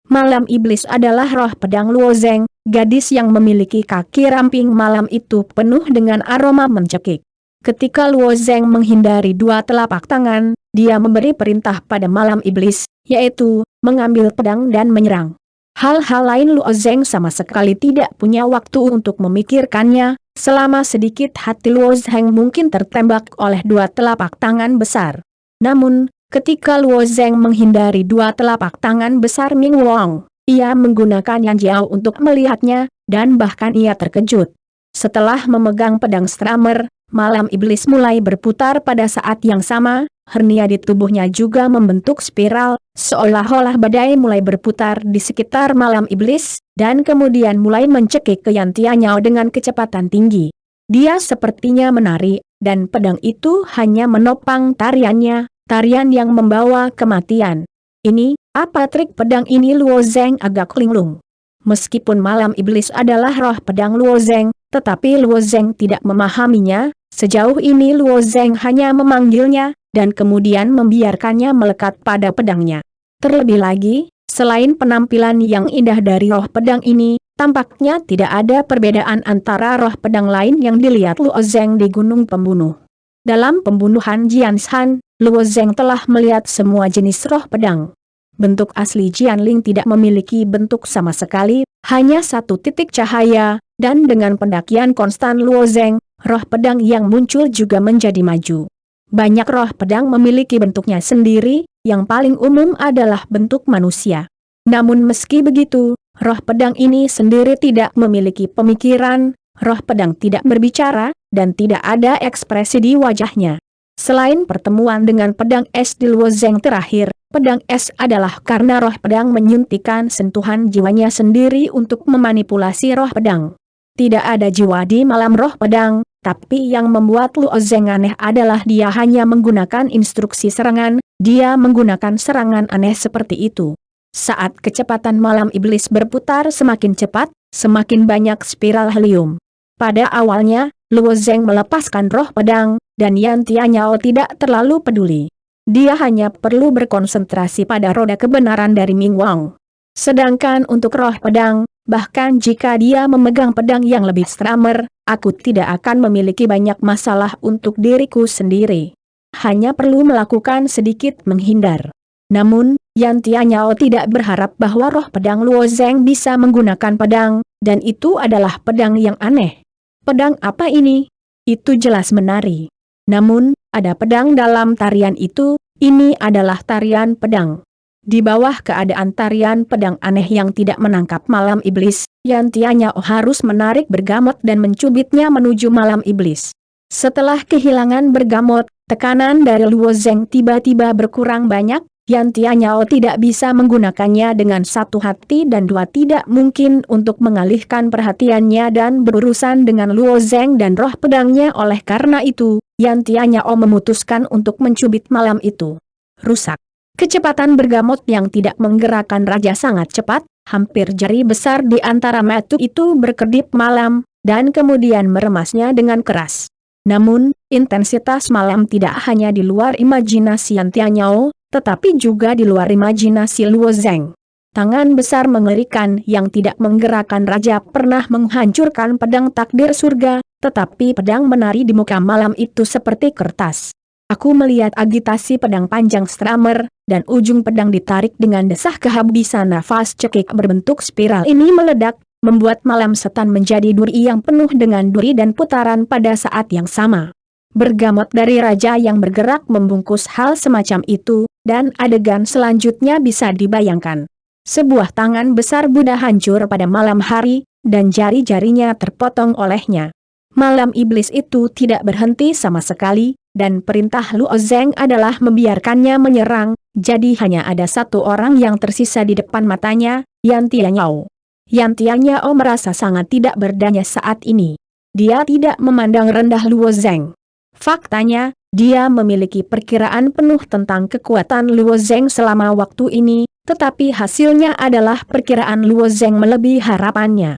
Malam Iblis adalah roh pedang Luo Zeng, gadis yang memiliki kaki ramping malam itu penuh dengan aroma mencekik. Ketika Luo Zeng menghindari dua telapak tangan, dia memberi perintah pada Malam Iblis, yaitu mengambil pedang dan menyerang. Hal-hal lain Luo Zeng sama sekali tidak punya waktu untuk memikirkannya. Selama sedikit hati Luo Zeng mungkin tertembak oleh dua telapak tangan besar. Namun, ketika Luo Zeng menghindari dua telapak tangan besar Ming Wong, ia menggunakan Yan Jiao untuk melihatnya, dan bahkan ia terkejut. Setelah memegang pedang Stramer, Malam Iblis mulai berputar pada saat yang sama, hernia di tubuhnya juga membentuk spiral, seolah-olah badai mulai berputar di sekitar Malam Iblis, dan kemudian mulai mencekik ke Yan Tianyao dengan kecepatan tinggi. Dia sepertinya menari, dan pedang itu hanya menopang tariannya, tarian yang membawa kematian. Ini, apa trik pedang ini? Luo Zeng agak linglung. Meskipun Malam Iblis adalah roh pedang Luo Zeng, tetapi Luo Zeng tidak memahaminya. Sejauh ini Luo Zeng hanya memanggilnya, dan kemudian membiarkannya melekat pada pedangnya. Terlebih lagi, selain penampilan yang indah dari roh pedang ini, tampaknya tidak ada perbedaan antara roh pedang lain yang dilihat Luo Zeng di Gunung Pembunuh. Dalam pembunuhan Jian Shan, Luo Zeng telah melihat semua jenis roh pedang. Bentuk asli Jianling tidak memiliki bentuk sama sekali, hanya satu titik cahaya, dan dengan pendakian konstan Luo Zeng, roh pedang yang muncul juga menjadi maju. Banyak roh pedang memiliki bentuknya sendiri, yang paling umum adalah bentuk manusia. Namun meski begitu, roh pedang ini sendiri tidak memiliki pemikiran, roh pedang tidak berbicara, dan tidak ada ekspresi di wajahnya. Selain pertemuan dengan pedang es di Luo Zeng terakhir, pedang es adalah karena roh pedang menyuntikkan sentuhan jiwanya sendiri untuk memanipulasi roh pedang. Tidak ada jiwa di malam roh pedang, tapi yang membuat Luo Zeng aneh adalah dia hanya menggunakan instruksi serangan, dia menggunakan serangan aneh seperti itu. Saat kecepatan Malam Iblis berputar semakin cepat, semakin banyak spiral helium. Pada awalnya, Luo Zeng melepaskan roh pedang, dan Yan Tianyao tidak terlalu peduli. Dia hanya perlu berkonsentrasi pada roda kebenaran dari Ming Wong. Sedangkan untuk roh pedang, bahkan jika dia memegang pedang yang lebih Stramer, aku tidak akan memiliki banyak masalah untuk diriku sendiri. Hanya perlu melakukan sedikit menghindar. Namun, Yan Tianyao tidak berharap bahwa roh pedang Luo Zeng bisa menggunakan pedang, dan itu adalah pedang yang aneh. Pedang apa ini? Itu jelas menari. Namun, ada pedang dalam tarian itu, ini adalah tarian pedang. Di bawah keadaan tarian pedang aneh yang tidak menangkap Malam Iblis, Yan Tianyao harus menarik bergamot dan mencubitnya menuju Malam Iblis. Setelah kehilangan bergamot, tekanan dari Luo Zeng tiba-tiba berkurang banyak. Yan Tianyao tidak bisa menggunakannya dengan satu hati dan dua tidak mungkin untuk mengalihkan perhatiannya dan berurusan dengan Luo Zeng dan roh pedangnya. Oleh karena itu, Yan Tianyao memutuskan untuk mencubit malam itu. Rusak. Kecepatan bergamot yang tidak menggerakkan raja sangat cepat, hampir jari besar di antara mata itu berkedip malam, dan kemudian meremasnya dengan keras. Namun, intensitas malam tidak hanya di luar imajinasi Yan Tianyao, tetapi juga di luar imajinasi Luo Zeng. Tangan besar mengerikan yang tidak menggerakkan raja pernah menghancurkan pedang takdir surga, tetapi pedang menari di muka malam itu seperti kertas. Aku melihat agitasi pedang panjang Stramer, dan ujung pedang ditarik dengan desah kehabisan nafas cekik berbentuk spiral ini meledak, membuat malam setan menjadi duri yang penuh dengan duri dan putaran pada saat yang sama. Bergamot dari raja yang bergerak membungkus hal semacam itu, dan adegan selanjutnya bisa dibayangkan. Sebuah tangan besar Buddha hancur pada malam hari, dan jari-jarinya terpotong olehnya. Malam Iblis itu tidak berhenti sama sekali, dan perintah Luo Zeng adalah membiarkannya menyerang, jadi hanya ada satu orang yang tersisa di depan matanya, Yan Tianyao. Yan Tianyao merasa sangat tidak berdaya saat ini. Dia tidak memandang rendah Luo Zeng. Faktanya, dia memiliki perkiraan penuh tentang kekuatan Luo Zeng selama waktu ini, tetapi hasilnya adalah perkiraan Luo Zeng melebihi harapannya.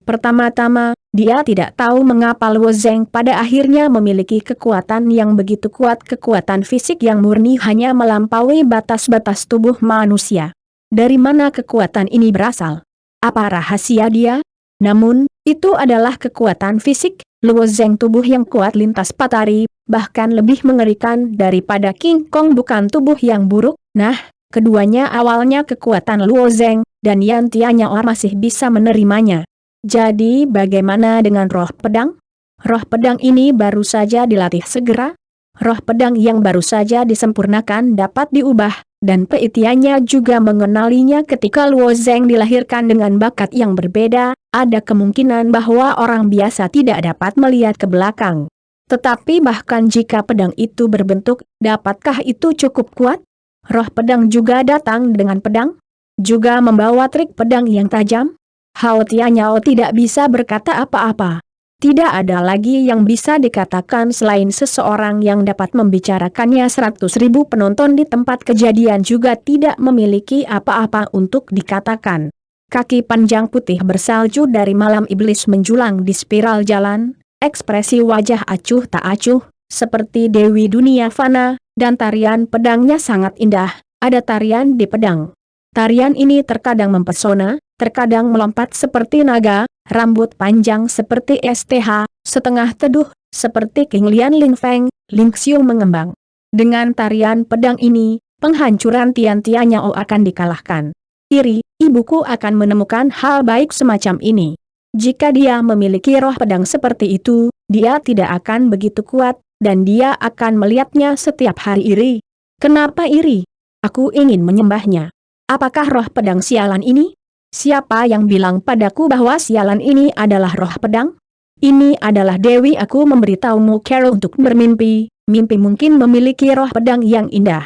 Pertama-tama, dia tidak tahu mengapa Luo Zeng pada akhirnya memiliki kekuatan yang begitu kuat, kekuatan fisik yang murni hanya melampaui batas-batas tubuh manusia. Dari mana kekuatan ini berasal? Apa rahasia dia? Namun, itu adalah kekuatan fisik, Luo Zeng tubuh yang kuat lintas patari, bahkan lebih mengerikan daripada King Kong bukan tubuh yang buruk. Nah, keduanya awalnya kekuatan Luo Zeng, dan Yan Tianyao masih bisa menerimanya. Jadi bagaimana dengan roh pedang? Roh pedang ini baru saja dilatih segera. Roh pedang yang baru saja disempurnakan dapat diubah, dan peitiannya juga mengenalinya ketika Luo Zeng dilahirkan dengan bakat yang berbeda, ada kemungkinan bahwa orang biasa tidak dapat melihat ke belakang. Tetapi bahkan jika pedang itu berbentuk, dapatkah itu cukup kuat? Roh pedang juga datang dengan pedang? Juga membawa trik pedang yang tajam? Hao Tianyao tidak bisa berkata apa-apa. Tidak ada lagi yang bisa dikatakan selain seseorang yang dapat membicarakannya. 100.000 penonton di tempat kejadian juga tidak memiliki apa-apa untuk dikatakan. Kaki panjang putih bersalju dari malam iblis menjulang di spiral jalan, ekspresi wajah acuh tak acuh, seperti Dewi dunia fana, dan tarian pedangnya sangat indah, ada tarian di pedang. Tarian ini terkadang mempesona, terkadang melompat seperti naga, rambut panjang seperti STH, setengah teduh, seperti King Lian Ling Feng, Ling Xiu mengembang. Dengan tarian pedang ini, penghancuran Tian Tianyao akan dikalahkan. Iri, ibuku akan menemukan hal baik semacam ini. Jika dia memiliki roh pedang seperti itu, dia tidak akan begitu kuat, dan dia akan melihatnya setiap hari. Iri. Kenapa iri? Aku ingin menyembahnya. Apakah roh pedang sialan ini? Siapa yang bilang padaku bahwa sialan ini adalah roh pedang? Ini adalah Dewi. Aku memberitahumu Carol untuk bermimpi, mimpi mungkin memiliki roh pedang yang indah.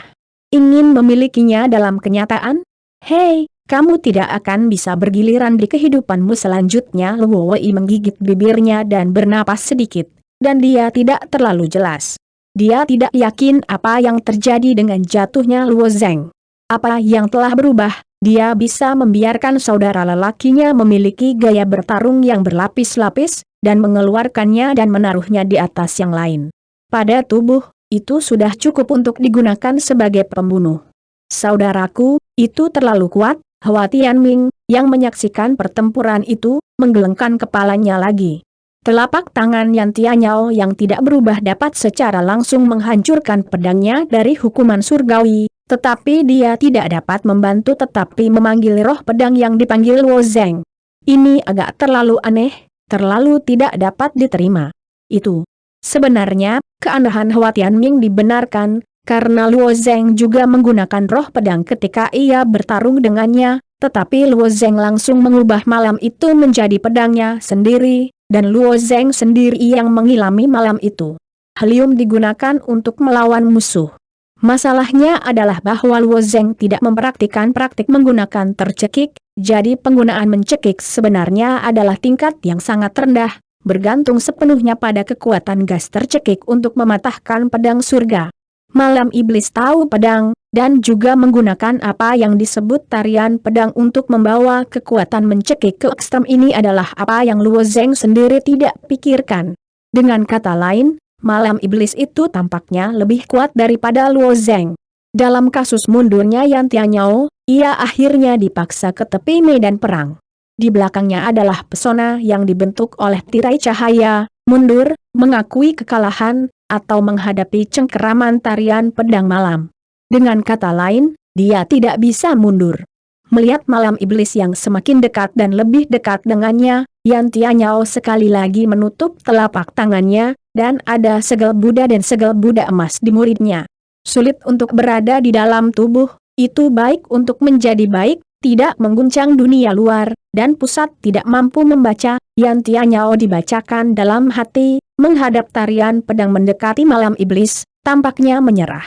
Ingin memilikinya dalam kenyataan? Hei, kamu tidak akan bisa bergiliran di kehidupanmu selanjutnya. Luo Wei menggigit bibirnya dan bernapas sedikit, dan dia tidak terlalu jelas. Dia tidak yakin apa yang terjadi dengan jatuhnya Luo Zeng. Apa yang telah berubah? Dia bisa membiarkan saudara lelakinya memiliki gaya bertarung yang berlapis-lapis, dan mengeluarkannya dan menaruhnya di atas yang lain. Pada tubuh, itu sudah cukup untuk digunakan sebagai pembunuh. Saudaraku, itu terlalu kuat. Hua Tianming, yang menyaksikan pertempuran itu, menggelengkan kepalanya lagi. Telapak tangan Yan Tianyao yang tidak berubah dapat secara langsung menghancurkan pedangnya dari hukuman surgawi, tetapi dia tidak dapat membantu tetapi memanggil roh pedang yang dipanggil Luo Zeng. Ini agak terlalu aneh, terlalu tidak dapat diterima. Itu. Sebenarnya, keanehan Hua Tianming dibenarkan, karena Luo Zeng juga menggunakan roh pedang ketika ia bertarung dengannya, tetapi Luo Zeng langsung mengubah malam itu menjadi pedangnya sendiri, dan Luo Zeng sendiri yang mengilami malam itu. Helium digunakan untuk melawan musuh. Masalahnya adalah bahwa Luo Zeng tidak mempraktikkan praktik menggunakan tercekik, jadi penggunaan mencekik sebenarnya adalah tingkat yang sangat rendah, bergantung sepenuhnya pada kekuatan gas tercekik untuk mematahkan pedang surga. Malam iblis tahu pedang, dan juga menggunakan apa yang disebut tarian pedang untuk membawa kekuatan mencekik ke ekstrem. Ini adalah apa yang Luo Zeng sendiri tidak pikirkan. Dengan kata lain, malam iblis itu tampaknya lebih kuat daripada Luo Zeng. Dalam kasus mundurnya Yan Tianyao, ia akhirnya dipaksa ke tepi medan perang. Di belakangnya adalah pesona yang dibentuk oleh tirai cahaya, mundur, mengakui kekalahan, atau menghadapi cengkeraman tarian pedang malam. Dengan kata lain, dia tidak bisa mundur. Melihat malam iblis yang semakin dekat dan lebih dekat dengannya, Yan Tianyao sekali lagi menutup telapak tangannya, dan ada segel Buddha dan segel Buddha emas di muridnya. Sulit untuk berada di dalam tubuh, itu baik untuk menjadi baik, tidak mengguncang dunia luar, dan pusat tidak mampu membaca. Yan Tianyao dibacakan dalam hati, menghadap tarian pedang mendekati malam iblis, tampaknya menyerah.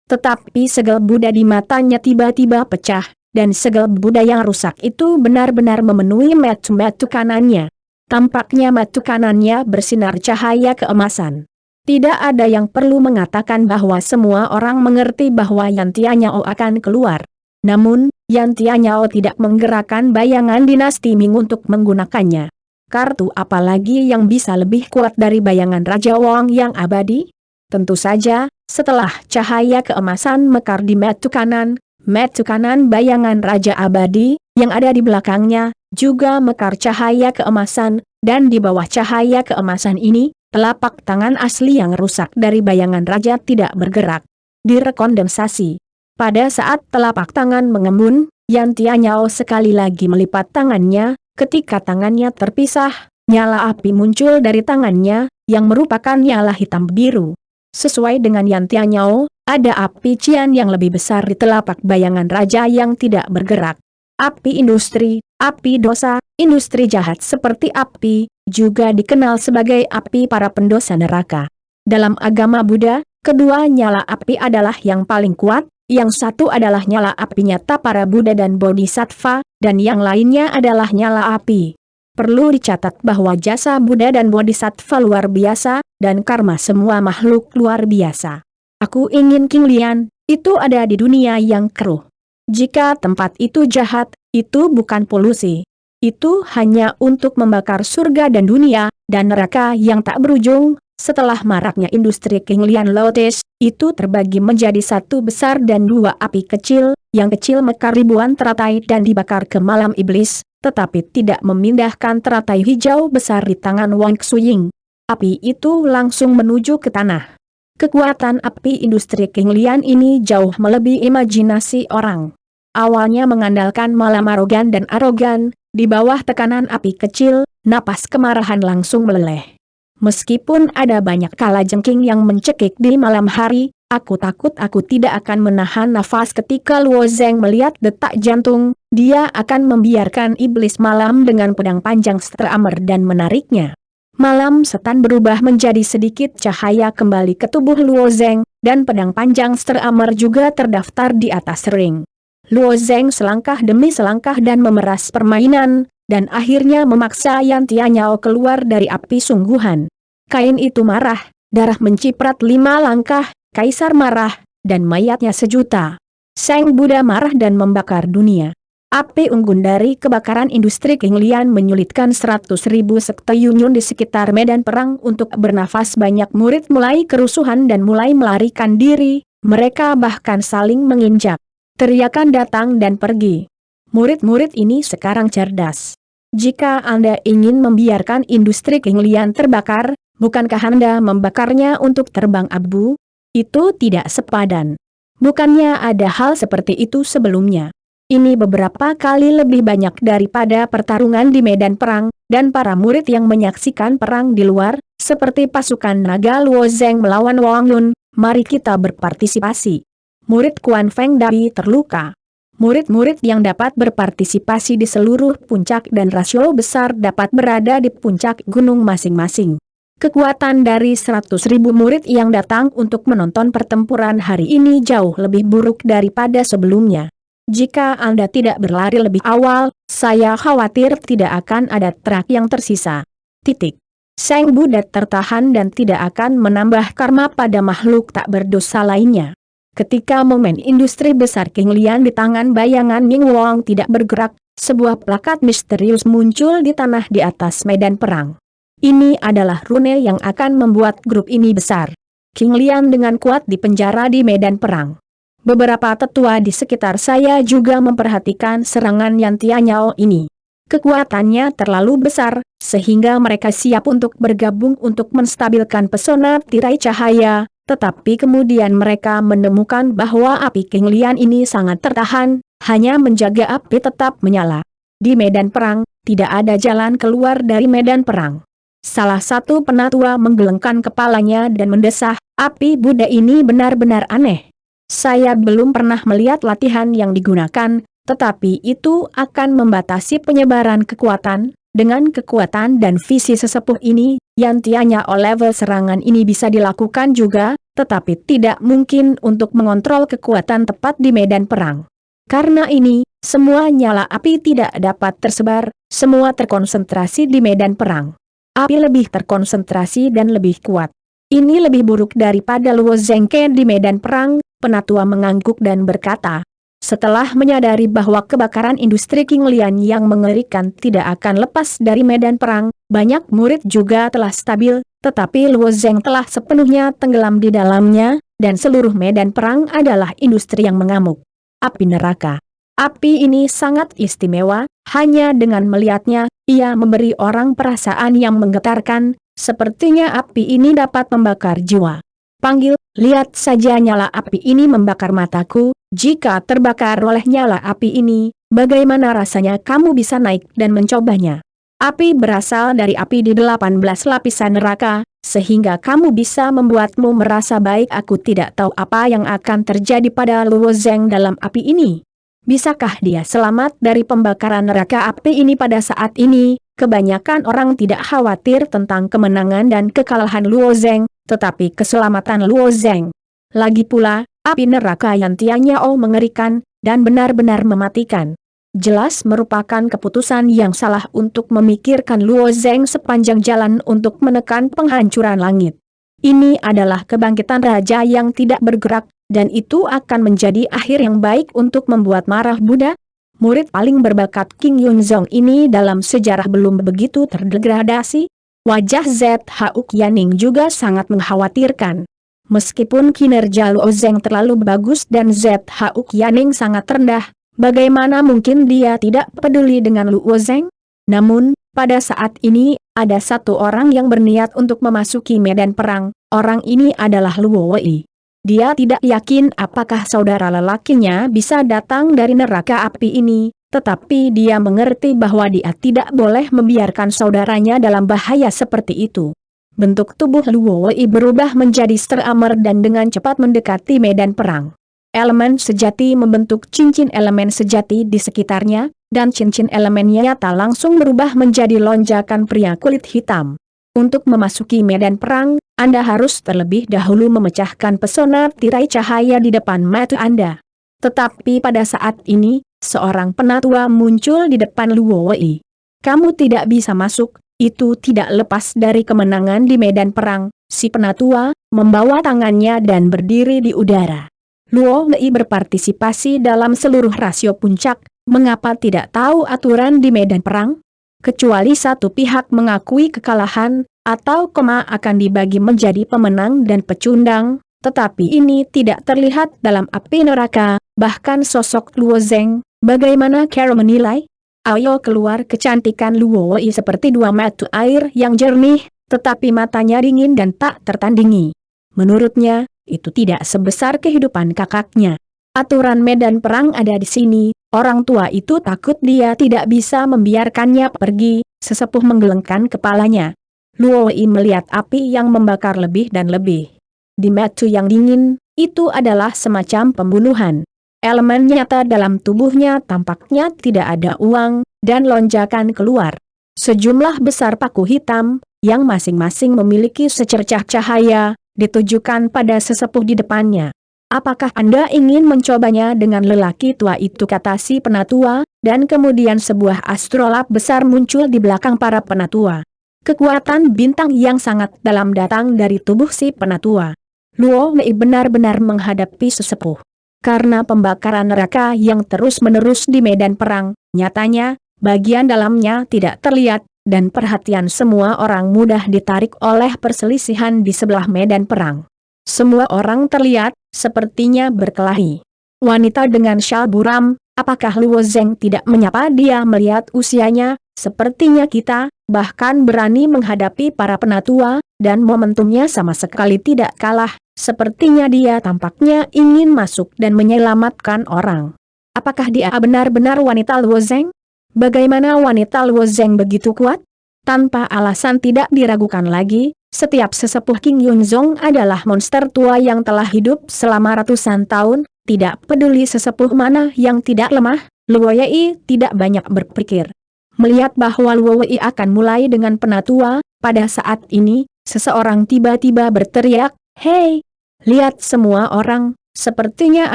Tetapi segel Buddha di matanya tiba-tiba pecah, dan segel Buddha yang rusak itu benar-benar memenuhi mata kanannya. Tampaknya mata kanannya bersinar cahaya keemasan. Tidak ada yang perlu mengatakan bahwa semua orang mengerti bahwa Yan Tianyao akan keluar. Namun, Yan Tianyao tidak menggerakkan bayangan dinasti Ming untuk menggunakannya. Kartu apalagi yang bisa lebih kuat dari bayangan Raja Wong yang abadi? Tentu saja, setelah cahaya keemasan mekar di mata kanan, Mata kanan bayangan Raja Abadi, yang ada di belakangnya, juga mekar cahaya keemasan, dan di bawah cahaya keemasan ini, telapak tangan asli yang rusak dari bayangan Raja tidak bergerak. Direkondensasi. Pada saat telapak tangan mengembun, Yan Tianyao sekali lagi melipat tangannya, ketika tangannya terpisah, nyala api muncul dari tangannya, yang merupakan nyala hitam biru. Sesuai dengan Yan Tianyao, ada api cian yang lebih besar di telapak bayangan Raja yang tidak bergerak. Api industri, api dosa, industri jahat seperti api, juga dikenal sebagai api para pendosa neraka. Dalam agama Buddha, kedua nyala api adalah yang paling kuat, yang satu adalah nyala api nyata para Buddha dan Bodhisattva, dan yang lainnya adalah nyala api. Perlu dicatat bahwa jasa Buddha dan Bodhisattva luar biasa, dan karma semua makhluk luar biasa. Aku ingin King Lian, itu ada di dunia yang keruh. Jika tempat itu jahat, itu bukan polusi. Itu hanya untuk membakar surga dan dunia, dan neraka yang tak berujung. Setelah maraknya industri King Lian Lotus, itu terbagi menjadi satu besar dan dua api kecil, yang kecil mekar ribuan teratai dan dibakar ke malam iblis, tetapi tidak memindahkan teratai hijau besar di tangan Wang Xuying. Api itu langsung menuju ke tanah. Kekuatan api industri King Lian ini jauh melebihi imajinasi orang. Awalnya mengandalkan malam arogan dan arogan, di bawah tekanan api kecil, napas kemarahan langsung meleleh. Meskipun ada banyak kalajengking yang mencekik di malam hari, aku takut aku tidak akan menahan nafas ketika Luo Zeng melihat detak jantung, dia akan membiarkan iblis malam dengan pedang panjang Steramer dan menariknya. Malam setan berubah menjadi sedikit cahaya kembali ke tubuh Luo Zeng, dan pedang panjang Steramer juga terdaftar di atas ring. Luo Zeng selangkah demi selangkah dan memeras permainan, dan akhirnya memaksa Yan Tianyao keluar dari api sungguhan. Kain itu marah, darah menciprat 5 langkah, kaisar marah, dan mayatnya sejuta. Sang Buddha marah dan membakar dunia. Api unggun dari kebakaran industri King Lian menyulitkan 100.000 sekte Yunyun di sekitar medan perang untuk bernafas. Banyak murid mulai kerusuhan dan mulai melarikan diri, mereka bahkan saling menginjak. Teriakan datang dan pergi. Murid-murid ini sekarang cerdas. Jika Anda ingin membiarkan industri King Lian terbakar, bukankah Anda membakarnya untuk terbang abu? Itu tidak sepadan. Bukannya ada hal seperti itu sebelumnya. Ini beberapa kali lebih banyak daripada pertarungan di medan perang, dan para murid yang menyaksikan perang di luar, seperti pasukan naga Luo Zeng melawan Wang Yun. Mari kita berpartisipasi. Murid Kuan Feng Dai terluka. Murid-murid yang dapat berpartisipasi di seluruh puncak dan rasio besar dapat berada di puncak gunung masing-masing. Kekuatan dari 100.000 murid yang datang untuk menonton pertempuran hari ini jauh lebih buruk daripada sebelumnya. Jika Anda tidak berlari lebih awal, saya khawatir tidak akan ada truk yang tersisa. Titik. Sang Buddha tertahan dan tidak akan menambah karma pada makhluk tak berdosa lainnya. Ketika momen industri besar King Lian di tangan bayangan Ning Wong tidak bergerak, sebuah plakat misterius muncul di tanah di atas medan perang. Ini adalah rune yang akan membuat grup ini besar. King Lian dengan kuat dipenjara di medan perang. Beberapa tetua di sekitar saya juga memperhatikan serangan Yan Tianyao ini. Kekuatannya terlalu besar, sehingga mereka siap untuk bergabung untuk menstabilkan pesona tirai cahaya, tetapi kemudian mereka menemukan bahwa api King Lian ini sangat tertahan, hanya menjaga api tetap menyala. Di medan perang, tidak ada jalan keluar dari medan perang. Salah satu penatua menggelengkan kepalanya dan mendesah, api Buddha ini benar-benar aneh. Saya belum pernah melihat latihan yang digunakan, tetapi itu akan membatasi penyebaran kekuatan. Dengan kekuatan dan visi sesepuh ini, Yan Tianyao level serangan ini bisa dilakukan juga, tetapi tidak mungkin untuk mengontrol kekuatan tepat di medan perang. Karena ini, semua nyala api tidak dapat tersebar, semua terkonsentrasi di medan perang. Api lebih terkonsentrasi dan lebih kuat. Ini lebih buruk daripada Luo Zengke di medan perang. Penatua mengangguk dan berkata, setelah menyadari bahwa kebakaran industri King Lian yang mengerikan tidak akan lepas dari medan perang, banyak murid juga telah stabil, tetapi Luo Zeng telah sepenuhnya tenggelam di dalamnya, dan seluruh medan perang adalah industri yang mengamuk. api neraka. Api ini sangat istimewa, hanya dengan melihatnya, ia memberi orang perasaan yang menggetarkan, sepertinya api ini dapat membakar jiwa. Panggil, lihat saja nyala api ini membakar mataku, jika terbakar oleh nyala api ini, bagaimana rasanya kamu bisa naik dan mencobanya? Api berasal dari api di 18 lapisan neraka, sehingga kamu bisa membuatmu merasa baik. Aku tidak tahu apa yang akan terjadi pada Luo Zeng dalam api ini. Bisakah dia selamat dari pembakaran neraka api ini pada saat ini? Kebanyakan orang tidak khawatir tentang kemenangan dan kekalahan Luo Zeng, tetapi keselamatan Luo Zeng. Lagi pula, api neraka yang Tianyao mengerikan, dan benar-benar mematikan. Jelas merupakan keputusan yang salah untuk memikirkan Luo Zeng sepanjang jalan untuk menekan penghancuran langit. Ini adalah kebangkitan raja yang tidak bergerak, dan itu akan menjadi akhir yang baik untuk membuat marah Buddha. Murid paling berbakat King Yunzong ini dalam sejarah belum begitu terdegradasi. Wajah ZHU Qianing juga sangat mengkhawatirkan. Meskipun kinerja Luo Zeng terlalu bagus dan ZHU Qianing sangat rendah, bagaimana mungkin dia tidak peduli dengan Luo Zeng? Namun, pada saat ini, ada satu orang yang berniat untuk memasuki medan perang. Orang ini adalah Luo Wei. Dia tidak yakin apakah saudara lelakinya bisa datang dari neraka api ini, tetapi dia mengerti bahwa dia tidak boleh membiarkan saudaranya dalam bahaya seperti itu. Bentuk tubuh Luo Wei berubah menjadi seramer dan dengan cepat mendekati medan perang. Elemen sejati membentuk cincin elemen sejati di sekitarnya, dan cincin elemennya nyata langsung berubah menjadi lonjakan pria kulit hitam. Untuk memasuki medan perang, Anda harus terlebih dahulu memecahkan pesona tirai cahaya di depan mata Anda. Tetapi pada saat ini, seorang penatua muncul di depan Luo Wei. Kamu tidak bisa masuk, itu tidak lepas dari kemenangan di medan perang. Si penatua membawa tangannya dan berdiri di udara. Luo Wei berpartisipasi dalam seluruh rasio puncak, mengapa tidak tahu aturan di medan perang? Kecuali satu pihak mengakui kekalahan, atau akan dibagi menjadi pemenang dan pecundang, tetapi ini tidak terlihat dalam api neraka, bahkan sosok Luo Zeng, bagaimana Carol menilai? Ayo keluar. Kecantikan Luo Wei seperti dua mata air yang jernih, tetapi matanya dingin dan tak tertandingi. Menurutnya, itu tidak sebesar kehidupan kakaknya. Aturan medan perang ada di sini, orang tua itu takut dia tidak bisa membiarkannya pergi. Sesepuh menggelengkan kepalanya. Luo Wei melihat api yang membakar lebih dan lebih. Di mata yang dingin, itu adalah semacam pembunuhan. Elemen nyata dalam tubuhnya tampaknya tidak ada uang, dan lonjakan keluar. Sejumlah besar paku hitam, yang masing-masing memiliki secercah cahaya, ditujukan pada sesepuh di depannya. Apakah Anda ingin mencobanya dengan lelaki tua itu, kata si penatua, dan kemudian sebuah astrolab besar muncul di belakang para penatua. Kekuatan bintang yang sangat dalam datang dari tubuh si penatua. Luo Wei benar-benar menghadapi sesepuh. Karena pembakaran neraka yang terus-menerus di medan perang, nyatanya, bagian dalamnya tidak terlihat, dan perhatian semua orang mudah ditarik oleh perselisihan di sebelah medan perang. Semua orang terlihat, sepertinya berkelahi. Wanita dengan syal buram, apakah Luo Zeng tidak menyapa dia melihat usianya, sepertinya kita, bahkan berani menghadapi para penatua, dan momentumnya sama sekali tidak kalah, sepertinya dia tampaknya ingin masuk dan menyelamatkan orang. Apakah dia benar-benar wanita Luo Zeng? Bagaimana wanita Luo Zeng begitu kuat? Tanpa alasan tidak diragukan lagi, setiap sesepuh King Yunzong adalah monster tua yang telah hidup selama ratusan tahun, tidak peduli sesepuh mana yang tidak lemah, Luo Wei tidak banyak berpikir. Melihat bahwa Luo Wei akan mulai dengan penatua, pada saat ini, seseorang tiba-tiba berteriak, "Hei! Lihat semua orang, sepertinya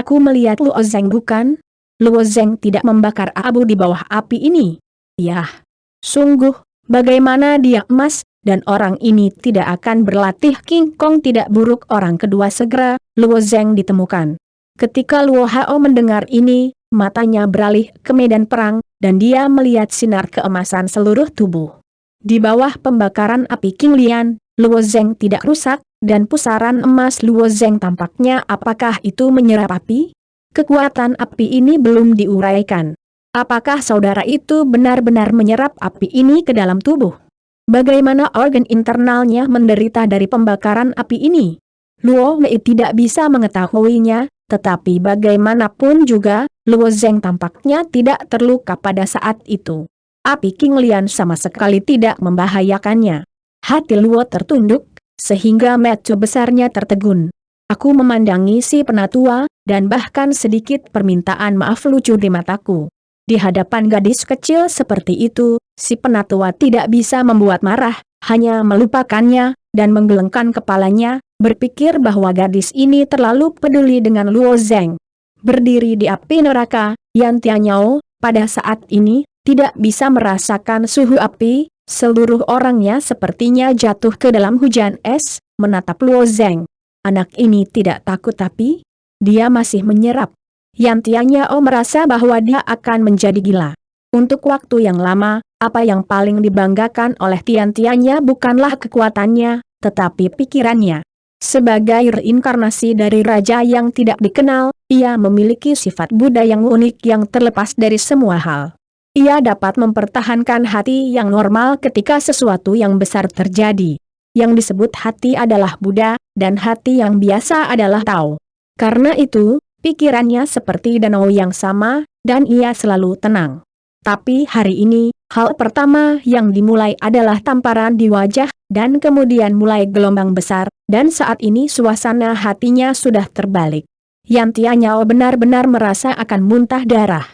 aku melihat Luo Zeng bukan? Luo Zeng tidak membakar abu di bawah api ini. Yah! Sungguh, bagaimana dia emas, dan orang ini tidak akan berlatih." King Kong tidak buruk. Orang kedua segera, Luo Zeng ditemukan. Ketika Luo Hao mendengar ini, matanya beralih ke medan perang, dan dia melihat sinar keemasan seluruh tubuh. Di bawah pembakaran api King Lian, Luo Zeng tidak rusak, dan pusaran emas Luo Zeng tampaknya apakah itu menyerap api? Kekuatan api ini belum diuraikan. Apakah saudara itu benar-benar menyerap api ini ke dalam tubuh? Bagaimana organ internalnya menderita dari pembakaran api ini? Luo Wei tidak bisa mengetahuinya, tetapi bagaimanapun juga, Luo Zeng tampaknya tidak terluka pada saat itu. Api King Lian sama sekali tidak membahayakannya. Hati Luo tertunduk, sehingga mata besarnya tertegun. Aku memandangi si penatua, dan bahkan sedikit permintaan maaf lucu di mataku. Di hadapan gadis kecil seperti itu, si penatua tidak bisa membuat marah, hanya melupakannya, dan menggelengkan kepalanya, berpikir bahwa gadis ini terlalu peduli dengan Luo Zeng. Berdiri di api neraka, Yan Tianyao, pada saat ini, tidak bisa merasakan suhu api, seluruh orangnya sepertinya jatuh ke dalam hujan es, menatap Luo Zeng. Anak ini tidak takut tapi, dia masih menyerap. Yan Tianyao merasa bahwa dia akan menjadi gila. Untuk waktu yang lama, apa yang paling dibanggakan oleh Tian Tianya bukanlah kekuatannya, tetapi pikirannya. Sebagai reinkarnasi dari raja yang tidak dikenal, ia memiliki sifat Buddha yang unik yang terlepas dari semua hal. Ia dapat mempertahankan hati yang normal ketika sesuatu yang besar terjadi. Yang disebut hati adalah Buddha, dan hati yang biasa adalah Tao. Karena itu, pikirannya seperti danau yang sama, dan ia selalu tenang. Tapi hari ini, hal pertama yang dimulai adalah tamparan di wajah, dan kemudian mulai gelombang besar, dan saat ini suasana hatinya sudah terbalik. Yan Tianyao benar-benar merasa akan muntah darah.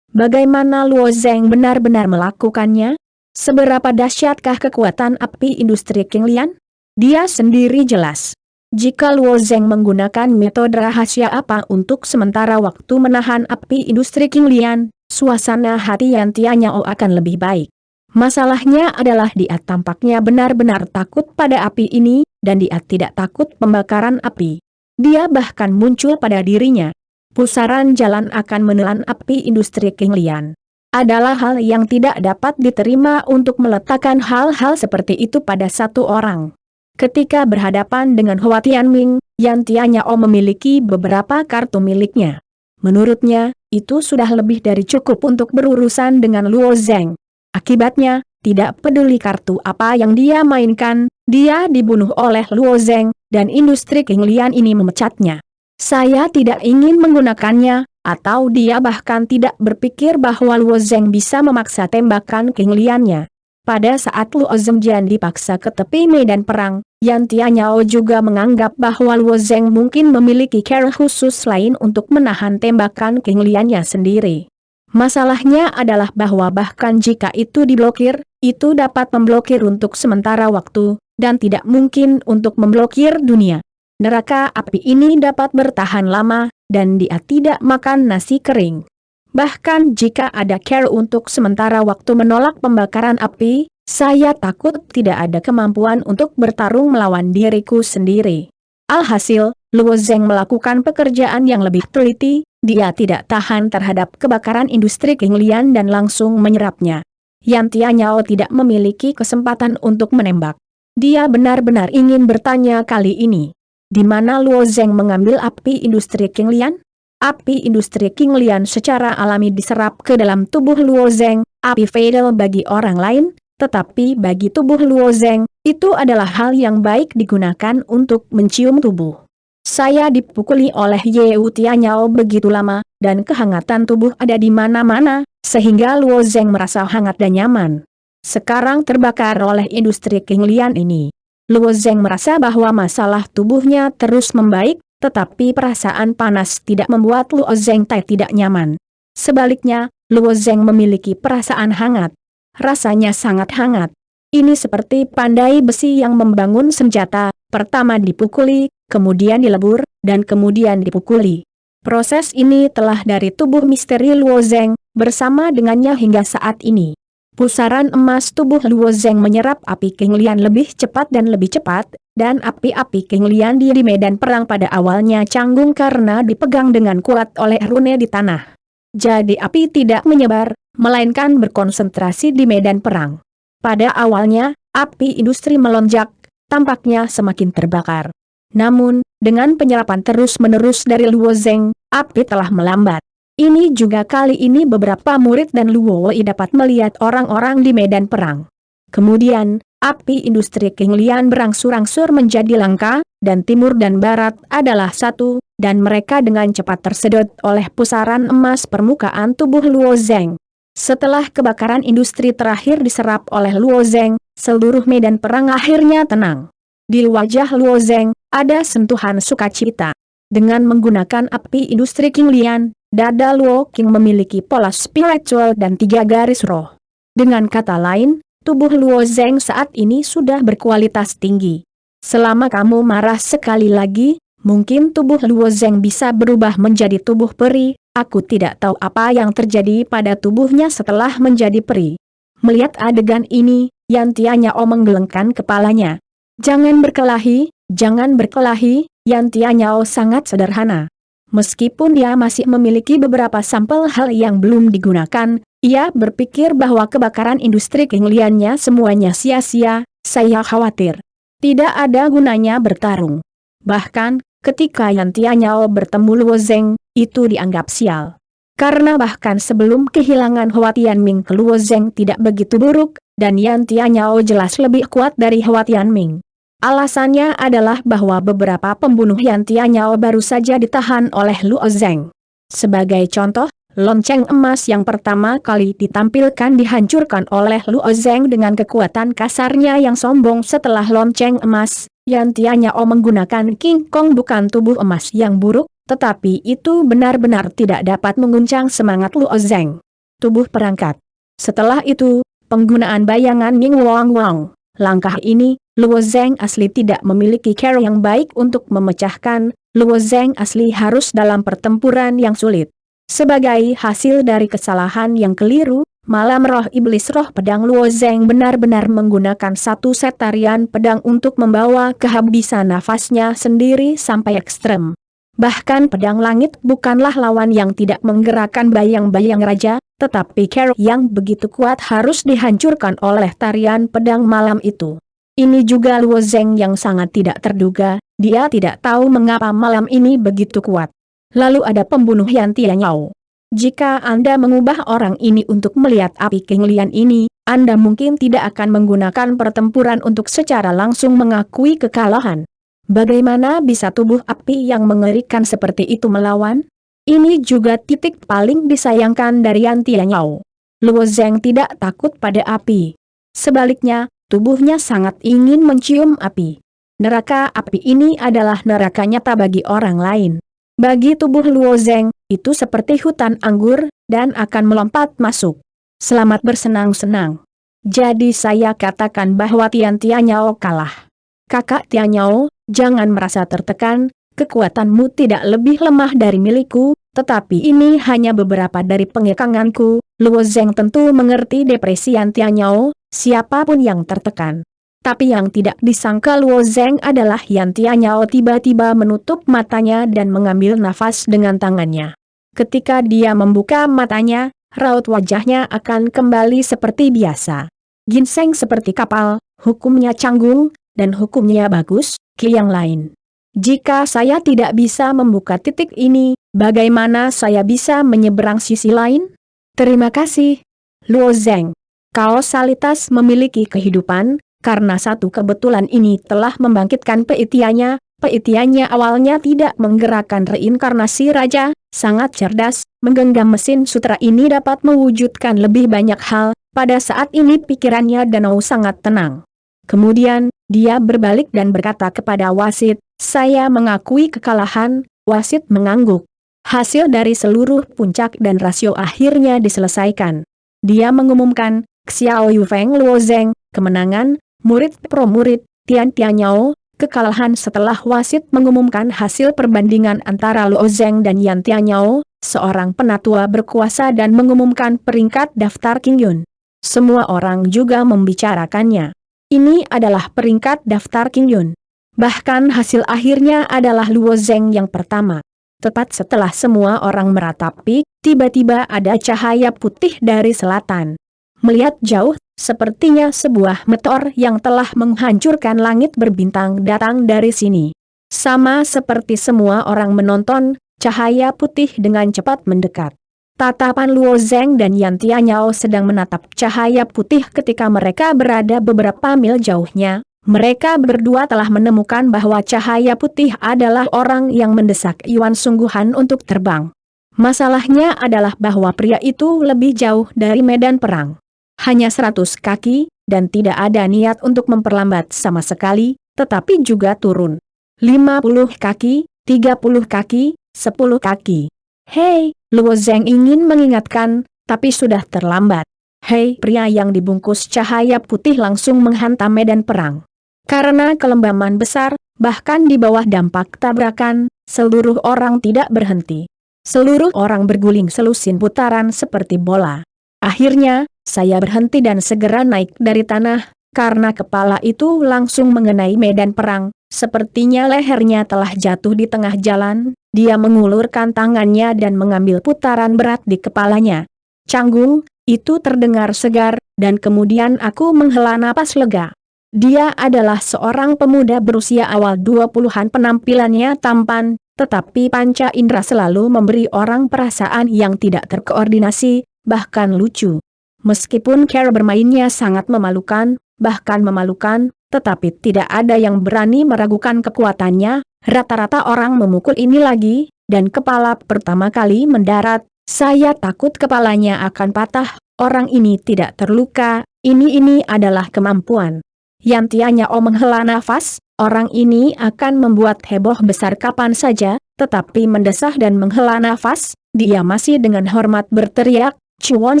Bagaimana Luo Zeng benar-benar melakukannya? Seberapa dahsyatkah kekuatan api industri King Lian? Dia sendiri jelas. Jika Luo Zeng menggunakan metode rahasia apa untuk sementara waktu menahan api industri King Lian, suasana hati Yan Tianyao akan lebih baik. Masalahnya adalah dia tampaknya benar-benar takut pada api ini, dan dia tidak takut pembakaran api. Dia bahkan muncul pada dirinya. Pusaran jalan akan menelan api industri King Lian. Adalah hal yang tidak dapat diterima untuk meletakkan hal-hal seperti itu pada satu orang. Ketika berhadapan dengan Hua Tianming, Yan Tianyao memiliki beberapa kartu miliknya. Menurutnya, itu sudah lebih dari cukup untuk berurusan dengan Luo Zeng. Akibatnya, tidak peduli kartu apa yang dia mainkan, dia dibunuh oleh Luo Zeng, dan industri King Lian ini memecatnya. Saya tidak ingin menggunakannya, atau dia bahkan tidak berpikir bahwa Luo Zeng bisa memaksa tembakan King Liannya. Pada saat Luo Zengjian dipaksa ke tepi medan perang, Yan Tianyao juga menganggap bahwa Luo Zeng mungkin memiliki cara khusus lain untuk menahan tembakan King Liannya sendiri. Masalahnya adalah bahwa bahkan jika itu diblokir, itu dapat memblokir untuk sementara waktu, dan tidak mungkin untuk memblokir dunia. Neraka api ini dapat bertahan lama, dan dia tidak makan nasi kering. Bahkan jika ada cara untuk sementara waktu menolak pembakaran api, saya takut tidak ada kemampuan untuk bertarung melawan diriku sendiri. Alhasil, Luo Zeng melakukan pekerjaan yang lebih teliti, dia tidak tahan terhadap kebakaran industri King Lian dan langsung menyerapnya. Yan Tianyao tidak memiliki kesempatan untuk menembak. Dia benar-benar ingin bertanya kali ini. Di mana Luo Zeng mengambil api industri King Lian? Api industri King Lian secara alami diserap ke dalam tubuh Luo Zeng, api fatal bagi orang lain, tetapi bagi tubuh Luo Zeng, itu adalah hal yang baik digunakan untuk mencium tubuh. Saya dipukuli oleh Yeu Tianyao begitu lama, dan kehangatan tubuh ada di mana-mana, sehingga Luo Zeng merasa hangat dan nyaman. Sekarang terbakar oleh industri King Lian ini. Luo Zeng merasa bahwa masalah tubuhnya terus membaik, tetapi perasaan panas tidak membuat Luo Zeng tidak nyaman. Sebaliknya, Luo Zeng memiliki perasaan hangat. Rasanya sangat hangat. Ini seperti pandai besi yang membangun senjata, pertama dipukuli, kemudian dilebur, dan kemudian dipukuli. Proses ini telah dari tubuh misteri Luo Zeng, bersama dengannya hingga saat ini. Pusaran emas tubuh Luo Zeng menyerap api King Lian lebih cepat dan lebih cepat, dan api-api King Lian di medan perang pada awalnya canggung karena dipegang dengan kuat oleh rune di tanah. Jadi api tidak menyebar, melainkan berkonsentrasi di medan perang. Pada awalnya, api industri melonjak, tampaknya semakin terbakar. Namun, dengan penyerapan terus-menerus dari Luo Zeng, api telah melambat. Ini juga kali ini beberapa murid dan Luo Wei dapat melihat orang-orang di medan perang. Kemudian, api industri King Lian berangsur-angsur menjadi langka, dan timur dan barat adalah satu, dan mereka dengan cepat tersedot oleh pusaran emas permukaan tubuh Luo Zeng. Setelah kebakaran industri terakhir diserap oleh Luo Zeng, seluruh medan perang akhirnya tenang. Di wajah Luo Zeng, ada sentuhan sukacita. Dengan menggunakan api industri King Lian, dada Luo King memiliki pola spiritual dan 3 garis roh. Dengan kata lain, tubuh Luo Zeng saat ini sudah berkualitas tinggi. Selama kamu marah sekali lagi, mungkin tubuh Luo Zeng bisa berubah menjadi tubuh peri. Aku tidak tahu apa yang terjadi pada tubuhnya setelah menjadi peri. Melihat adegan ini, Yan Tianyao menggelengkan kepalanya. Jangan berkelahi, jangan berkelahi, Yan Tianyao sangat sederhana. Meskipun dia masih memiliki beberapa sampel hal yang belum digunakan, ia berpikir bahwa kebakaran industri King Lian-nya semuanya sia-sia. Saya khawatir tidak ada gunanya bertarung. Bahkan, ketika Yan Tianyao bertemu Luo Zeng, itu dianggap sial. Karena bahkan sebelum kehilangan Hua Tianming ke Luo Zeng tidak begitu buruk, dan Yan Tianyao jelas lebih kuat dari Hua Tianming. Alasannya adalah bahwa beberapa pembunuh Yan Tianyao baru saja ditahan oleh Luo Zeng. Sebagai contoh, lonceng emas yang pertama kali ditampilkan dihancurkan oleh Luo Zeng dengan kekuatan kasarnya yang sombong. Setelah lonceng emas, Yan Tianyao menggunakan King Kong, bukan tubuh emas yang buruk, tetapi itu benar-benar tidak dapat mengguncang semangat Luo Zeng. Tubuh perangkat. Setelah itu, penggunaan bayangan Ming Wang Wang. Langkah ini, Luo Zeng asli tidak memiliki cara yang baik untuk memecahkan. Luo Zeng asli harus dalam pertempuran yang sulit. Sebagai hasil dari kesalahan yang keliru, malam roh iblis roh pedang Luo Zeng benar-benar menggunakan satu set tarian pedang untuk membawa kehabisan nafasnya sendiri sampai ekstrem. Bahkan pedang langit bukanlah lawan yang tidak menggerakkan bayang-bayang raja, tetapi cara yang begitu kuat harus dihancurkan oleh tarian pedang malam itu. Ini juga Luo Zeng yang sangat tidak terduga, dia tidak tahu mengapa malam ini begitu kuat. Lalu ada pembunuh Yan Tianyao. Jika Anda mengubah orang ini untuk melihat api King Lian ini, Anda mungkin tidak akan menggunakan pertempuran untuk secara langsung mengakui kekalahan. Bagaimana bisa tubuh api yang mengerikan seperti itu melawan? Ini juga titik paling disayangkan dari Yan Tianyao. Luo Zeng tidak takut pada api. Sebaliknya, tubuhnya sangat ingin mencium api. Neraka api ini adalah neraka nyata bagi orang lain. Bagi tubuh Luo Zeng, itu seperti hutan anggur, dan akan melompat masuk. Selamat bersenang-senang. Jadi saya katakan bahwa Yan Tianyao kalah. Kakak Tianyao, jangan merasa tertekan, kekuatanmu tidak lebih lemah dari milikku, tetapi ini hanya beberapa dari pengekanganku. Luo Zeng tentu mengerti depresi Yan Tianyao, siapapun yang tertekan. Tapi yang tidak disangka Luo Zeng adalah Yan Tianyao tiba-tiba menutup matanya dan mengambil nafas dengan tangannya. Ketika dia membuka matanya, raut wajahnya akan kembali seperti biasa. Ginseng seperti kapal, hukumnya canggung, dan hukumnya bagus, ke yang lain. Jika saya tidak bisa membuka titik ini, bagaimana saya bisa menyeberang sisi lain? Terima kasih, Luo Zeng. Kausalitas memiliki kehidupan, karena satu kebetulan ini telah membangkitkan peitiannya. Peitiannya awalnya tidak menggerakkan reinkarnasi raja, sangat cerdas, menggenggam mesin sutra ini dapat mewujudkan lebih banyak hal. Pada saat ini pikirannya Danau sangat tenang. Kemudian, dia berbalik dan berkata kepada wasit, saya mengakui kekalahan. Wasit mengangguk. Hasil dari seluruh puncak dan rasio akhirnya diselesaikan. Dia mengumumkan, Xiao Yufeng Luo Zeng, kemenangan, murid pro murid, Yan Tianyao, kekalahan. Setelah wasit mengumumkan hasil perbandingan antara Luo Zeng dan Yan Tianyao, seorang penatua berkuasa dan mengumumkan peringkat daftar King Yun. Semua orang juga membicarakannya. Ini adalah peringkat daftar King Yun. Bahkan hasil akhirnya adalah Luo Zeng yang pertama. Tepat setelah semua orang meratapi, tiba-tiba ada cahaya putih dari selatan. Melihat jauh, sepertinya sebuah meteor yang telah menghancurkan langit berbintang datang dari sini. Sama seperti semua orang menonton, Cahaya putih dengan cepat mendekat. Tatapan Luo Zeng dan Yan Tianyao sedang menatap cahaya putih ketika mereka berada beberapa mil jauhnya. Mereka berdua telah menemukan bahwa cahaya putih adalah orang yang mendesak Yuan sungguhan untuk terbang. Masalahnya adalah bahwa pria itu lebih jauh dari medan perang. Hanya 100 kaki, dan tidak ada niat untuk memperlambat sama sekali, tetapi juga turun. 50 kaki, 30 kaki, 10 kaki. Hei, Luo Zeng ingin mengingatkan, tapi sudah terlambat. Hei, pria yang dibungkus cahaya putih langsung menghantam medan perang. Karena kelembaman besar, bahkan di bawah dampak tabrakan, seluruh orang tidak berhenti. Seluruh orang berguling selusin putaran seperti bola. Akhirnya, saya berhenti dan segera naik dari tanah, karena kepala itu langsung mengenai medan perang, sepertinya lehernya telah jatuh di tengah jalan. Dia mengulurkan tangannya dan mengambil putaran berat di kepalanya. Canggung, itu terdengar segar, dan kemudian aku menghela napas lega. Dia adalah seorang pemuda berusia awal 20-an, penampilannya tampan, tetapi panca indera selalu memberi orang perasaan yang tidak terkoordinasi, bahkan lucu. Meskipun cara bermainnya sangat memalukan, bahkan memalukan, tetapi tidak ada yang berani meragukan kekuatannya. Rata-rata orang memukul ini lagi, dan kepala pertama kali mendarat, saya takut kepalanya akan patah. Orang ini tidak terluka, ini adalah kemampuan. Yan Tianyao menghela nafas, orang ini akan membuat heboh besar kapan saja, tetapi mendesah dan menghela nafas, dia masih dengan hormat berteriak, Chuan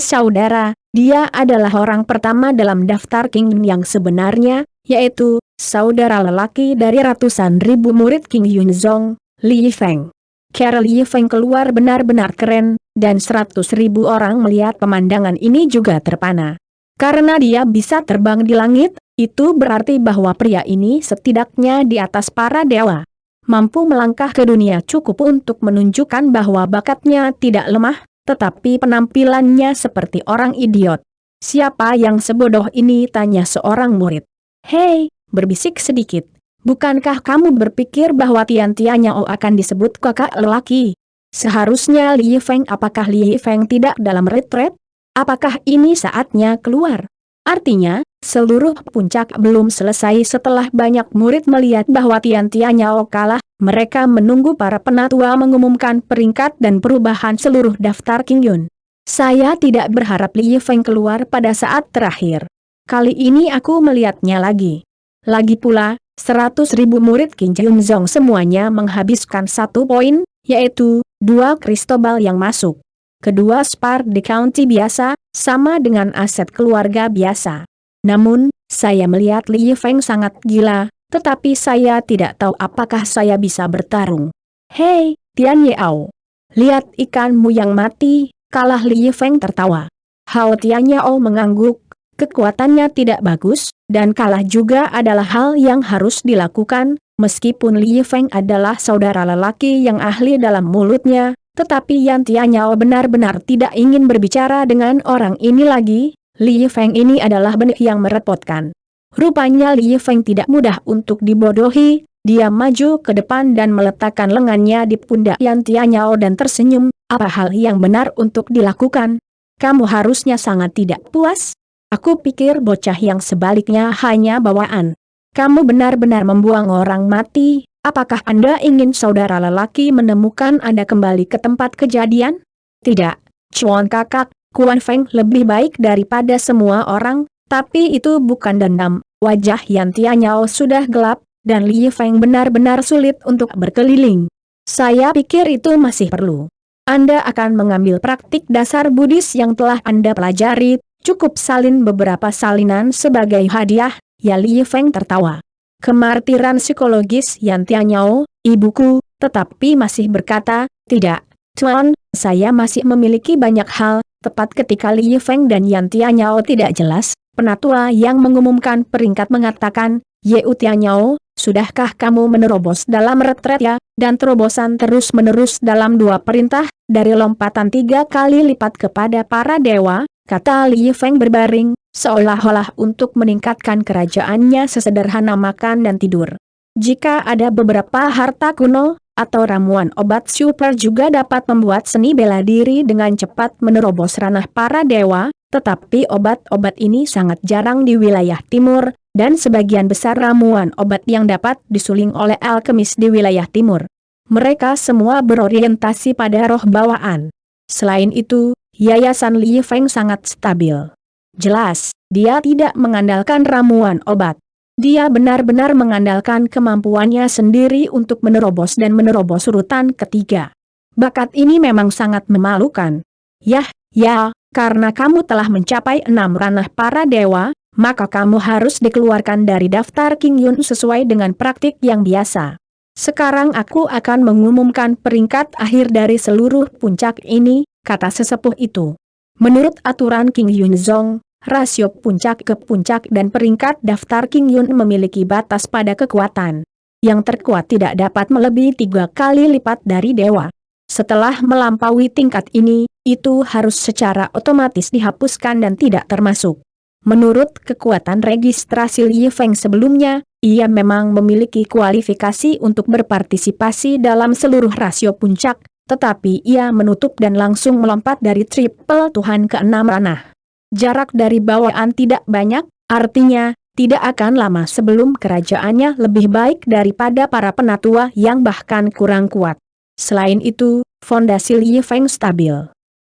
saudara, dia adalah orang pertama dalam daftar King yang sebenarnya, yaitu saudara lelaki dari ratusan ribu murid King Yunzong, Li Yifeng. Cara Li Yifeng keluar benar-benar keren, dan 100.000 orang melihat pemandangan ini juga terpana. Karena dia bisa terbang di langit, itu berarti bahwa pria ini setidaknya di atas para dewa. Mampu melangkah ke dunia cukup untuk menunjukkan bahwa bakatnya tidak lemah, tetapi penampilannya seperti orang idiot. Siapa yang sebodoh ini, tanya seorang murid. Hei, berbisik sedikit. Bukankah kamu berpikir bahwa Tian Tianyao akan disebut kakak lelaki? Seharusnya Li Yifeng. Apakah Li Yifeng tidak dalam retret? Apakah ini saatnya keluar? Artinya, seluruh puncak belum selesai. Setelah banyak murid melihat bahwa Tian Tianyao kalah, mereka menunggu para penatua mengumumkan peringkat dan perubahan seluruh daftar King Yun. Saya tidak berharap Li Yifeng keluar pada saat terakhir. Kali ini aku melihatnya lagi. Lagi pula, 100.000 murid King Yunzong semuanya menghabiskan 1 poin, yaitu 2 Cristobal yang masuk. Kedua spar di county biasa, sama dengan aset keluarga biasa. Namun, saya melihat Li Yifeng sangat gila, tetapi saya tidak tahu apakah saya bisa bertarung. Hei, Tian Yao. Lihat ikanmu yang mati, kalah. Li Yifeng tertawa. Hao Tian Yao mengangguk, kekuatannya tidak bagus, dan kalah juga adalah hal yang harus dilakukan, meskipun Li Yifeng adalah saudara lelaki yang ahli dalam mulutnya. Tetapi Yan Tianyao benar-benar tidak ingin berbicara dengan orang ini lagi. Li Yifeng ini adalah benih yang merepotkan. Rupanya Li Yifeng tidak mudah untuk dibodohi. Dia maju ke depan dan meletakkan lengannya di pundak Yan Tianyao dan tersenyum. Apa hal yang benar untuk dilakukan? Kamu harusnya sangat tidak puas. Aku pikir bocah yang sebaliknya hanya bawaan. Kamu benar-benar membuang orang mati. Apakah Anda ingin saudara lelaki menemukan Anda kembali ke tempat kejadian? Tidak, Chuan kakak, Kuan Feng lebih baik daripada semua orang, tapi itu bukan dendam. Wajah Yan Tianyao sudah gelap, dan Li Yifeng benar-benar sulit untuk berkeliling. Saya pikir itu masih perlu. Anda akan mengambil praktik dasar Buddhis yang telah Anda pelajari, cukup salin beberapa salinan sebagai hadiah, ya. Li Yifeng tertawa. Kemartiran psikologis Yan Tianyao, ibuku, tetapi masih berkata, tidak, Tuan, saya masih memiliki banyak hal. Tepat ketika Li Yifeng dan Yan Tianyao tidak jelas, penatua yang mengumumkan peringkat mengatakan, Yeu Tianyao, sudahkah kamu menerobos dalam retret ya? Dan terobosan terus-menerus dalam 2 perintah, dari lompatan 3 kali lipat kepada para dewa, kata Li Yifeng berbaring, seolah-olah untuk meningkatkan kerajaannya sesederhana makan dan tidur. Jika ada beberapa harta kuno, atau ramuan obat super juga dapat membuat seni bela diri dengan cepat menerobos ranah para dewa, tetapi obat-obat ini sangat jarang di wilayah timur, dan sebagian besar ramuan obat yang dapat disuling oleh alkemis di wilayah timur. Mereka semua berorientasi pada roh bawaan. Selain itu, Yayasan Li Feng sangat stabil. Jelas, dia tidak mengandalkan ramuan obat. Dia benar-benar mengandalkan kemampuannya sendiri untuk menerobos urutan ketiga. Bakat ini memang sangat memalukan. Ya, karena kamu telah mencapai 6 ranah para dewa, maka kamu harus dikeluarkan dari daftar King Yun sesuai dengan praktik yang biasa. Sekarang aku akan mengumumkan peringkat akhir dari seluruh puncak ini, kata sesepuh itu. Menurut aturan King Yun Zong, rasio puncak ke puncak dan peringkat daftar King Yun memiliki batas pada kekuatan. Yang terkuat tidak dapat melebihi 3 kali lipat dari dewa. Setelah melampaui tingkat ini, itu harus secara otomatis dihapuskan dan tidak termasuk. Menurut kekuatan registrasi Li Feng sebelumnya, ia memang memiliki kualifikasi untuk berpartisipasi dalam seluruh rasio puncak, tetapi ia menutup dan langsung melompat dari triple Tuhan ke-6 ranah. Jarak dari bawaan tidak banyak, artinya, tidak akan lama sebelum kerajaannya lebih baik daripada para penatua yang bahkan kurang kuat. Selain itu, fondasi Li Feng stabil.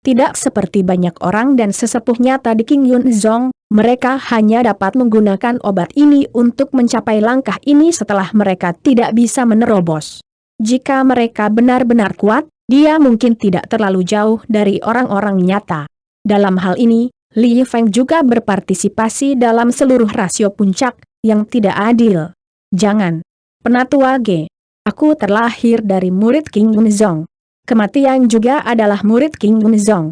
Tidak seperti banyak orang dan sesepuhnya tadi King Yun Zong, mereka hanya dapat menggunakan obat ini untuk mencapai langkah ini setelah mereka tidak bisa menerobos. Jika mereka benar-benar kuat, dia mungkin tidak terlalu jauh dari orang-orang nyata. Dalam hal ini, Li Feng juga berpartisipasi dalam seluruh rasio puncak, yang tidak adil. Jangan. Penatua G. Aku terlahir dari murid King Yun Zong. Kematian juga adalah murid King Yun Zong.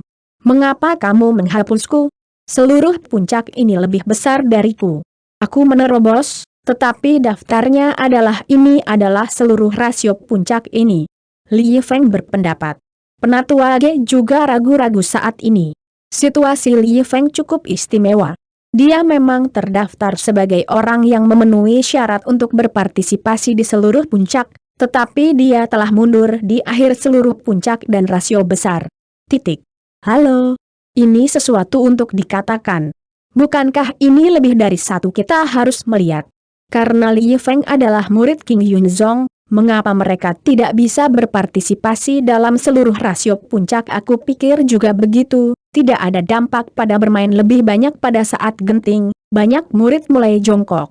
Mengapa kamu menghapusku? Seluruh puncak ini lebih besar dariku. Aku menerobos, tetapi daftarnya adalah seluruh rasio puncak ini. Li Feng berpendapat. Penatua G juga ragu-ragu saat ini. Situasi Li Feng cukup istimewa. Dia memang terdaftar sebagai orang yang memenuhi syarat untuk berpartisipasi di seluruh puncak, tetapi dia telah mundur di akhir seluruh puncak dan rasio besar. Halo, ini sesuatu untuk dikatakan. Bukankah ini lebih dari satu kita harus melihat? Karena Li Feng adalah murid King Yun Zong, mengapa mereka tidak bisa berpartisipasi dalam seluruh rasio puncak? Aku pikir juga begitu. Tidak ada dampak pada bermain lebih banyak pada saat genting, banyak murid mulai jongkok.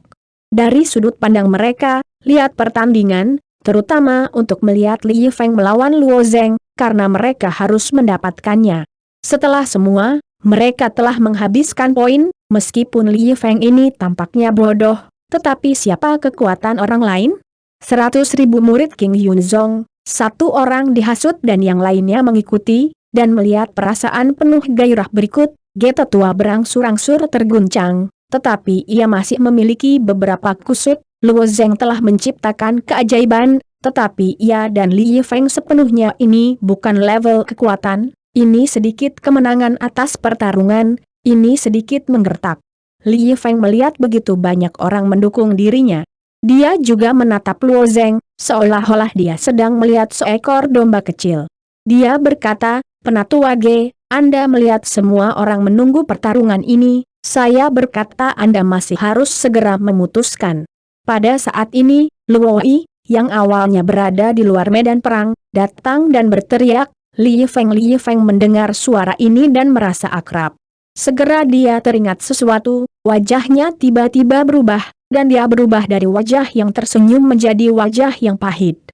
Dari sudut pandang mereka, lihat pertandingan, terutama untuk melihat Li Feng melawan Luo Zeng, karena mereka harus mendapatkannya. Setelah semua, mereka telah menghabiskan poin, meskipun Li Feng ini tampaknya bodoh, tetapi siapa kekuatan orang lain? 100.000 murid King Yun Zong, satu orang dihasut dan yang lainnya mengikuti. Dan melihat perasaan penuh gairah berikut, G tetua berangsur-angsur terguncang, tetapi ia masih memiliki beberapa kusut. Luo Zeng telah menciptakan keajaiban, tetapi ia dan Li Feng sepenuhnya ini bukan level kekuatan. Ini sedikit kemenangan atas pertarungan, ini sedikit menggertak. Li Feng melihat begitu banyak orang mendukung dirinya. Dia juga menatap Luo Zeng, seolah-olah dia sedang melihat seekor domba kecil. Dia berkata, Penatua G, Anda melihat semua orang menunggu pertarungan ini, saya berkata Anda masih harus segera memutuskan. Pada saat ini, Luo Yi, yang awalnya berada di luar medan perang, datang dan berteriak, Li Feng mendengar suara ini dan merasa akrab. Segera dia teringat sesuatu, wajahnya tiba-tiba berubah, dan dia berubah dari wajah yang tersenyum menjadi wajah yang pahit.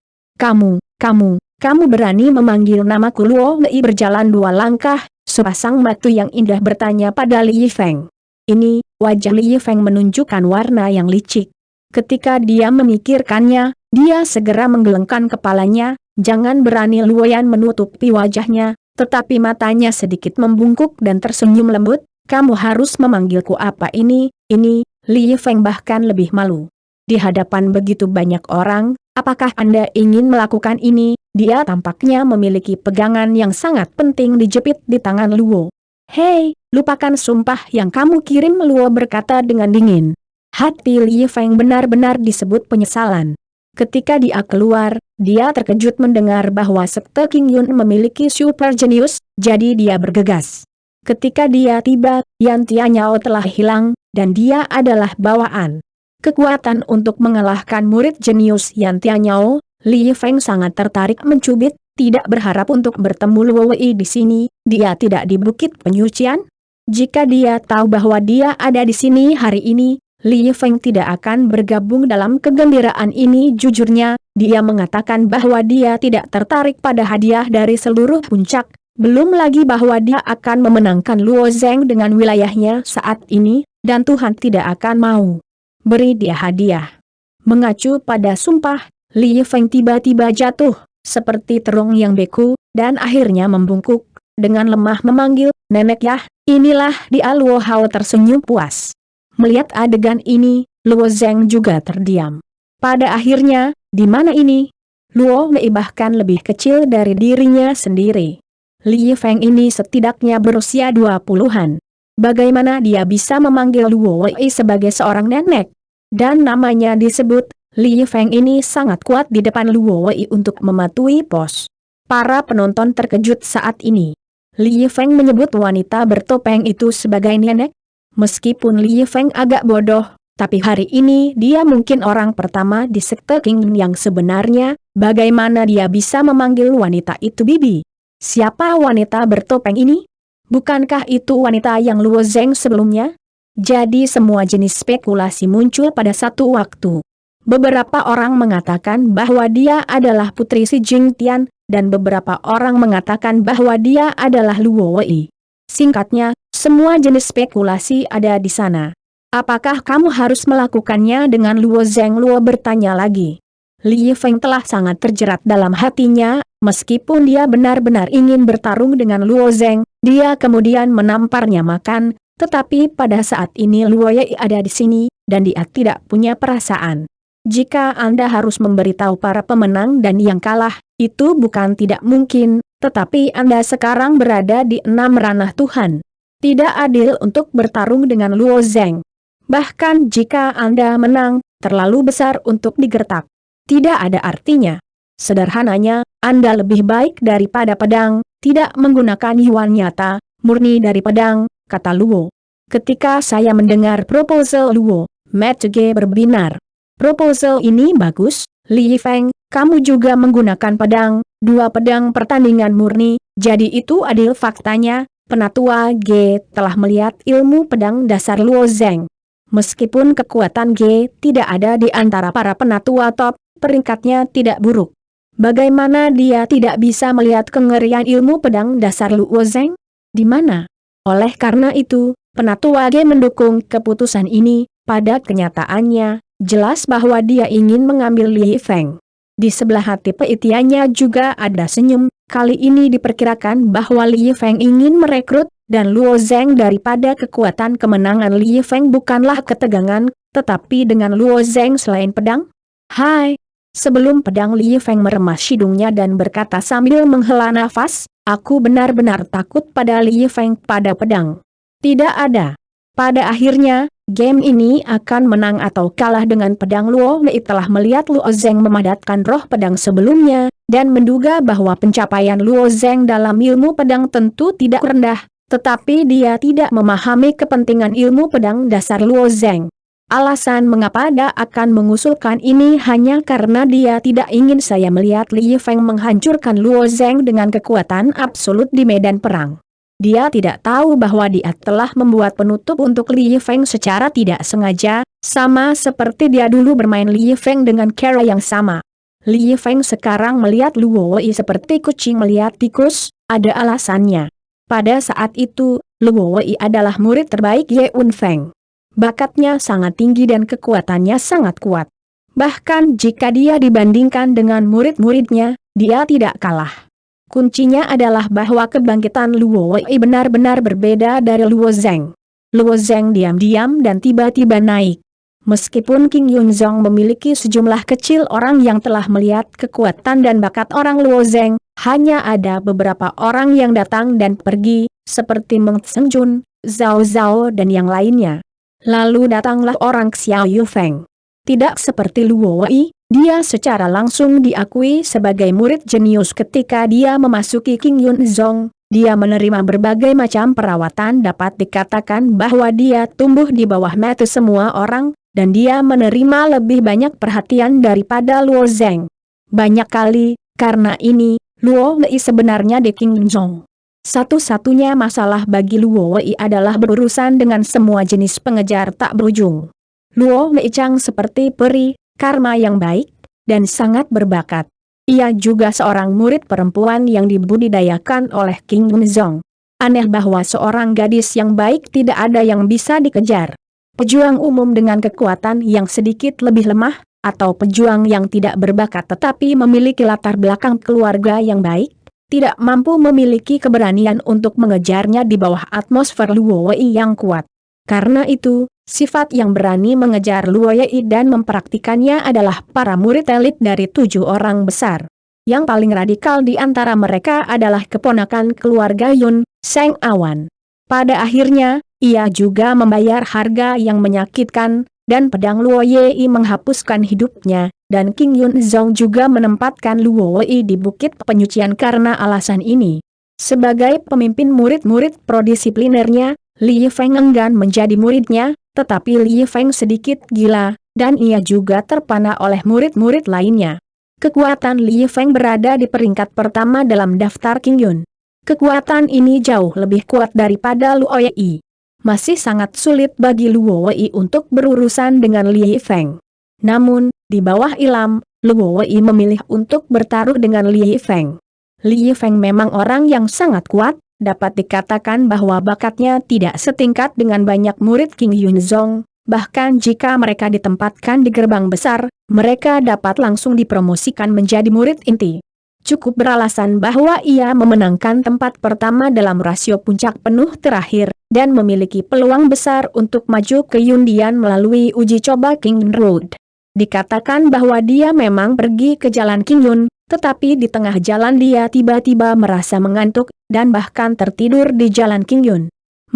Kamu berani memanggil namaku? Luo Yi berjalan 2 langkah, sepasang mata yang indah bertanya pada Li Feng. Ini, wajah Li Feng menunjukkan warna yang licik. Ketika dia memikirkannya, dia segera menggelengkan kepalanya, jangan berani. Luo Yan menutupi wajahnya, tetapi matanya sedikit membungkuk dan tersenyum lembut, kamu harus memanggilku apa ini? Li Feng bahkan lebih malu. Di hadapan begitu banyak orang, apakah Anda ingin melakukan ini? Dia tampaknya memiliki pegangan yang sangat penting dijepit di tangan Luo. Hei, lupakan sumpah yang kamu kirim, Luo berkata dengan dingin. Hati Li Feng benar-benar disebut penyesalan. Ketika dia keluar, Dia terkejut mendengar bahwa Sekte King Yun memiliki super jenius, jadi dia bergegas. Ketika dia tiba, Yan Tianyao telah hilang, dan dia adalah bawaan kekuatan untuk mengalahkan murid jenius Yan Tianyao. Li Yifeng sangat tertarik mencubit, tidak berharap untuk bertemu Luo Wei di sini. Dia tidak di Bukit Penyucian. Jika dia tahu bahwa dia ada di sini hari ini, Li Yifeng tidak akan bergabung dalam kegembiraan ini. Jujurnya, dia mengatakan bahwa dia tidak tertarik pada hadiah dari seluruh puncak, belum lagi bahwa dia akan memenangkan Luo Zeng dengan wilayahnya saat ini, dan Tuhan tidak akan mau beri dia hadiah. Mengacu pada sumpah, Li Yifeng tiba-tiba jatuh, seperti terong yang beku, dan akhirnya membungkuk, dengan lemah memanggil, "Nenek Yah." Inilah dia. Luo Hao tersenyum puas. Melihat adegan ini, Luo Zeng juga terdiam. Pada akhirnya, di mana ini? Luo Wei bahkan lebih kecil dari dirinya sendiri. Li Yifeng ini setidaknya berusia 20-an. Bagaimana dia bisa memanggil Luo Wei sebagai seorang nenek? Dan namanya disebut, Li Yifeng ini sangat kuat di depan Luo Wei untuk mematuhi pos. Para penonton terkejut saat ini. Li Yifeng menyebut wanita bertopeng itu sebagai nenek. Meskipun Li Yifeng agak bodoh, tapi hari ini dia mungkin orang pertama di Sekte King yang sebenarnya. Bagaimana dia bisa memanggil wanita itu bibi? Siapa wanita bertopeng ini? Bukankah itu wanita yang Luo Zeng sebelumnya? Jadi semua jenis spekulasi muncul pada satu waktu. Beberapa orang mengatakan bahwa dia adalah putri si Jing Tian, dan beberapa orang mengatakan bahwa dia adalah Luo Wei. Singkatnya, semua jenis spekulasi ada di sana. Apakah kamu harus melakukannya dengan Luo Zeng? Luo bertanya lagi. Li Yifeng telah sangat terjerat dalam hatinya, meskipun dia benar-benar ingin bertarung dengan Luo Zeng, dia kemudian menamparnya makan, tetapi pada saat ini Luo Wei ada di sini, dan dia tidak punya perasaan. Jika Anda harus memberitahu para pemenang dan yang kalah, itu bukan tidak mungkin, tetapi Anda sekarang berada di 6 ranah Tuhan. Tidak adil untuk bertarung dengan Luo Zeng. Bahkan jika Anda menang, terlalu besar untuk digertak. Tidak ada artinya. Sederhananya, Anda lebih baik daripada pedang, tidak menggunakan yuan nyata, murni dari pedang, kata Luo. Ketika saya mendengar proposal Luo, Matge berbinar. Proposal ini bagus, Li Yifeng, kamu juga menggunakan pedang, 2 pedang pertandingan murni, jadi itu adil. Faktanya, Penatua G telah melihat ilmu pedang dasar Luo Zeng. Meskipun kekuatan G tidak ada di antara para penatua top, peringkatnya tidak buruk. Bagaimana dia tidak bisa melihat kengerian ilmu pedang dasar Luo Zeng? Di mana? Oleh karena itu, Penatua G mendukung keputusan ini. Pada kenyataannya, jelas bahwa dia ingin mengambil Li Yifeng. Di sebelah hati peitiannya juga ada senyum. Kali ini diperkirakan bahwa Li Yifeng ingin merekrut, dan Luo Zeng daripada kekuatan kemenangan Li Yifeng bukanlah ketegangan, tetapi dengan Luo Zeng selain pedang? Hai! Sebelum pedang, Li Yifeng meremas hidungnya dan berkata sambil menghela nafas, aku benar-benar takut pada Li Yifeng pada pedang. Tidak ada. Pada akhirnya, game ini akan menang atau kalah dengan pedang. Luo Wei telah melihat Luo Zeng memadatkan roh pedang sebelumnya, dan menduga bahwa pencapaian Luo Zeng dalam ilmu pedang tentu tidak rendah, tetapi dia tidak memahami kepentingan ilmu pedang dasar Luo Zeng. Alasan mengapa dia akan mengusulkan ini hanya karena dia tidak ingin saya melihat Li Yifeng menghancurkan Luo Zeng dengan kekuatan absolut di medan perang. Dia tidak tahu bahwa dia telah membuat penutup untuk Li Yifeng secara tidak sengaja, sama seperti dia dulu bermain Li Yifeng dengan cara yang sama. Li Yifeng sekarang melihat Luo Wei seperti kucing melihat tikus, ada alasannya. Pada saat itu, Luo Wei adalah murid terbaik Ye Un Feng. Bakatnya sangat tinggi dan kekuatannya sangat kuat. Bahkan jika dia dibandingkan dengan murid-muridnya, dia tidak kalah. Kuncinya adalah bahwa kebangkitan Luo Wei benar-benar berbeda dari Luo Zeng. Luo Zeng diam-diam dan tiba-tiba naik. Meskipun King Yunzong memiliki sejumlah kecil orang yang telah melihat kekuatan dan bakat orang Luo Zeng, hanya ada beberapa orang yang datang dan pergi, seperti Meng Tsengjun, Zhao Zhao dan yang lainnya. Lalu datanglah orang Xiao Yufeng. Tidak seperti Luo Wei, Dia secara langsung diakui sebagai murid jenius ketika dia memasuki King Yun Zong. Dia menerima berbagai macam perawatan, dapat dikatakan bahwa dia tumbuh di bawah mata semua orang, dan dia menerima lebih banyak perhatian daripada Luo Zeng. Banyak kali, karena ini, Luo Wei sebenarnya di King Yun Zong. Satu-satunya masalah bagi Luo Wei adalah berurusan dengan semua jenis pengejar tak berujung. Luo Wei Chang seperti peri, karma yang baik, dan sangat berbakat. Ia juga seorang murid perempuan yang dibudidayakan oleh King Yun Zong. Aneh bahwa seorang gadis yang baik tidak ada yang bisa dikejar. Pejuang umum dengan kekuatan yang sedikit lebih lemah, atau pejuang yang tidak berbakat tetapi memiliki latar belakang keluarga yang baik, tidak mampu memiliki keberanian untuk mengejarnya di bawah atmosfer Luo Wei yang kuat. Karena itu, sifat yang berani mengejar Luo Wei dan mempraktikannya adalah para murid elit dari 7 orang besar. Yang paling radikal di antara mereka adalah keponakan keluarga Yun, Seng Awan. Pada akhirnya, ia juga membayar harga yang menyakitkan, dan pedang Luo Wei menghapuskan hidupnya, dan King Yun Zong juga menempatkan Luo Wei di bukit penyucian karena alasan ini. Sebagai pemimpin murid-murid prodisiplinernya, Li Feng enggan menjadi muridnya, tetapi Li Feng sedikit gila, dan ia juga terpana oleh murid-murid lainnya. Kekuatan Li Feng berada di peringkat pertama dalam daftar King Yun. Kekuatan ini jauh lebih kuat daripada Luo Wei. Masih sangat sulit bagi Luo Wei untuk berurusan dengan Li Feng. Namun, di bawah ilham, Luo Wei memilih untuk bertaruh dengan Li Feng. Li Feng memang orang yang sangat kuat, dapat dikatakan bahwa bakatnya tidak setingkat dengan banyak murid King Yun Zong, bahkan jika mereka ditempatkan di gerbang besar, mereka dapat langsung dipromosikan menjadi murid inti. Cukup beralasan bahwa ia memenangkan tempat pertama dalam rasio puncak penuh terakhir, dan memiliki peluang besar untuk maju ke Yundian melalui uji coba King Yun Road. Dikatakan bahwa dia memang pergi ke jalan King Yun, tetapi di tengah jalan dia tiba-tiba merasa mengantuk, dan bahkan tertidur di jalan King Yun.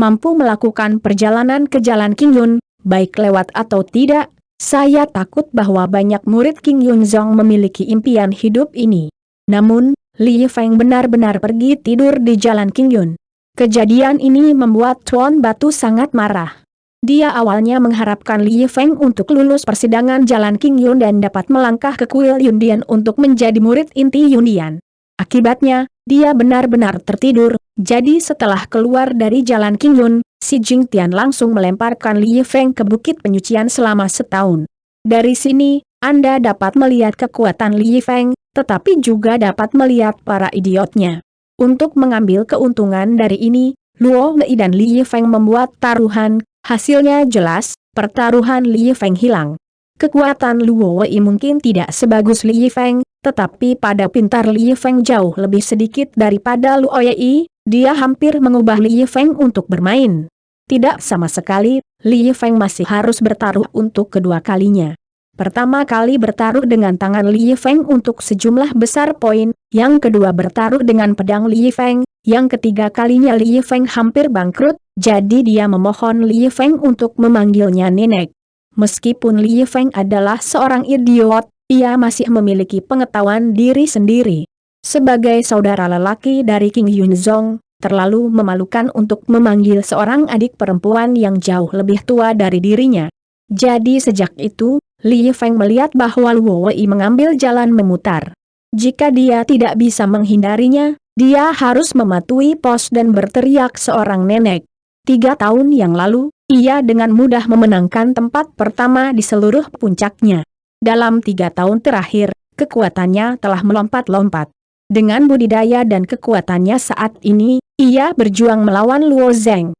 Mampu melakukan perjalanan ke jalan King Yun, baik lewat atau tidak, saya takut bahwa banyak murid King Yun Zong memiliki impian hidup ini. Namun, Li Feng benar-benar pergi tidur di jalan King Yun. Kejadian ini membuat Tuan Batu sangat marah. Dia awalnya mengharapkan Li Feng untuk lulus persidangan jalan King Yun dan dapat melangkah ke kuil Yundian untuk menjadi murid inti Yundian. Akibatnya, dia benar-benar tertidur, jadi setelah keluar dari jalan King Yun, si Jing Tian langsung melemparkan Li Feng ke bukit penyucian selama setahun. Dari sini, Anda dapat melihat kekuatan Li Feng, tetapi juga dapat melihat para idiotnya. Untuk mengambil keuntungan dari ini, Luo Wei dan Li Feng membuat taruhan. Hasilnya jelas, pertaruhan Li Feng hilang. Kekuatan Luo Wei mungkin tidak sebagus Li Feng, tetapi pada pintar Li Feng jauh lebih sedikit daripada Luo Wei, dia hampir mengubah Li Feng untuk bermain. Tidak sama sekali, Li Feng masih harus bertaruh untuk kedua kalinya. Pertama kali bertaruh dengan tangan Li Feng untuk sejumlah besar poin, yang kedua bertaruh dengan pedang Li Feng, yang ketiga kalinya Li Feng hampir bangkrut, jadi dia memohon Li Feng untuk memanggilnya nenek. Meskipun Li Feng adalah seorang idiot, ia masih memiliki pengetahuan diri sendiri. Sebagai saudara lelaki dari King Yun Zong, terlalu memalukan untuk memanggil seorang adik perempuan yang jauh lebih tua dari dirinya. Jadi sejak itu, Li Feng melihat bahwa Luo Wei mengambil jalan memutar. Jika dia tidak bisa menghindarinya, dia harus mematuhi pos dan berteriak seorang nenek. 3 tahun yang lalu, ia dengan mudah memenangkan tempat pertama di seluruh puncaknya. Dalam 3 tahun terakhir, kekuatannya telah melompat-lompat. Dengan budidaya dan kekuatannya saat ini, ia berjuang melawan Luo Zeng.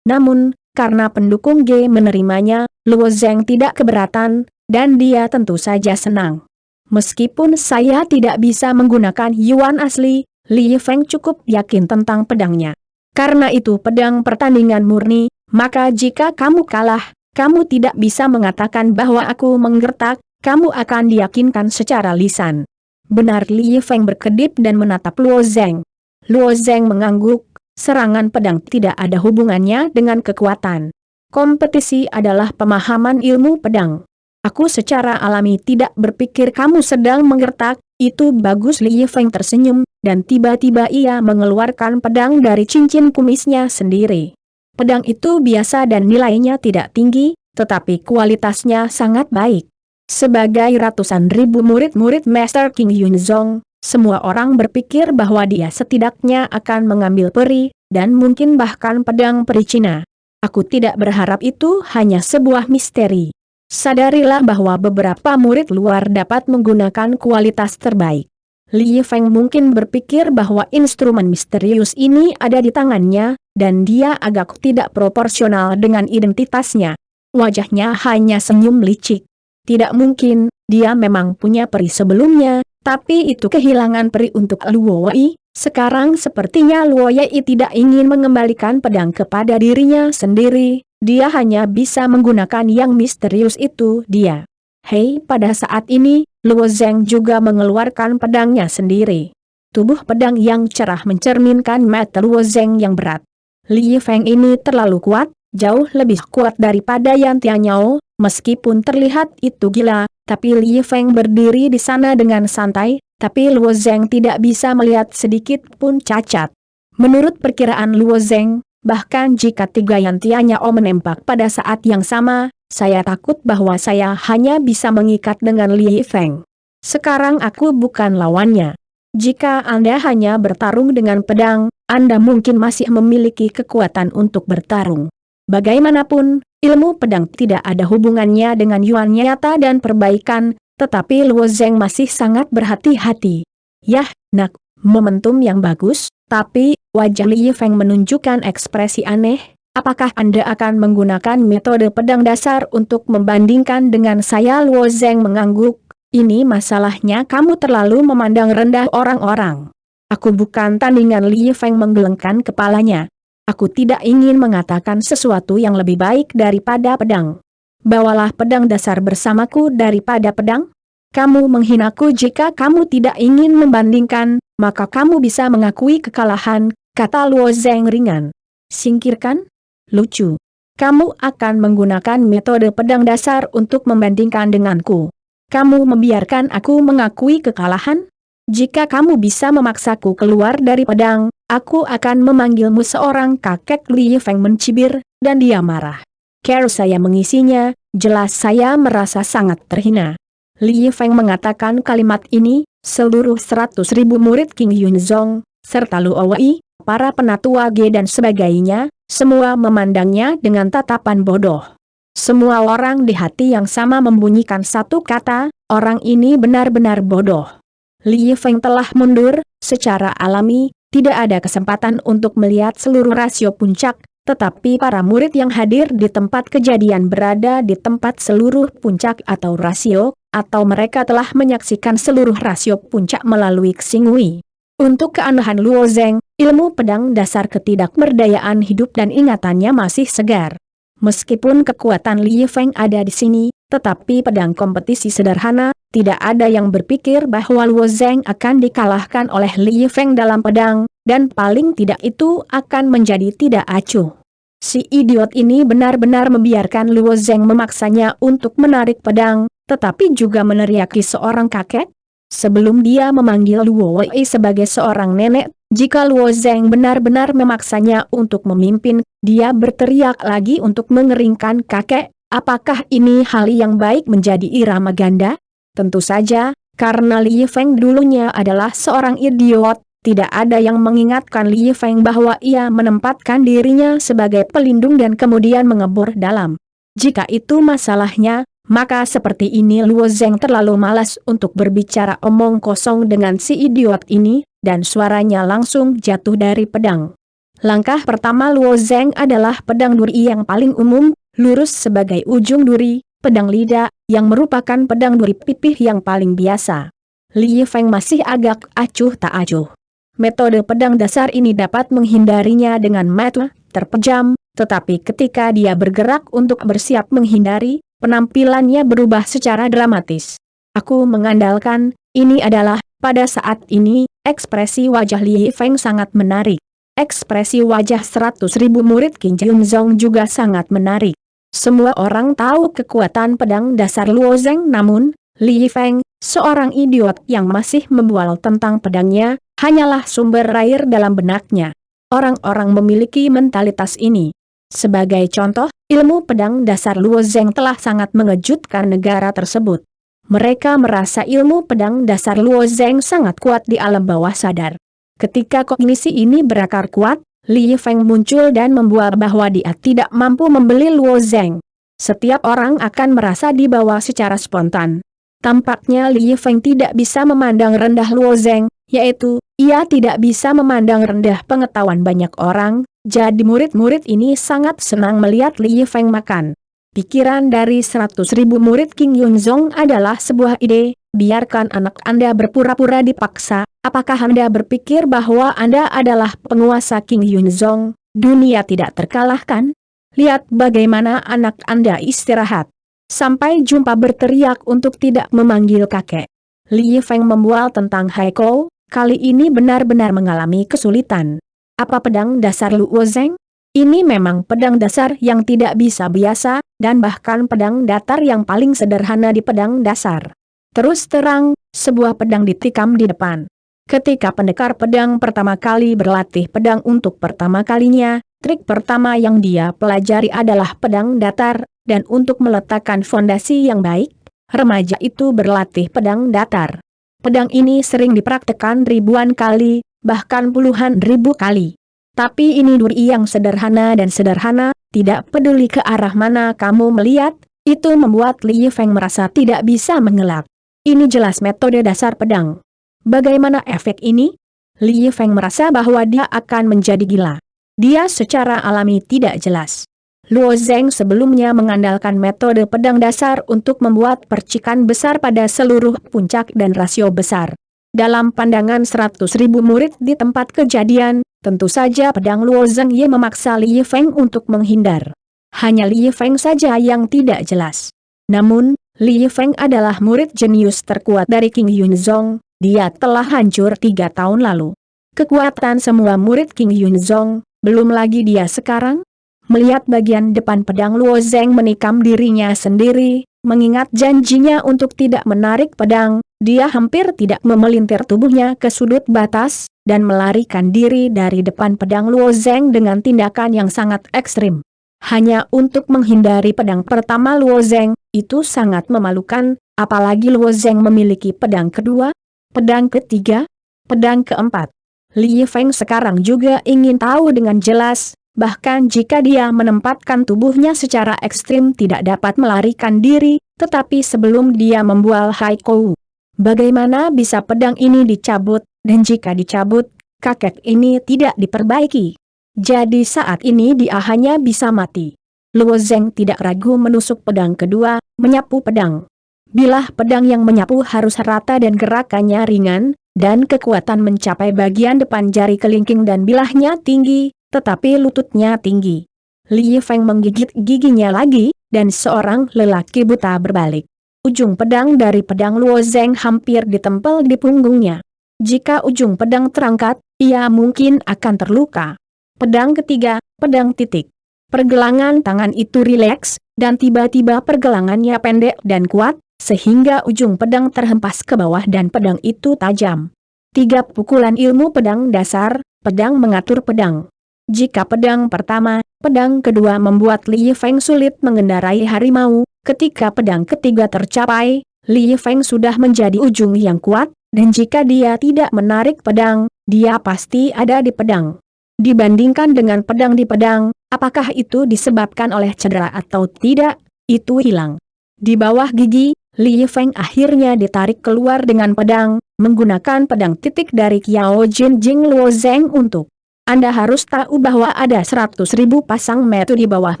Namun, karena pendukung G menerimanya, Luo Zeng tidak keberatan, dan dia tentu saja senang. Meskipun saya tidak bisa menggunakan Yuan asli, Li Feng cukup yakin tentang pedangnya. Karena itu pedang pertandingan murni, maka jika kamu kalah, kamu tidak bisa mengatakan bahwa aku menggertak, kamu akan diyakinkan secara lisan. Benar, Li Feng berkedip dan menatap Luo Zeng. Luo Zeng mengangguk. Serangan pedang tidak ada hubungannya dengan kekuatan. Kompetisi adalah pemahaman ilmu pedang. Aku secara alami tidak berpikir kamu sedang menggertak, itu bagus. Li Yifeng tersenyum, dan tiba-tiba ia mengeluarkan pedang dari cincin kumisnya sendiri. Pedang itu biasa dan nilainya tidak tinggi, tetapi kualitasnya sangat baik. Sebagai ratusan ribu murid-murid Master King Yunzong, semua orang berpikir bahwa dia setidaknya akan mengambil peri, dan mungkin bahkan pedang peri Cina. Aku tidak berharap itu hanya sebuah misteri. Sadarilah bahwa beberapa murid luar dapat menggunakan kualitas terbaik. Li Yifeng mungkin berpikir bahwa instrumen misterius ini ada di tangannya, dan dia agak tidak proporsional dengan identitasnya. Wajahnya hanya senyum licik. Tidak mungkin, dia memang punya peri sebelumnya, tapi itu kehilangan peri untuk Luo Wei. Sekarang sepertinya Luo Wei tidak ingin mengembalikan pedang kepada dirinya sendiri. Dia hanya bisa menggunakan yang misterius itu dia. Hei, pada saat ini, Luo Zheng juga mengeluarkan pedangnya sendiri. Tubuh pedang yang cerah mencerminkan mata Luo Zheng yang berat. Li Yifeng ini terlalu kuat, jauh lebih kuat daripada Yan Tianyao. Meskipun terlihat itu gila, tapi Li Yifeng berdiri di sana dengan santai, tapi Luo Zheng tidak bisa melihat sedikit pun cacat. Menurut perkiraan Luo Zheng, bahkan jika tiga Yan Tianyao menembak pada saat yang sama, saya takut bahwa saya hanya bisa mengikat dengan Li Yifeng. Sekarang aku bukan lawannya. Jika Anda hanya bertarung dengan pedang, Anda mungkin masih memiliki kekuatan untuk bertarung. Bagaimanapun, ilmu pedang tidak ada hubungannya dengan yuan nyata dan perbaikan, tetapi Luo Zheng masih sangat berhati-hati. Yah, nak, momentum yang bagus, tapi wajah Li Yifeng menunjukkan ekspresi aneh. Apakah Anda akan menggunakan metode pedang dasar untuk membandingkan dengan saya? Luo Zheng mengangguk. Ini masalahnya kamu terlalu memandang rendah orang-orang. Aku bukan tandingan. Li Yifeng menggelengkan kepalanya. Aku tidak ingin mengatakan sesuatu yang lebih baik daripada pedang. Bawalah pedang dasar bersamaku daripada pedang. Kamu menghinaku. Jika kamu tidak ingin membandingkan, maka kamu bisa mengakui kekalahan, kata Luo Zheng ringan. Singkirkan? Lucu. Kamu akan menggunakan metode pedang dasar untuk membandingkan denganku. Kamu membiarkan aku mengakui kekalahan? Jika kamu bisa memaksaku keluar dari pedang, aku akan memanggilmu seorang kakek. Li Yifeng mencibir, dan dia marah. Care saya mengisinya, jelas saya merasa sangat terhina. Li Yifeng mengatakan kalimat ini, seluruh 100.000 murid King Yunzong, serta Luo Wei, para penatua Ge dan sebagainya, semua memandangnya dengan tatapan bodoh. Semua orang di hati yang sama membunyikan satu kata, orang ini benar-benar bodoh. Li Yifeng telah mundur, secara alami, tidak ada kesempatan untuk melihat seluruh rasio puncak, tetapi para murid yang hadir di tempat kejadian berada di tempat seluruh puncak atau rasio, atau mereka telah menyaksikan seluruh rasio puncak melalui Xingwei. Untuk keanehan Luo Zheng, ilmu pedang dasar ketidakberdayaan hidup dan ingatannya masih segar. Meskipun kekuatan Li Yifeng ada di sini, tetapi pedang kompetisi sederhana, tidak ada yang berpikir bahwa Luo Zheng akan dikalahkan oleh Li Yifeng dalam pedang, dan paling tidak itu akan menjadi tidak acuh. Si idiot ini benar-benar membiarkan Luo Zheng memaksanya untuk menarik pedang, tetapi juga meneriaki seorang kakek. Sebelum dia memanggil Luo Wei sebagai seorang nenek, jika Luo Zheng benar-benar memaksanya untuk memimpin, dia berteriak lagi untuk mengeringkan kakek. Apakah ini hal yang baik menjadi irama ganda? Tentu saja, karena Li Yifeng dulunya adalah seorang idiot, tidak ada yang mengingatkan Li Yifeng bahwa ia menempatkan dirinya sebagai pelindung dan kemudian mengebur dalam. Jika itu masalahnya, maka seperti ini Luo Zheng terlalu malas untuk berbicara omong kosong dengan si idiot ini, dan suaranya langsung jatuh dari pedang. Langkah pertama Luo Zheng adalah pedang duri yang paling umum, lurus sebagai ujung duri, pedang lidah, yang merupakan pedang duri pipih yang paling biasa. Li Yifeng masih agak acuh tak acuh. Metode pedang dasar ini dapat menghindarinya dengan mata terpejam, tetapi ketika dia bergerak untuk bersiap menghindari, penampilannya berubah secara dramatis. Aku mengandalkan, ini adalah, pada saat ini, ekspresi wajah Li Yifeng sangat menarik. Ekspresi wajah 100.000 murid King Yunzong juga sangat menarik. Semua orang tahu kekuatan pedang dasar Luo Zeng, namun Li Yifeng, seorang idiot yang masih membual tentang pedangnya, hanyalah sumber air dalam benaknya. Orang-orang memiliki mentalitas ini. Sebagai contoh, ilmu pedang dasar Luo Zeng telah sangat mengejutkan negara tersebut. Mereka merasa ilmu pedang dasar Luo Zeng sangat kuat di alam bawah sadar. Ketika kognisi ini berakar kuat, Li Yifeng muncul dan membual bahwa dia tidak mampu membeli Luo Zeng. Setiap orang akan merasa dibawa secara spontan. Tampaknya Li Yifeng tidak bisa memandang rendah Luo Zeng, yaitu, ia tidak bisa memandang rendah pengetahuan banyak orang, jadi murid-murid ini sangat senang melihat Li Yifeng makan. Pikiran dari 100.000 murid King Yunzong adalah sebuah ide, biarkan anak Anda berpura-pura dipaksa, apakah Anda berpikir bahwa Anda adalah penguasa King Yunzong, dunia tidak terkalahkan? Lihat bagaimana anak Anda istirahat. Sampai jumpa berteriak untuk tidak memanggil kakek. Li Yifeng membual tentang Haiko, kali ini benar-benar mengalami kesulitan. Apa pedang dasar Luo Zeng? Ini memang pedang dasar yang tidak bisa biasa, dan bahkan pedang datar yang paling sederhana di pedang dasar. Terus terang, sebuah pedang ditikam di depan. Ketika pendekar pedang pertama kali berlatih pedang untuk pertama kalinya, trik pertama yang dia pelajari adalah pedang datar, dan untuk meletakkan fondasi yang baik, remaja itu berlatih pedang datar. Pedang ini sering dipraktekkan ribuan kali, bahkan puluhan ribu kali. Tapi ini duri yang sederhana dan sederhana, tidak peduli ke arah mana kamu melihat, itu membuat Li Yifeng merasa tidak bisa mengelak. Ini jelas metode dasar pedang. Bagaimana efek ini? Li Yifeng merasa bahwa dia akan menjadi gila. Dia secara alami tidak jelas. Luo Zeng sebelumnya mengandalkan metode pedang dasar untuk membuat percikan besar pada seluruh puncak dan rasio besar. Dalam pandangan 100.000 murid di tempat kejadian, tentu saja pedang Luo Zeng Ye memaksa Li Yifeng untuk menghindar. Hanya Li Yifeng saja yang tidak jelas. Namun, Li Yifeng adalah murid jenius terkuat dari King Yunzong, dia telah hancur 3 tahun lalu. Kekuatan semua murid King Yunzong, belum lagi dia sekarang. Melihat bagian depan pedang Luo Zeng menikam dirinya sendiri, mengingat janjinya untuk tidak menarik pedang, dia hampir tidak memelintir tubuhnya ke sudut batas, dan melarikan diri dari depan pedang Luo Zeng dengan tindakan yang sangat ekstrim. Hanya untuk menghindari pedang pertama Luo Zeng, itu sangat memalukan, apalagi Luo Zeng memiliki pedang kedua, pedang ketiga, pedang keempat. Li Yifeng sekarang juga ingin tahu dengan jelas, bahkan jika dia menempatkan tubuhnya secara ekstrim tidak dapat melarikan diri, tetapi sebelum dia membual Haiko, bagaimana bisa pedang ini dicabut, dan jika dicabut, kakek ini tidak diperbaiki. Jadi saat ini dia hanya bisa mati. Luo Zeng tidak ragu menusuk pedang kedua, menyapu pedang. Bilah pedang yang menyapu harus rata dan gerakannya ringan, dan kekuatan mencapai bagian depan jari kelingking dan bilahnya tinggi, tetapi lututnya tinggi. Li Yifeng menggigit giginya lagi, dan seorang lelaki buta berbalik. Ujung pedang dari pedang Luo Zeng hampir ditempel di punggungnya. Jika ujung pedang terangkat, ia mungkin akan terluka. Pedang ketiga, pedang titik. Pergelangan tangan itu rileks, dan tiba-tiba pergelangannya pendek dan kuat, sehingga ujung pedang terhempas ke bawah dan pedang itu tajam. 3 pukulan ilmu pedang dasar, pedang mengatur pedang. Jika pedang pertama, pedang kedua membuat Li Yifeng sulit mengendarai harimau, ketika pedang ketiga tercapai, Li Yifeng sudah menjadi ujung yang kuat, dan jika dia tidak menarik pedang, dia pasti ada di pedang. Dibandingkan dengan pedang di pedang, apakah itu disebabkan oleh cedera atau tidak, itu hilang. Di bawah gigi, Li Yifeng akhirnya ditarik keluar dengan pedang, menggunakan pedang titik dari Kiao Jin Jing Luo Zeng untuk. Anda harus tahu bahwa ada 100.000 pasang mata di bawah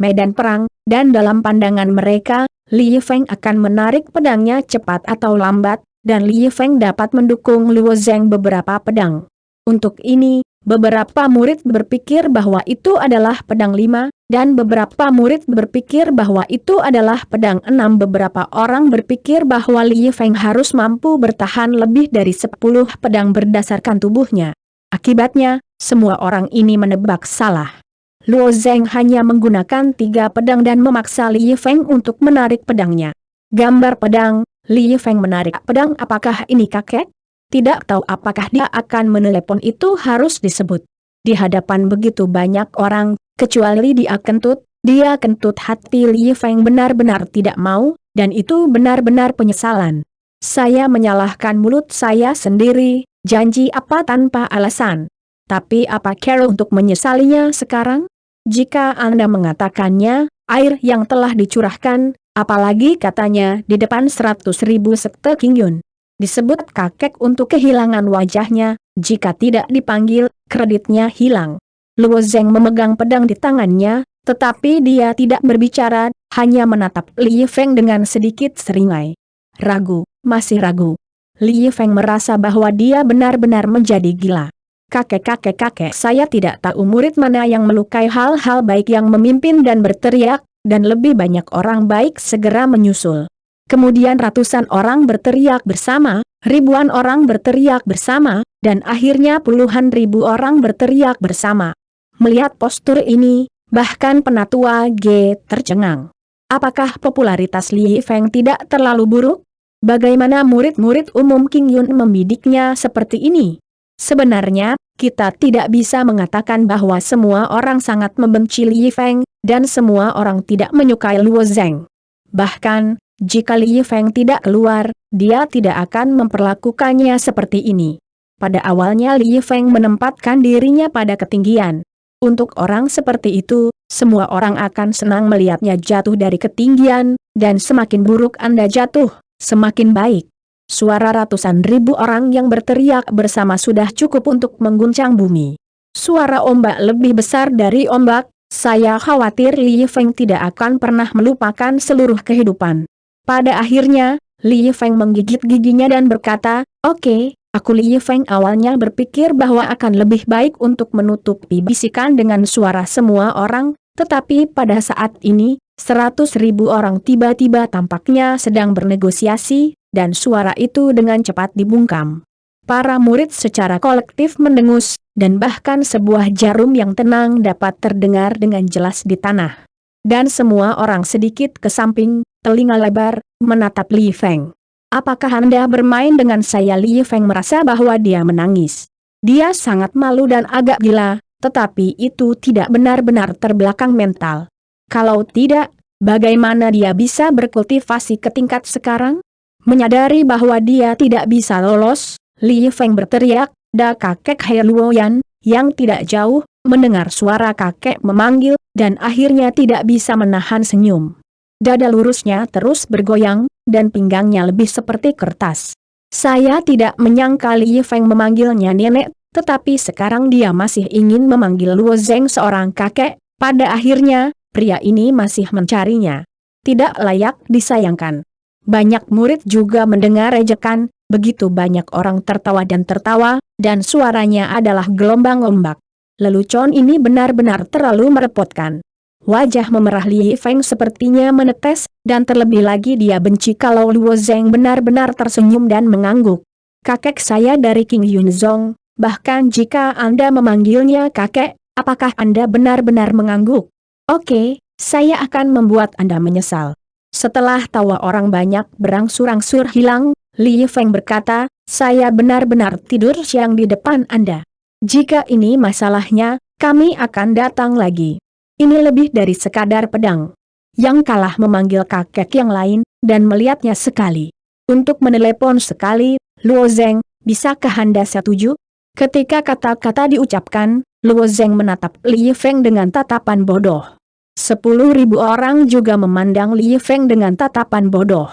medan perang, dan dalam pandangan mereka, Li Yifeng akan menarik pedangnya cepat atau lambat, dan Li Yifeng dapat mendukung Luo Zeng beberapa pedang. Untuk ini, beberapa murid berpikir bahwa itu adalah pedang 5, dan beberapa murid berpikir bahwa itu adalah pedang 6. Beberapa orang berpikir bahwa Li Yifeng harus mampu bertahan lebih dari 10 pedang berdasarkan tubuhnya. Akibatnya, semua orang ini menebak salah. Luo Zeng hanya menggunakan 3 pedang dan memaksa Li Feng untuk menarik pedangnya. Gambar pedang, Li Feng menarik pedang. Apakah ini kakek? Tidak tahu apakah dia akan menelepon, itu harus disebut. Di hadapan begitu banyak orang, kecuali dia kentut hati Li Feng benar-benar tidak mau, dan itu benar-benar penyesalan. Saya menyalahkan mulut saya sendiri, janji apa tanpa alasan. Tapi apa cara untuk menyesalinya sekarang? Jika Anda mengatakannya, air yang telah dicurahkan, apalagi katanya di depan 100.000 sekte King Yun. Disebut kakek untuk kehilangan wajahnya, jika tidak dipanggil, kreditnya hilang. Luo Zeng memegang pedang di tangannya, tetapi dia tidak berbicara, hanya menatap Li Feng dengan sedikit seringai. Ragu, masih ragu. Li Feng merasa bahwa dia benar-benar menjadi gila. Kakek, saya tidak tahu murid mana yang melukai hal-hal baik yang memimpin dan berteriak, dan lebih banyak orang baik segera menyusul. Kemudian ratusan orang berteriak bersama, ribuan orang berteriak bersama, dan akhirnya puluhan ribu orang berteriak bersama. Melihat postur ini, bahkan penatua G tercengang. Apakah popularitas Li Feng tidak terlalu buruk? Bagaimana murid-murid umum King Yun membidiknya seperti ini? Sebenarnya, kita tidak bisa mengatakan bahwa semua orang sangat membenci Li Feng, dan semua orang tidak menyukai Luo Zeng. Bahkan, jika Li Feng tidak keluar, dia tidak akan memperlakukannya seperti ini. Pada awalnya Li Feng menempatkan dirinya pada ketinggian. Untuk orang seperti itu, semua orang akan senang melihatnya jatuh dari ketinggian, dan semakin buruk Anda jatuh, semakin baik. Suara ratusan ribu orang yang berteriak bersama sudah cukup untuk mengguncang bumi. Suara ombak lebih besar dari ombak, saya khawatir Li Feng tidak akan pernah melupakan seluruh kehidupan. Pada akhirnya, Li Feng menggigit giginya dan berkata, "Oke, aku." Li Feng awalnya berpikir bahwa akan lebih baik untuk menutupi bisikan dengan suara semua orang, tetapi pada saat ini, 100.000 orang tiba-tiba tampaknya sedang bernegosiasi, dan suara itu dengan cepat dibungkam. Para murid secara kolektif mendengus, dan bahkan sebuah jarum yang tenang dapat terdengar dengan jelas di tanah. Dan semua orang sedikit ke samping, telinga lebar, menatap Li Feng. "Apakah Anda bermain dengan saya?" Li Feng merasa bahwa dia menangis. Dia sangat malu dan agak gila, tetapi itu tidak benar-benar terbelakang mental. Kalau tidak, bagaimana dia bisa berkultivasi ke tingkat sekarang? Menyadari bahwa dia tidak bisa lolos, Li Feng berteriak, "Da kakek Hai Luoyan," yang tidak jauh, mendengar suara kakek memanggil, dan akhirnya tidak bisa menahan senyum. Dada lurusnya terus bergoyang, dan pinggangnya lebih seperti kertas. Saya tidak menyangka Li Feng memanggilnya nenek, tetapi sekarang dia masih ingin memanggil Luo Zeng seorang kakek. Pada akhirnya, pria ini masih mencarinya. Tidak layak disayangkan. Banyak murid juga mendengar ejekan, begitu banyak orang tertawa, dan suaranya adalah gelombang ombak. Lelucon ini benar-benar terlalu merepotkan. Wajah memerah Li Feng sepertinya menetes, dan terlebih lagi dia benci kalau Luo Zeng benar-benar tersenyum dan mengangguk. "Kakek saya dari King Yun Zong, bahkan jika Anda memanggilnya kakek, apakah Anda benar-benar mengangguk? Oke, saya akan membuat Anda menyesal." Setelah tawa orang banyak berangsur-angsur hilang, Li Feng berkata, "Saya benar-benar tidur siang di depan Anda. Jika ini masalahnya, kami akan datang lagi." Ini lebih dari sekadar pedang. Yang kalah memanggil kakek yang lain, dan melihatnya sekali. Untuk menelepon sekali, "Luo Zeng, bisakah Anda setuju?" Ketika kata-kata diucapkan, Luo Zeng menatap Li Feng dengan tatapan bodoh. 10.000 orang juga memandang Li Feng dengan tatapan bodoh.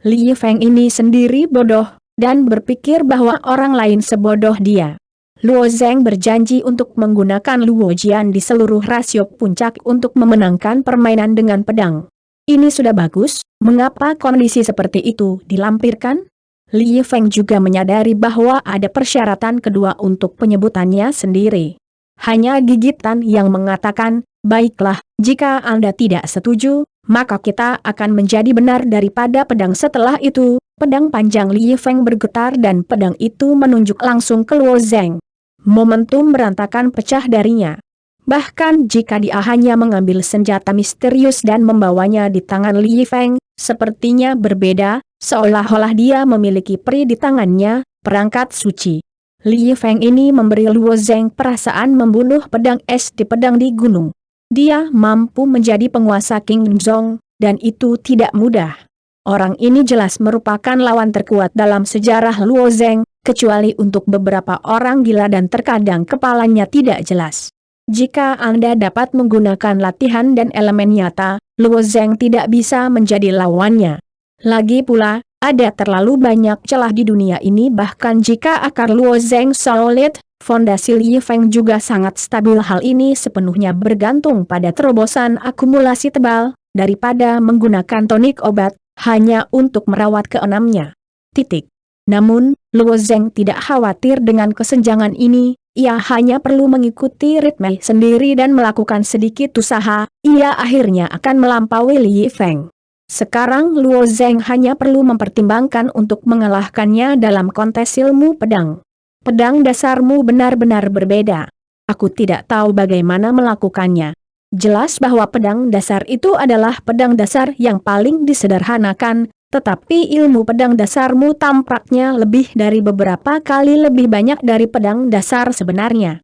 Li Feng ini sendiri bodoh, dan berpikir bahwa orang lain sebodoh dia. Luo Zeng berjanji untuk menggunakan Luo Jian di seluruh rasio puncak untuk memenangkan permainan dengan pedang. Ini sudah bagus, mengapa kondisi seperti itu dilampirkan? Li Feng juga menyadari bahwa ada persyaratan kedua untuk penyebutannya sendiri. Hanya gigitan yang mengatakan, "Baiklah, jika Anda tidak setuju, maka kita akan menjadi benar daripada pedang." Setelah itu, pedang panjang Li Feng bergetar dan pedang itu menunjuk langsung ke Luo Zeng. Momentum berantakan pecah darinya. Bahkan jika dia hanya mengambil senjata misterius dan membawanya di tangan Li Yifeng, sepertinya berbeda, seolah-olah dia memiliki peri di tangannya, perangkat suci. Li Yifeng ini memberi Luo Zeng perasaan membunuh pedang es di pedang di gunung. Dia mampu menjadi penguasa King Zong, dan itu tidak mudah. Orang ini jelas merupakan lawan terkuat dalam sejarah Luo Zeng, kecuali untuk beberapa orang gila dan terkadang kepalanya tidak jelas. Jika Anda dapat menggunakan latihan dan elemen nyata, Luo Zeng tidak bisa menjadi lawannya. Lagi pula, ada terlalu banyak celah di dunia ini, bahkan jika akar Luo Zeng solid, fondasi Li Yifeng juga sangat stabil. Hal ini sepenuhnya bergantung pada terobosan akumulasi tebal, daripada menggunakan tonik obat, hanya untuk merawat keenamnya. Namun, Luo Zeng tidak khawatir dengan kesenjangan ini, ia hanya perlu mengikuti ritme sendiri dan melakukan sedikit usaha, ia akhirnya akan melampaui Li Yifeng. Sekarang Luo Zeng hanya perlu mempertimbangkan untuk mengalahkannya dalam kontes ilmu pedang. Pedang dasarmu benar-benar berbeda. Aku tidak tahu bagaimana melakukannya. Jelas bahwa pedang dasar itu adalah pedang dasar yang paling disederhanakan, tetapi ilmu pedang dasarmu tampaknya lebih dari beberapa kali lebih banyak dari pedang dasar sebenarnya.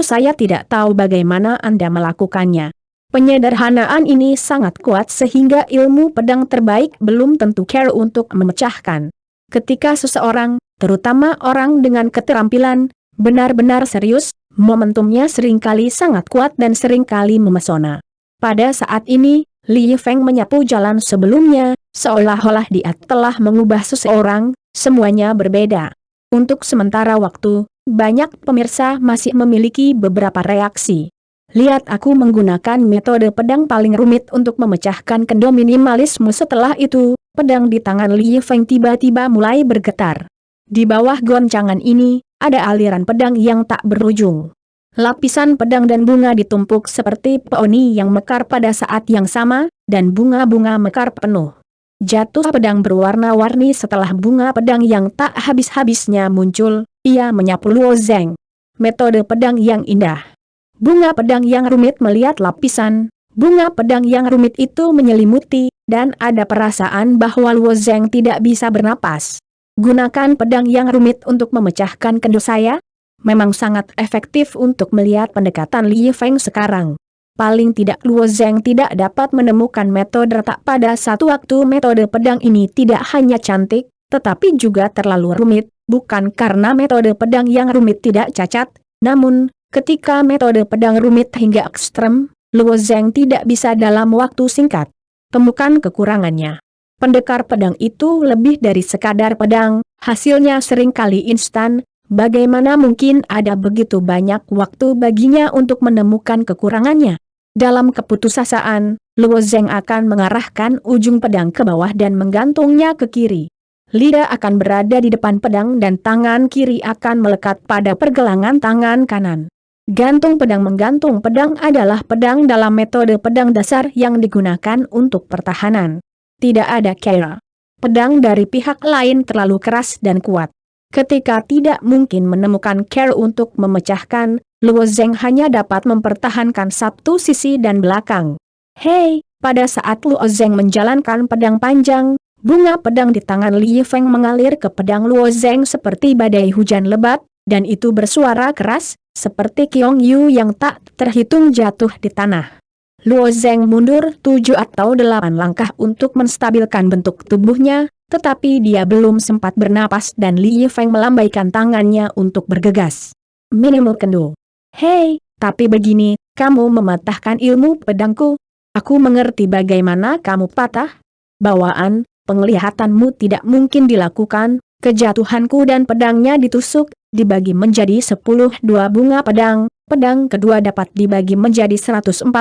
Saya tidak tahu bagaimana Anda melakukannya. Penyederhanaan ini sangat kuat sehingga ilmu pedang terbaik belum tentu care untuk memecahkan. Ketika seseorang, terutama orang dengan keterampilan, benar-benar serius, momentumnya seringkali sangat kuat dan seringkali memesona. Pada saat ini, Li Yifeng menyapu jalan sebelumnya, seolah-olah dia telah mengubah seseorang, semuanya berbeda. Untuk sementara waktu, banyak pemirsa masih memiliki beberapa reaksi. Lihat, aku menggunakan metode pedang paling rumit untuk memecahkan kendo minimalisme. Setelah itu, pedang di tangan Li Yifeng tiba-tiba mulai bergetar. Di bawah goncangan ini, ada aliran pedang yang tak berujung. Lapisan pedang dan bunga ditumpuk seperti peoni yang mekar pada saat yang sama, dan bunga-bunga mekar penuh. Jatuh pedang berwarna-warni. Setelah bunga pedang yang tak habis-habisnya muncul, ia menyapu Luo Zeng. Metode pedang yang indah. Bunga pedang yang rumit. Melihat lapisan bunga pedang yang rumit itu menyelimuti, dan ada perasaan bahwa Luo Zeng tidak bisa bernapas. Gunakan pedang yang rumit untuk memecahkan kendo saya? Memang sangat efektif untuk melihat pendekatan Li Yifeng sekarang. Paling tidak Luo Zeng tidak dapat menemukan metode retak pada satu waktu. Metode pedang ini tidak hanya cantik, tetapi juga terlalu rumit, bukan karena metode pedang yang rumit tidak cacat, namun, ketika metode pedang rumit hingga ekstrem, Luo Zeng tidak bisa dalam waktu singkat temukan kekurangannya. Pendekar pedang itu lebih dari sekadar pedang, hasilnya seringkali instan. Bagaimana mungkin ada begitu banyak waktu baginya untuk menemukan kekurangannya? Dalam keputusasaan, Luo Zeng akan mengarahkan ujung pedang ke bawah dan menggantungnya ke kiri. Lidah akan berada di depan pedang dan tangan kiri akan melekat pada pergelangan tangan kanan. Gantung pedang. Menggantung pedang adalah pedang dalam metode pedang dasar yang digunakan untuk pertahanan. Tidak ada cara. Pedang dari pihak lain terlalu keras dan kuat. Ketika tidak mungkin menemukan care untuk memecahkan, Luo Zeng hanya dapat mempertahankan satu sisi dan belakang. Hei, pada saat Luo Zeng menjalankan pedang panjang, bunga pedang di tangan Li Yifeng mengalir ke pedang Luo Zeng seperti badai hujan lebat, dan itu bersuara keras, seperti Kiong Yu yang tak terhitung jatuh di tanah. Luo Zeng mundur 7 atau 8 langkah untuk menstabilkan bentuk tubuhnya, tetapi dia belum sempat bernapas dan Li Yifeng melambaikan tangannya untuk bergegas. Minimal kendo. Hei, tapi begini, kamu mematahkan ilmu pedangku. Aku mengerti bagaimana kamu patah. Bawaan, penglihatanmu tidak mungkin dilakukan. Kejatuhanku dan pedangnya ditusuk, dibagi menjadi 10 dua bunga pedang. Pedang kedua dapat dibagi menjadi 144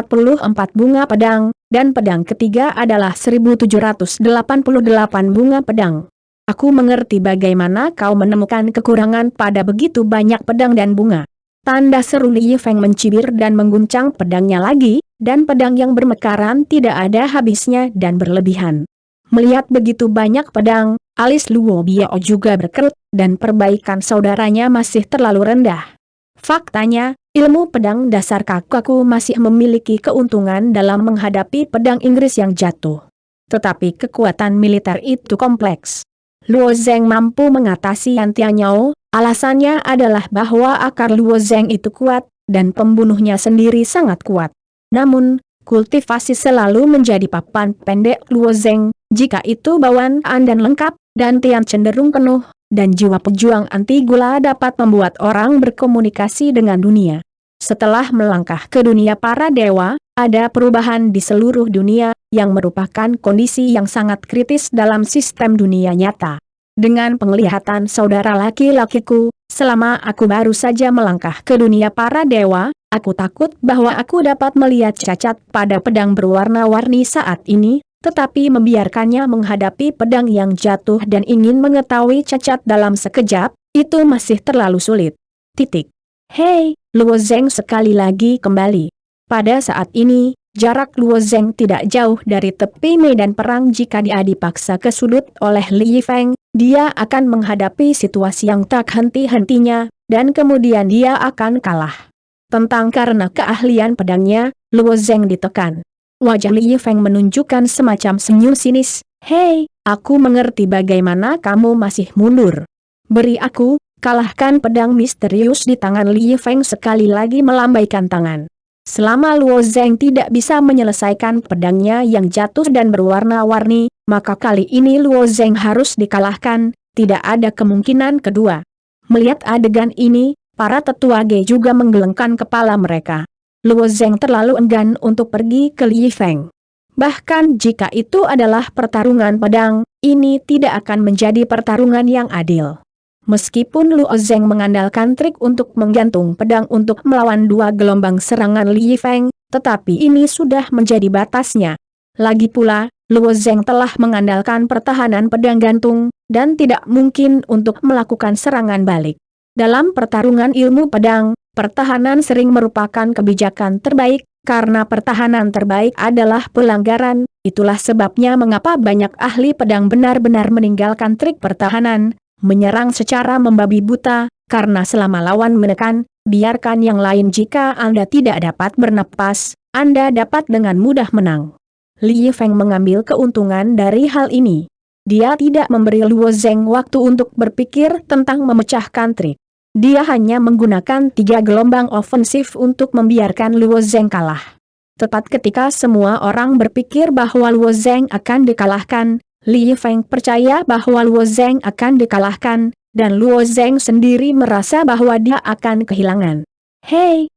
bunga pedang, dan pedang ketiga adalah 1788 bunga pedang. Aku mengerti bagaimana kau menemukan kekurangan pada begitu banyak pedang dan bunga. Tanda seru Li Yifeng mencibir dan mengguncang pedangnya lagi, dan pedang yang bermekaran tidak ada habisnya dan berlebihan. Melihat begitu banyak pedang, alis Luo Biao juga berkerut, dan perbaikan saudaranya masih terlalu rendah. Faktanya, ilmu pedang dasar kakakku masih memiliki keuntungan dalam menghadapi pedang Inggris yang jatuh. Tetapi kekuatan militer itu kompleks. Luo Zeng mampu mengatasi Yan Tianyao, alasannya adalah bahwa akar Luo Zeng itu kuat, dan pembunuhnya sendiri sangat kuat. Namun, kultivasi selalu menjadi papan pendek Luo Zeng, jika itu bawaan dan lengkap, dan Tian cenderung penuh, dan jiwa pejuang anti gula dapat membuat orang berkomunikasi dengan dunia. Setelah melangkah ke dunia para dewa, ada perubahan di seluruh dunia, yang merupakan kondisi yang sangat kritis dalam sistem dunia nyata. Dengan penglihatan saudara laki-lakiku, selama aku baru saja melangkah ke dunia para dewa, aku takut bahwa aku dapat melihat cacat pada pedang berwarna-warni saat ini, tetapi membiarkannya menghadapi pedang yang jatuh dan ingin mengetahui cacat dalam sekejap, itu masih terlalu sulit. Hei, Luo Zeng sekali lagi kembali. Pada saat ini, jarak Luo Zeng tidak jauh dari tepi medan perang. Jika dia dipaksa ke sudut oleh Li Yifeng, dia akan menghadapi situasi yang tak henti-hentinya, dan kemudian dia akan kalah. Karena keahlian pedangnya, Luo Zeng ditekan. Wajah Li Yifeng menunjukkan semacam senyum sinis. Hei, aku mengerti bagaimana kamu masih mundur. Beri aku, kalahkan pedang misterius di tangan Li Yifeng sekali lagi melambaikan tangan. Selama Luo Zeng tidak bisa menyelesaikan pedangnya yang jatuh dan berwarna-warni, maka kali ini Luo Zeng harus dikalahkan, tidak ada kemungkinan kedua. Melihat adegan ini, para tetua Ge juga menggelengkan kepala mereka. Luo Zeng terlalu enggan untuk pergi ke Li Yifeng. Bahkan jika itu adalah pertarungan pedang, ini tidak akan menjadi pertarungan yang adil. Meskipun Luo Zeng mengandalkan trik untuk menggantung pedang untuk melawan dua gelombang serangan Li Yifeng, tetapi ini sudah menjadi batasnya. Lagi pula, Luo Zeng telah mengandalkan pertahanan pedang gantung, dan tidak mungkin untuk melakukan serangan balik. Dalam pertarungan ilmu pedang, pertahanan sering merupakan kebijakan terbaik, karena pertahanan terbaik adalah pelanggaran. Itulah sebabnya mengapa banyak ahli pedang benar-benar meninggalkan trik pertahanan, menyerang secara membabi buta, karena selama lawan menekan, biarkan yang lain. Jika Anda tidak dapat bernapas, Anda dapat dengan mudah menang. Li Yifeng mengambil keuntungan dari hal ini. Dia tidak memberi Luo Zeng waktu untuk berpikir tentang memecahkan trik. Dia hanya menggunakan 3 gelombang ofensif untuk membiarkan Luo Zeng kalah. Tepat ketika semua orang berpikir bahwa Luo Zeng akan dikalahkan, Li Yifeng percaya bahwa Luo Zeng akan dikalahkan, dan Luo Zeng sendiri merasa bahwa dia akan kehilangan. Hei,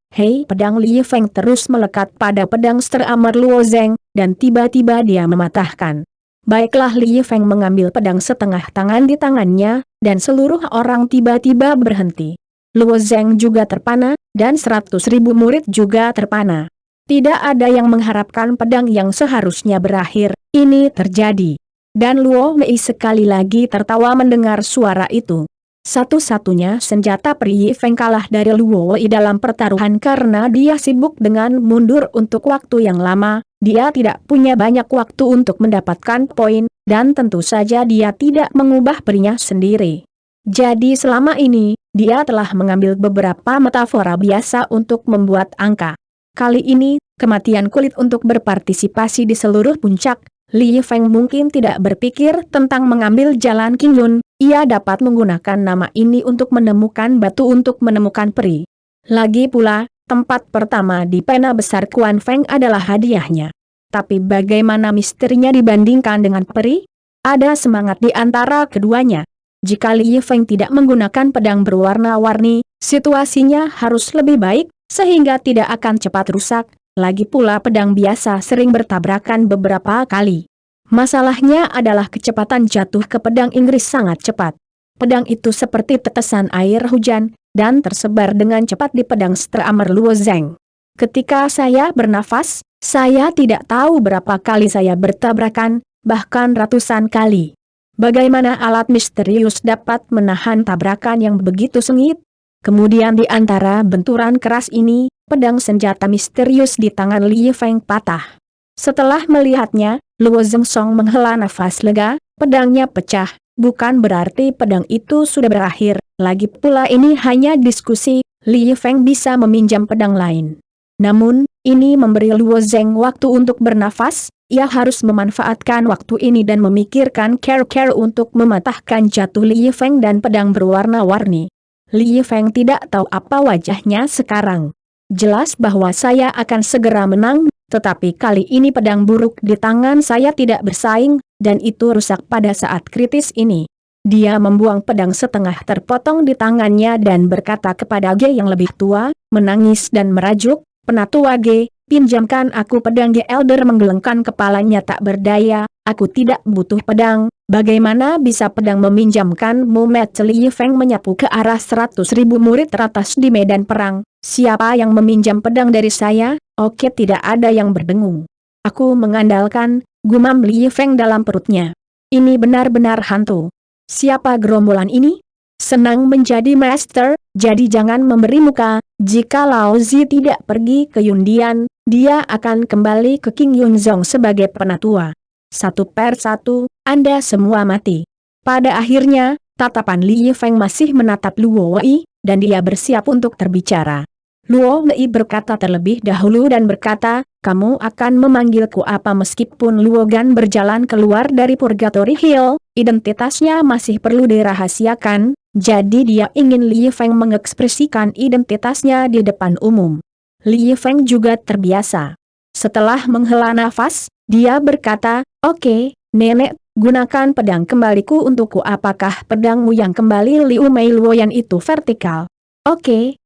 pedang Li Yifeng terus melekat pada pedang seteramar Luo Zeng, dan tiba-tiba dia mematahkan. Baiklah, Li Yifeng mengambil pedang setengah tangan di tangannya, dan seluruh orang tiba-tiba berhenti. Luo Zeng juga terpana, dan 100.000 murid juga terpana. Tidak ada yang mengharapkan pedang yang seharusnya berakhir, ini terjadi. Dan Luo Wei sekali lagi tertawa mendengar suara itu. Satu-satunya senjata Pri Yifeng kalah dari Luo Wei dalam pertaruhan karena dia sibuk dengan mundur untuk waktu yang lama, dia tidak punya banyak waktu untuk mendapatkan poin, dan tentu saja dia tidak mengubah perinya sendiri. Jadi selama ini, dia telah mengambil beberapa metafora biasa untuk membuat angka. Kali ini, kematian kulit untuk berpartisipasi di seluruh puncak. Li Yifeng mungkin tidak berpikir tentang mengambil jalan Qinglun, ia dapat menggunakan nama ini untuk menemukan batu untuk menemukan peri. Lagi pula, tempat pertama di pena besar Kuan Feng adalah hadiahnya. Tapi bagaimana misterinya dibandingkan dengan peri? Ada semangat di antara keduanya. Jika Li Yifeng tidak menggunakan pedang berwarna-warni, situasinya harus lebih baik, sehingga tidak akan cepat rusak. Lagi pula pedang biasa sering bertabrakan beberapa kali. Masalahnya adalah kecepatan jatuh ke pedang Inggris sangat cepat. Pedang itu seperti tetesan air hujan, dan tersebar dengan cepat di pedang seteramar Luo Zeng. Ketika saya bernafas, saya tidak tahu berapa kali saya bertabrakan, bahkan ratusan kali. Bagaimana alat misterius dapat menahan tabrakan yang begitu sengit? Kemudian di antara benturan keras ini, pedang senjata misterius di tangan Li Yifeng patah. Setelah melihatnya, Luo Zengsong menghela nafas lega, pedangnya pecah, bukan berarti pedang itu sudah berakhir, lagi pula ini hanya diskusi. Li Yifeng bisa meminjam pedang lain. Namun, ini memberi Luo Zeng waktu untuk bernafas, ia harus memanfaatkan waktu ini dan memikirkan cara-cara untuk mematahkan jatuh Li Yifeng dan pedang berwarna-warni. Li Yifeng tidak tahu apa wajahnya sekarang. Jelas bahwa saya akan segera menang, tetapi kali ini pedang buruk di tangan saya tidak bersaing, dan itu rusak pada saat kritis ini. Dia membuang pedang setengah terpotong di tangannya dan berkata kepada Ge yang lebih tua, menangis dan merajuk, "Penatua Ge, pinjamkan aku pedang." Ge Elder menggelengkan kepalanya tak berdaya, "Aku tidak butuh pedang, bagaimana bisa pedang meminjamkanmu?" Mata Li Yifeng menyapu ke arah 100.000 murid teratas di medan perang. "Siapa yang meminjam pedang dari saya?" "Oke, tidak ada yang berdengung. Aku mengandalkan," gumam Li Yifeng dalam perutnya. "Ini benar-benar hantu. Siapa gerombolan ini? Senang menjadi master, jadi jangan memberi muka. Jika Lao Zi tidak pergi ke Yundian, dia akan kembali ke King Yunzong sebagai penatua. Satu per satu, Anda semua mati." Pada akhirnya, tatapan Li Yifeng masih menatap Luo Wei, dan dia bersiap untuk terbicara. Luo Wei berkata terlebih dahulu dan berkata, "Kamu akan memanggilku apa?" Meskipun Luo Gan berjalan keluar dari Purgatory Hill, identitasnya masih perlu dirahasiakan, jadi dia ingin Li Yifeng mengekspresikan identitasnya di depan umum. Li Yifeng juga terbiasa. Setelah menghela nafas, dia berkata, "Oke, nenek, gunakan pedang kembaliku untukku." "Apakah pedangmu yang kembali?" Liu Mei Luoyan itu vertikal. Oke,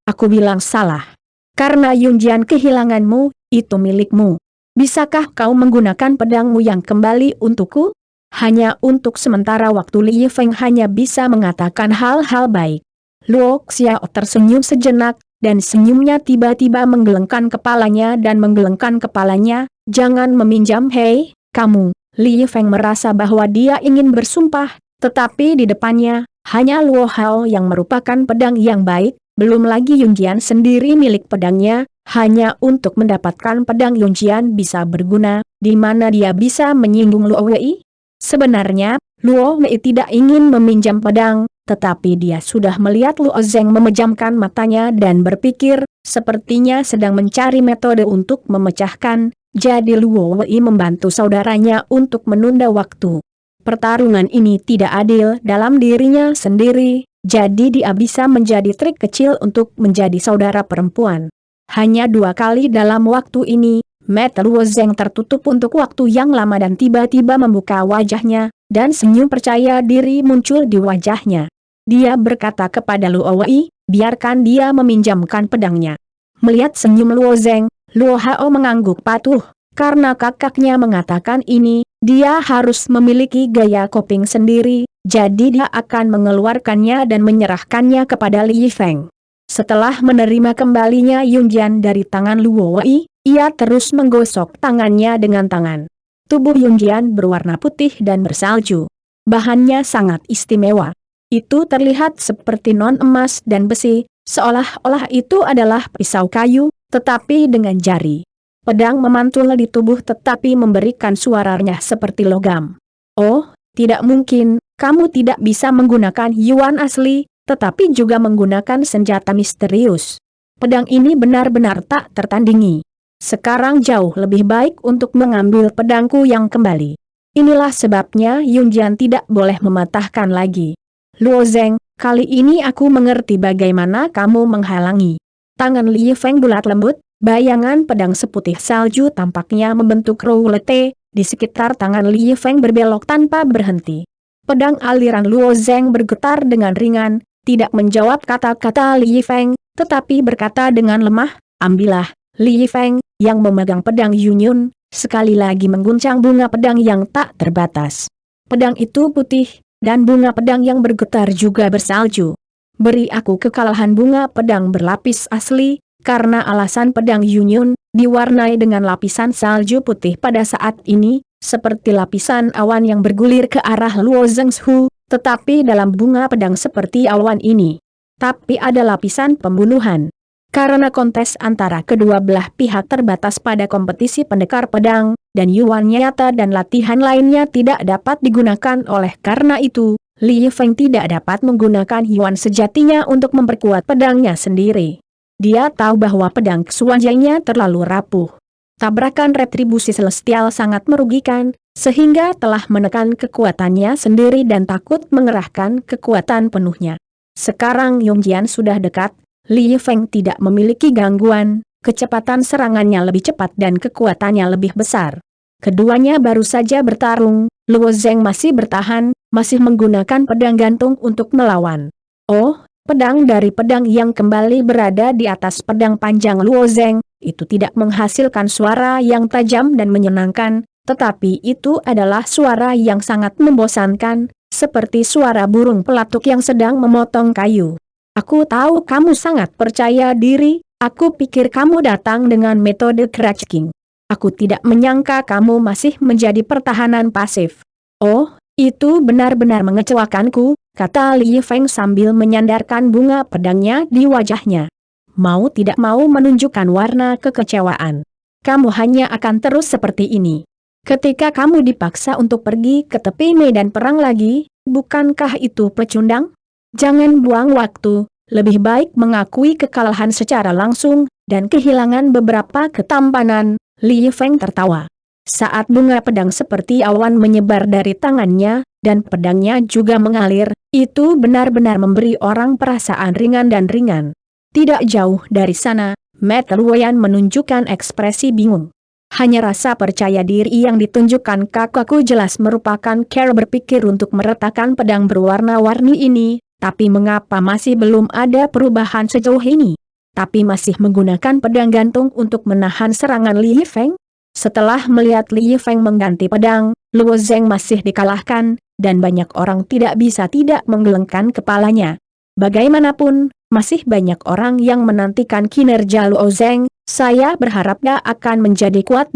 aku bilang salah. Karena Yunjian kehilanganmu, itu milikmu. Bisakah kau menggunakan pedangmu yang kembali untukku? Hanya untuk sementara waktu. Li Yifeng hanya bisa mengatakan hal-hal baik. Luo Xiao tersenyum sejenak, dan senyumnya tiba-tiba menggelengkan kepalanya dan menggelengkan kepalanya. "Jangan meminjam, hei, kamu." Li Yifeng merasa bahwa dia ingin bersumpah, tetapi di depannya, hanya Luo Hao yang merupakan pedang yang baik, belum lagi Yunjian sendiri milik pedangnya, hanya untuk mendapatkan pedang Yunjian bisa berguna, di mana dia bisa menyinggung Luo Wei? Sebenarnya, Luo Wei tidak ingin meminjam pedang, tetapi dia sudah melihat Luo Zeng memejamkan matanya dan berpikir, sepertinya sedang mencari metode untuk memecahkan, jadi Luo Wei membantu saudaranya untuk menunda waktu. Pertarungan ini tidak adil dalam dirinya sendiri, jadi dia bisa menjadi trik kecil untuk menjadi saudara perempuan. Hanya 2 kali dalam waktu ini, mata Luo Zeng tertutup untuk waktu yang lama dan tiba-tiba membuka wajahnya, dan senyum percaya diri muncul di wajahnya. Dia berkata kepada Luo Wei, "Biarkan dia meminjamkan pedangnya." Melihat senyum Luo Zeng, Luo Hao mengangguk patuh. Karena kakaknya mengatakan ini, dia harus memiliki gaya coping sendiri, jadi dia akan mengeluarkannya dan menyerahkannya kepada Li Yifeng. Setelah menerima kembalinya Yunjian dari tangan Luo Wei, ia terus menggosok tangannya dengan tangan. Tubuh Yunjian berwarna putih dan bersalju. Bahannya sangat istimewa. Itu terlihat seperti non emas dan besi, seolah-olah itu adalah pisau kayu, tetapi dengan jari. Pedang memantul di tubuh tetapi memberikan suaranya seperti logam. "Oh, tidak mungkin, kamu tidak bisa menggunakan Yuan asli, tetapi juga menggunakan senjata misterius. Pedang ini benar-benar tak tertandingi. Sekarang jauh lebih baik untuk mengambil pedangku yang kembali." Inilah sebabnya Yunjian tidak boleh mematahkan lagi. "Luo Zeng, kali ini aku mengerti bagaimana kamu menghalangi." Tangan Li Yifeng bulat lembut. Bayangan pedang seputih salju tampaknya membentuk roulette, di sekitar tangan Li Yifeng berbelok tanpa berhenti. Pedang aliran Luo Zeng bergetar dengan ringan, tidak menjawab kata-kata Li Yifeng, tetapi berkata dengan lemah, "Ambillah." Li Yifeng, yang memegang pedang Yunyun, sekali lagi mengguncang bunga pedang yang tak terbatas. Pedang itu putih, dan bunga pedang yang bergetar juga bersalju. "Beri aku kekalahan." Bunga pedang berlapis asli, karena alasan pedang Yunyun diwarnai dengan lapisan salju putih pada saat ini, seperti lapisan awan yang bergulir ke arah Luo Zenghu, tetapi dalam bunga pedang seperti awan ini, tapi ada lapisan pembunuhan. Karena kontes antara kedua belah pihak terbatas pada kompetisi pendekar pedang, dan Yuan nyata dan latihan lainnya tidak dapat digunakan oleh karena itu, Li Feng tidak dapat menggunakan Yuan sejatinya untuk memperkuat pedangnya sendiri. Dia tahu bahwa pedang Xuanjiangnya terlalu rapuh. Tabrakan retribusi celestial sangat merugikan, sehingga telah menekan kekuatannya sendiri dan takut mengerahkan kekuatan penuhnya. Sekarang Yongjian sudah dekat, Li Feng tidak memiliki gangguan, kecepatan serangannya lebih cepat dan kekuatannya lebih besar. Keduanya baru saja bertarung, Luo Zeng masih bertahan, masih menggunakan pedang gantung untuk melawan. Oh, pedang dari pedang yang kembali berada di atas pedang panjang Luo Zeng, itu tidak menghasilkan suara yang tajam dan menyenangkan, tetapi itu adalah suara yang sangat membosankan, seperti suara burung pelatuk yang sedang memotong kayu. Aku tahu kamu sangat percaya diri, aku pikir kamu datang dengan metode Crutch King. Aku tidak menyangka kamu masih menjadi pertahanan pasif. Oh, itu benar-benar mengecewakanku, kata Li Feng sambil menyandarkan bunga pedangnya di wajahnya. Mau tidak mau menunjukkan warna kekecewaan. Kamu hanya akan terus seperti ini. Ketika kamu dipaksa untuk pergi ke tepi medan perang lagi, bukankah itu pecundang? Jangan buang waktu, lebih baik mengakui kekalahan secara langsung, dan kehilangan beberapa ketampanan. Li Feng tertawa. Saat bunga pedang seperti awan menyebar dari tangannya, dan pedangnya juga mengalir, itu benar-benar memberi orang perasaan ringan dan ringan. Tidak jauh dari sana, Mata Luoyan menunjukkan ekspresi bingung. Hanya rasa percaya diri yang ditunjukkan kakakku jelas merupakan cara berpikir untuk meretakkan pedang berwarna-warni ini, tapi mengapa masih belum ada perubahan sejauh ini? Tapi masih menggunakan pedang gantung untuk menahan serangan Li Feng? Setelah melihat Li Feng mengganti pedang, Luo Zeng masih dikalahkan, dan banyak orang tidak bisa tidak menggelengkan kepalanya. Bagaimanapun, masih banyak orang yang menantikan kinerja Luo Zeng. Saya berharap dia akan menjadi kuat,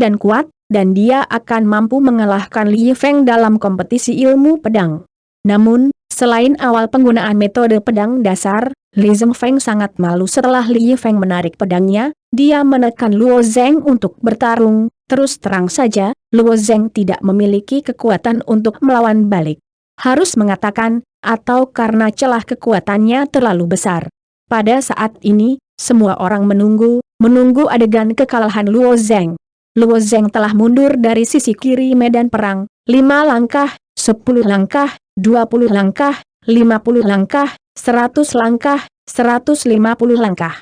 dan dia akan mampu mengalahkan Li Feng dalam kompetisi ilmu pedang. Namun, selain awal penggunaan metode pedang dasar, Li Zhengfeng sangat malu setelah Li Feng menarik pedangnya. Dia menekan Luo Zeng untuk bertarung. Terus terang saja, Luo Zeng tidak memiliki kekuatan untuk melawan balik. Harus mengatakan, atau karena celah kekuatannya terlalu besar. Pada saat ini, semua orang menunggu adegan kekalahan Luo Zeng. Luo Zeng telah mundur dari sisi kiri medan perang, 5 langkah, 10 langkah, 20 langkah, 50 langkah, 100 langkah, 150 langkah.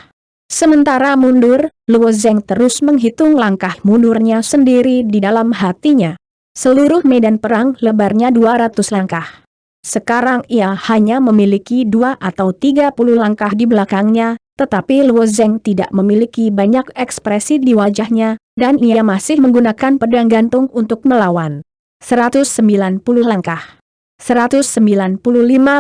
Sementara mundur, Luo Zeng terus menghitung langkah mundurnya sendiri di dalam hatinya. Seluruh medan perang lebarnya 200 langkah. Sekarang ia hanya memiliki 2 atau 30 langkah di belakangnya, tetapi Luo Zeng tidak memiliki banyak ekspresi di wajahnya, dan ia masih menggunakan pedang gantung untuk melawan. 190 langkah. 195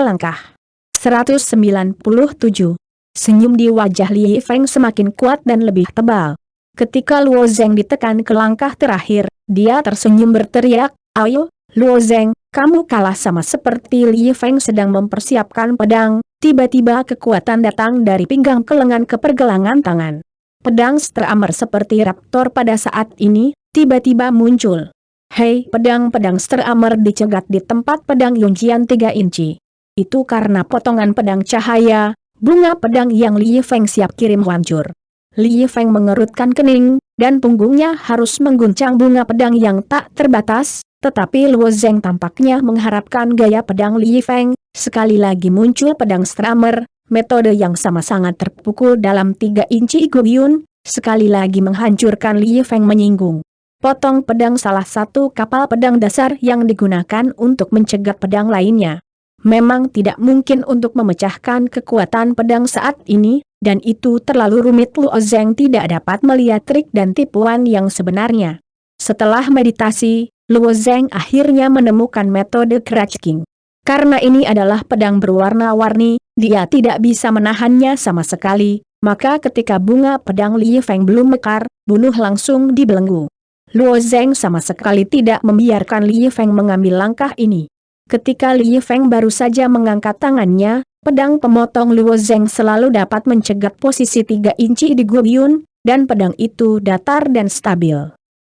langkah. 197. Senyum di wajah Li Feng semakin kuat dan lebih tebal. Ketika Luo Zeng ditekan ke langkah terakhir, dia tersenyum berteriak, "Ayo, Luo Zeng, kamu kalah." Sama seperti Li Feng sedang mempersiapkan pedang, tiba-tiba kekuatan datang dari pinggang ke lengan ke pergelangan tangan. Pedang Streamer seperti raptor pada saat ini, tiba-tiba muncul. Hei, pedang Streamer dicegat di tempat pedang Yongjian 3 inci. Itu karena potongan pedang cahaya, bunga pedang yang Li Feng siap kirim hancur. Li Feng mengerutkan kening, dan punggungnya harus mengguncang bunga pedang yang tak terbatas, tetapi Luo Zeng tampaknya mengharapkan gaya pedang Li Feng. Sekali lagi muncul pedang Streamer, metode yang sama sangat terpukul dalam 3 inci Guiyun, sekali lagi menghancurkan. Li Feng menyinggung. Potong pedang salah satu kapal pedang dasar yang digunakan untuk mencegat pedang lainnya. Memang tidak mungkin untuk memecahkan kekuatan pedang saat ini, dan itu terlalu rumit. Luo Zeng tidak dapat melihat trik dan tipuan yang sebenarnya. Setelah meditasi, Luo Zeng akhirnya menemukan metode Crutch King. Karena ini adalah pedang berwarna-warni, dia tidak bisa menahannya sama sekali, maka ketika bunga pedang Li Feng belum mekar, bunuh langsung dibelenggu. Luo Zeng sama sekali tidak membiarkan Li Feng mengambil langkah ini. Ketika Li Feng baru saja mengangkat tangannya, pedang pemotong Luo Zeng selalu dapat mencegat posisi 3 inci di Guiyun, dan pedang itu datar dan stabil.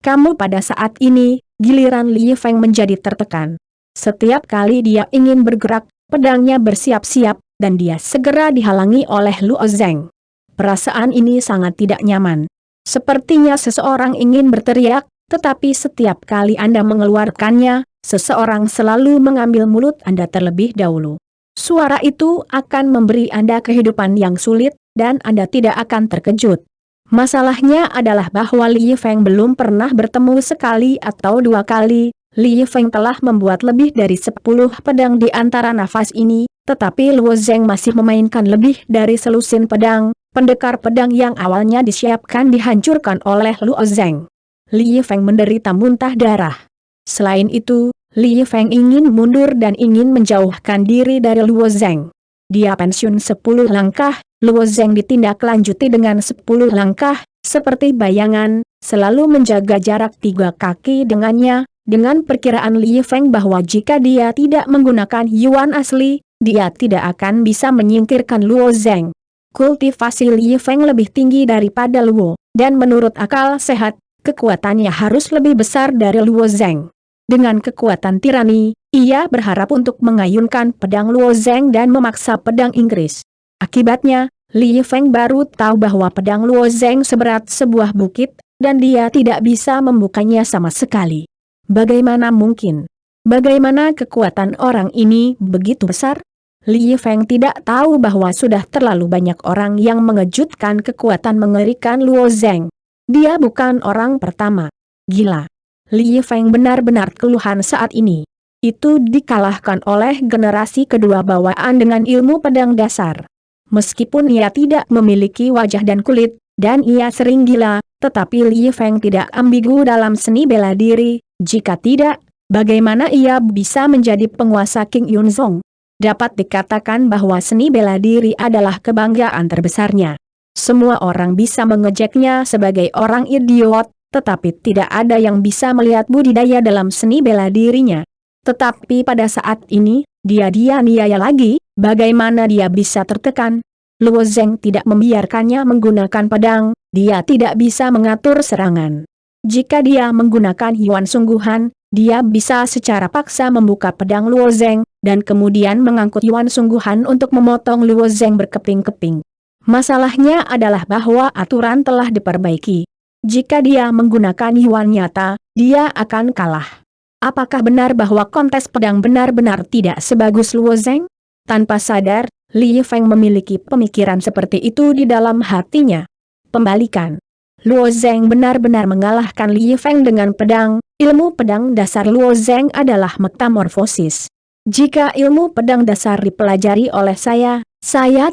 Kamu pada saat ini, giliran Li Feng menjadi tertekan. Setiap kali dia ingin bergerak, Pedangnya bersiap-siap, dan dia segera dihalangi oleh Luo Zeng. Perasaan ini sangat tidak nyaman. Sepertinya seseorang ingin berteriak, tetapi setiap kali Anda mengeluarkannya, seseorang selalu mengambil mulut Anda terlebih dahulu. Suara itu akan memberi Anda kehidupan yang sulit, dan Anda tidak akan terkejut. Masalahnya adalah bahwa Li Feng belum pernah bertemu sekali atau dua kali. Li Feng telah membuat lebih dari 10 pedang di antara nafas ini, tetapi Luo Zeng masih memainkan lebih dari selusin pedang. Pendekar pedang yang awalnya disiapkan dihancurkan oleh Luo Zeng. Li Feng menderita muntah darah. Selain itu, Li Feng ingin mundur dan ingin menjauhkan diri dari Luo Zeng. Dia pensiun 10 langkah, Luo Zeng ditindaklanjuti dengan 10 langkah, seperti bayangan, selalu menjaga jarak 3 kaki dengannya, dengan perkiraan Li Feng bahwa jika dia tidak menggunakan Yuan asli, dia tidak akan bisa menyingkirkan Luo Zeng. Kultivasi Li Feng lebih tinggi daripada Luo, dan menurut akal sehat, kekuatannya harus lebih besar dari Luo Zeng. Dengan kekuatan tirani, ia berharap untuk mengayunkan pedang Luo Zeng dan memaksa pedang Inggris. Akibatnya, Li Feng baru tahu bahwa pedang Luo Zeng seberat sebuah bukit, dan dia tidak bisa membukanya sama sekali. Bagaimana mungkin? Bagaimana kekuatan orang ini begitu besar? Li Feng tidak tahu bahwa sudah terlalu banyak orang yang mengejutkan kekuatan mengerikan Luo Zeng. Dia bukan orang pertama. Gila. Li Feng benar-benar keluhan saat ini. Itu dikalahkan oleh generasi kedua bawaan dengan ilmu pedang dasar. Meskipun ia tidak memiliki wajah dan kulit, dan ia sering gila, tetapi Li Feng tidak ambigu dalam seni bela diri. Jika tidak, bagaimana ia bisa menjadi penguasa King Yunzong? Dapat dikatakan bahwa seni bela diri adalah kebanggaan terbesarnya. Semua orang bisa mengejeknya sebagai orang idiot, tetapi tidak ada yang bisa melihat budidaya dalam seni bela dirinya. Tetapi pada saat ini, dia dianiaya lagi, bagaimana dia bisa tertekan? Luo Zeng tidak membiarkannya menggunakan pedang, dia tidak bisa mengatur serangan. Jika dia menggunakan Yuan sungguhan, dia bisa secara paksa membuka pedang Luo Zeng, dan kemudian mengangkut Yuan sungguhan untuk memotong Luo Zeng berkeping-keping. Masalahnya adalah bahwa aturan telah diperbaiki. Jika dia menggunakan Yuan nyata, dia akan kalah. Apakah benar bahwa kontes pedang benar-benar tidak sebagus Luo Zeng? Tanpa sadar, Li Feng memiliki pemikiran seperti itu di dalam hatinya. Pembalikan. Luo Zeng benar-benar mengalahkan Li Feng dengan pedang. Ilmu pedang dasar Luo Zeng adalah metamorfosis. Jika ilmu pedang dasar dipelajari oleh saya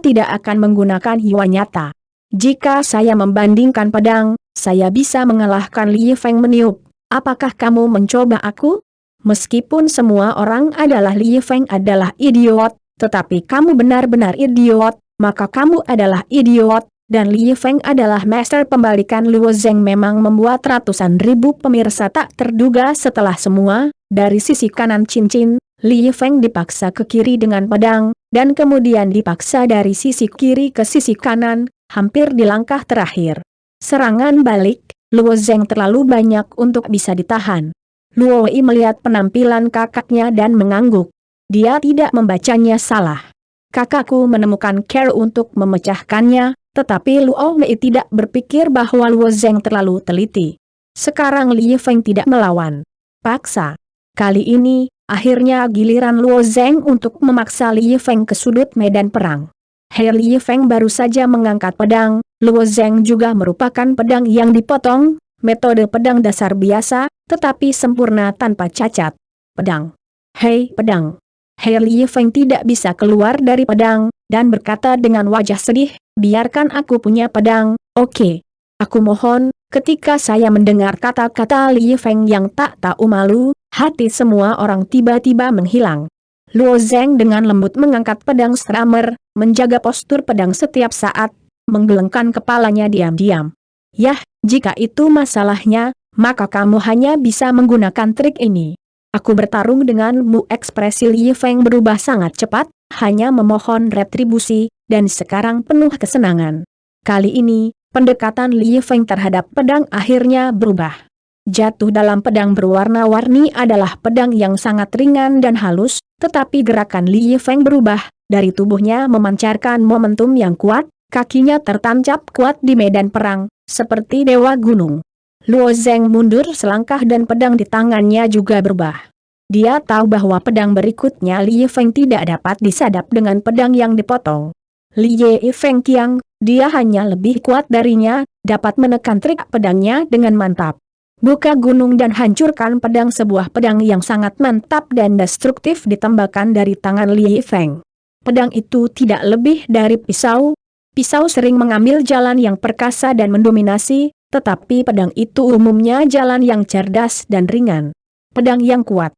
tidak akan menggunakan Yuan nyata. Jika saya membandingkan pedang, saya bisa mengalahkan Li Feng meniup. Apakah kamu mencoba aku? Meskipun semua orang adalah Li Feng adalah idiot, tetapi kamu benar-benar idiot, maka kamu adalah idiot. Dan Li Feng adalah master pembalikan. Luo Zeng memang membuat ratusan ribu pemirsa tak terduga setelah semua. Dari sisi kanan cincin, Li Feng dipaksa ke kiri dengan pedang, dan kemudian dipaksa dari sisi kiri ke sisi kanan, hampir di langkah terakhir. Serangan balik, Luo Zeng terlalu banyak untuk bisa ditahan. Luo Wei melihat penampilan kakaknya dan mengangguk. Dia tidak membacanya salah. Kakakku menemukan cara untuk memecahkannya. Tetapi Luo Wei tidak berpikir bahwa Luo Zeng terlalu teliti. Sekarang Li Feng tidak melawan. Paksa. Kali ini, akhirnya giliran Luo Zeng untuk memaksa Li Feng ke sudut medan perang. Li Feng baru saja mengangkat pedang, Luo Zeng juga merupakan pedang yang dipotong, metode pedang dasar biasa, tetapi sempurna tanpa cacat. Pedang. Hei pedang. Li Feng tidak bisa keluar dari pedang, dan berkata dengan wajah sedih, biarkan aku punya pedang, oke. Aku mohon. Ketika saya mendengar kata-kata Li Feng yang tak tahu malu, hati semua orang tiba-tiba menghilang. Luo Zeng dengan lembut mengangkat pedang Stramer, menjaga postur pedang setiap saat, menggelengkan kepalanya diam-diam. Yah, jika itu masalahnya, maka kamu hanya bisa menggunakan trik ini. Aku bertarung denganmu. Ekspresi Li Feng berubah sangat cepat, hanya memohon retribusi, dan sekarang penuh kesenangan. Kali ini, pendekatan Li Feng terhadap pedang akhirnya berubah. jatuh dalam pedang berwarna-warni adalah pedang yang sangat ringan dan halus, tetapi gerakan Li Yifeng berubah, dari tubuhnya memancarkan momentum yang kuat, kakinya tertancap kuat di medan perang, seperti dewa gunung. Luo Zeng mundur selangkah dan pedang di tangannya juga berubah. Dia tahu bahwa pedang berikutnya Li Yifeng tidak dapat disadap dengan pedang yang dipotong. Li Yifeng Kiang, dia hanya lebih kuat darinya, dapat menekan trik pedangnya dengan mantap. Buka gunung dan hancurkan pedang, sebuah pedang yang sangat mantap dan destruktif ditembakkan dari tangan Li Yifeng. Pedang itu tidak lebih dari pisau. Pisau sering mengambil jalan yang perkasa dan mendominasi, tetapi pedang itu umumnya jalan yang cerdas dan ringan. Pedang yang kuat.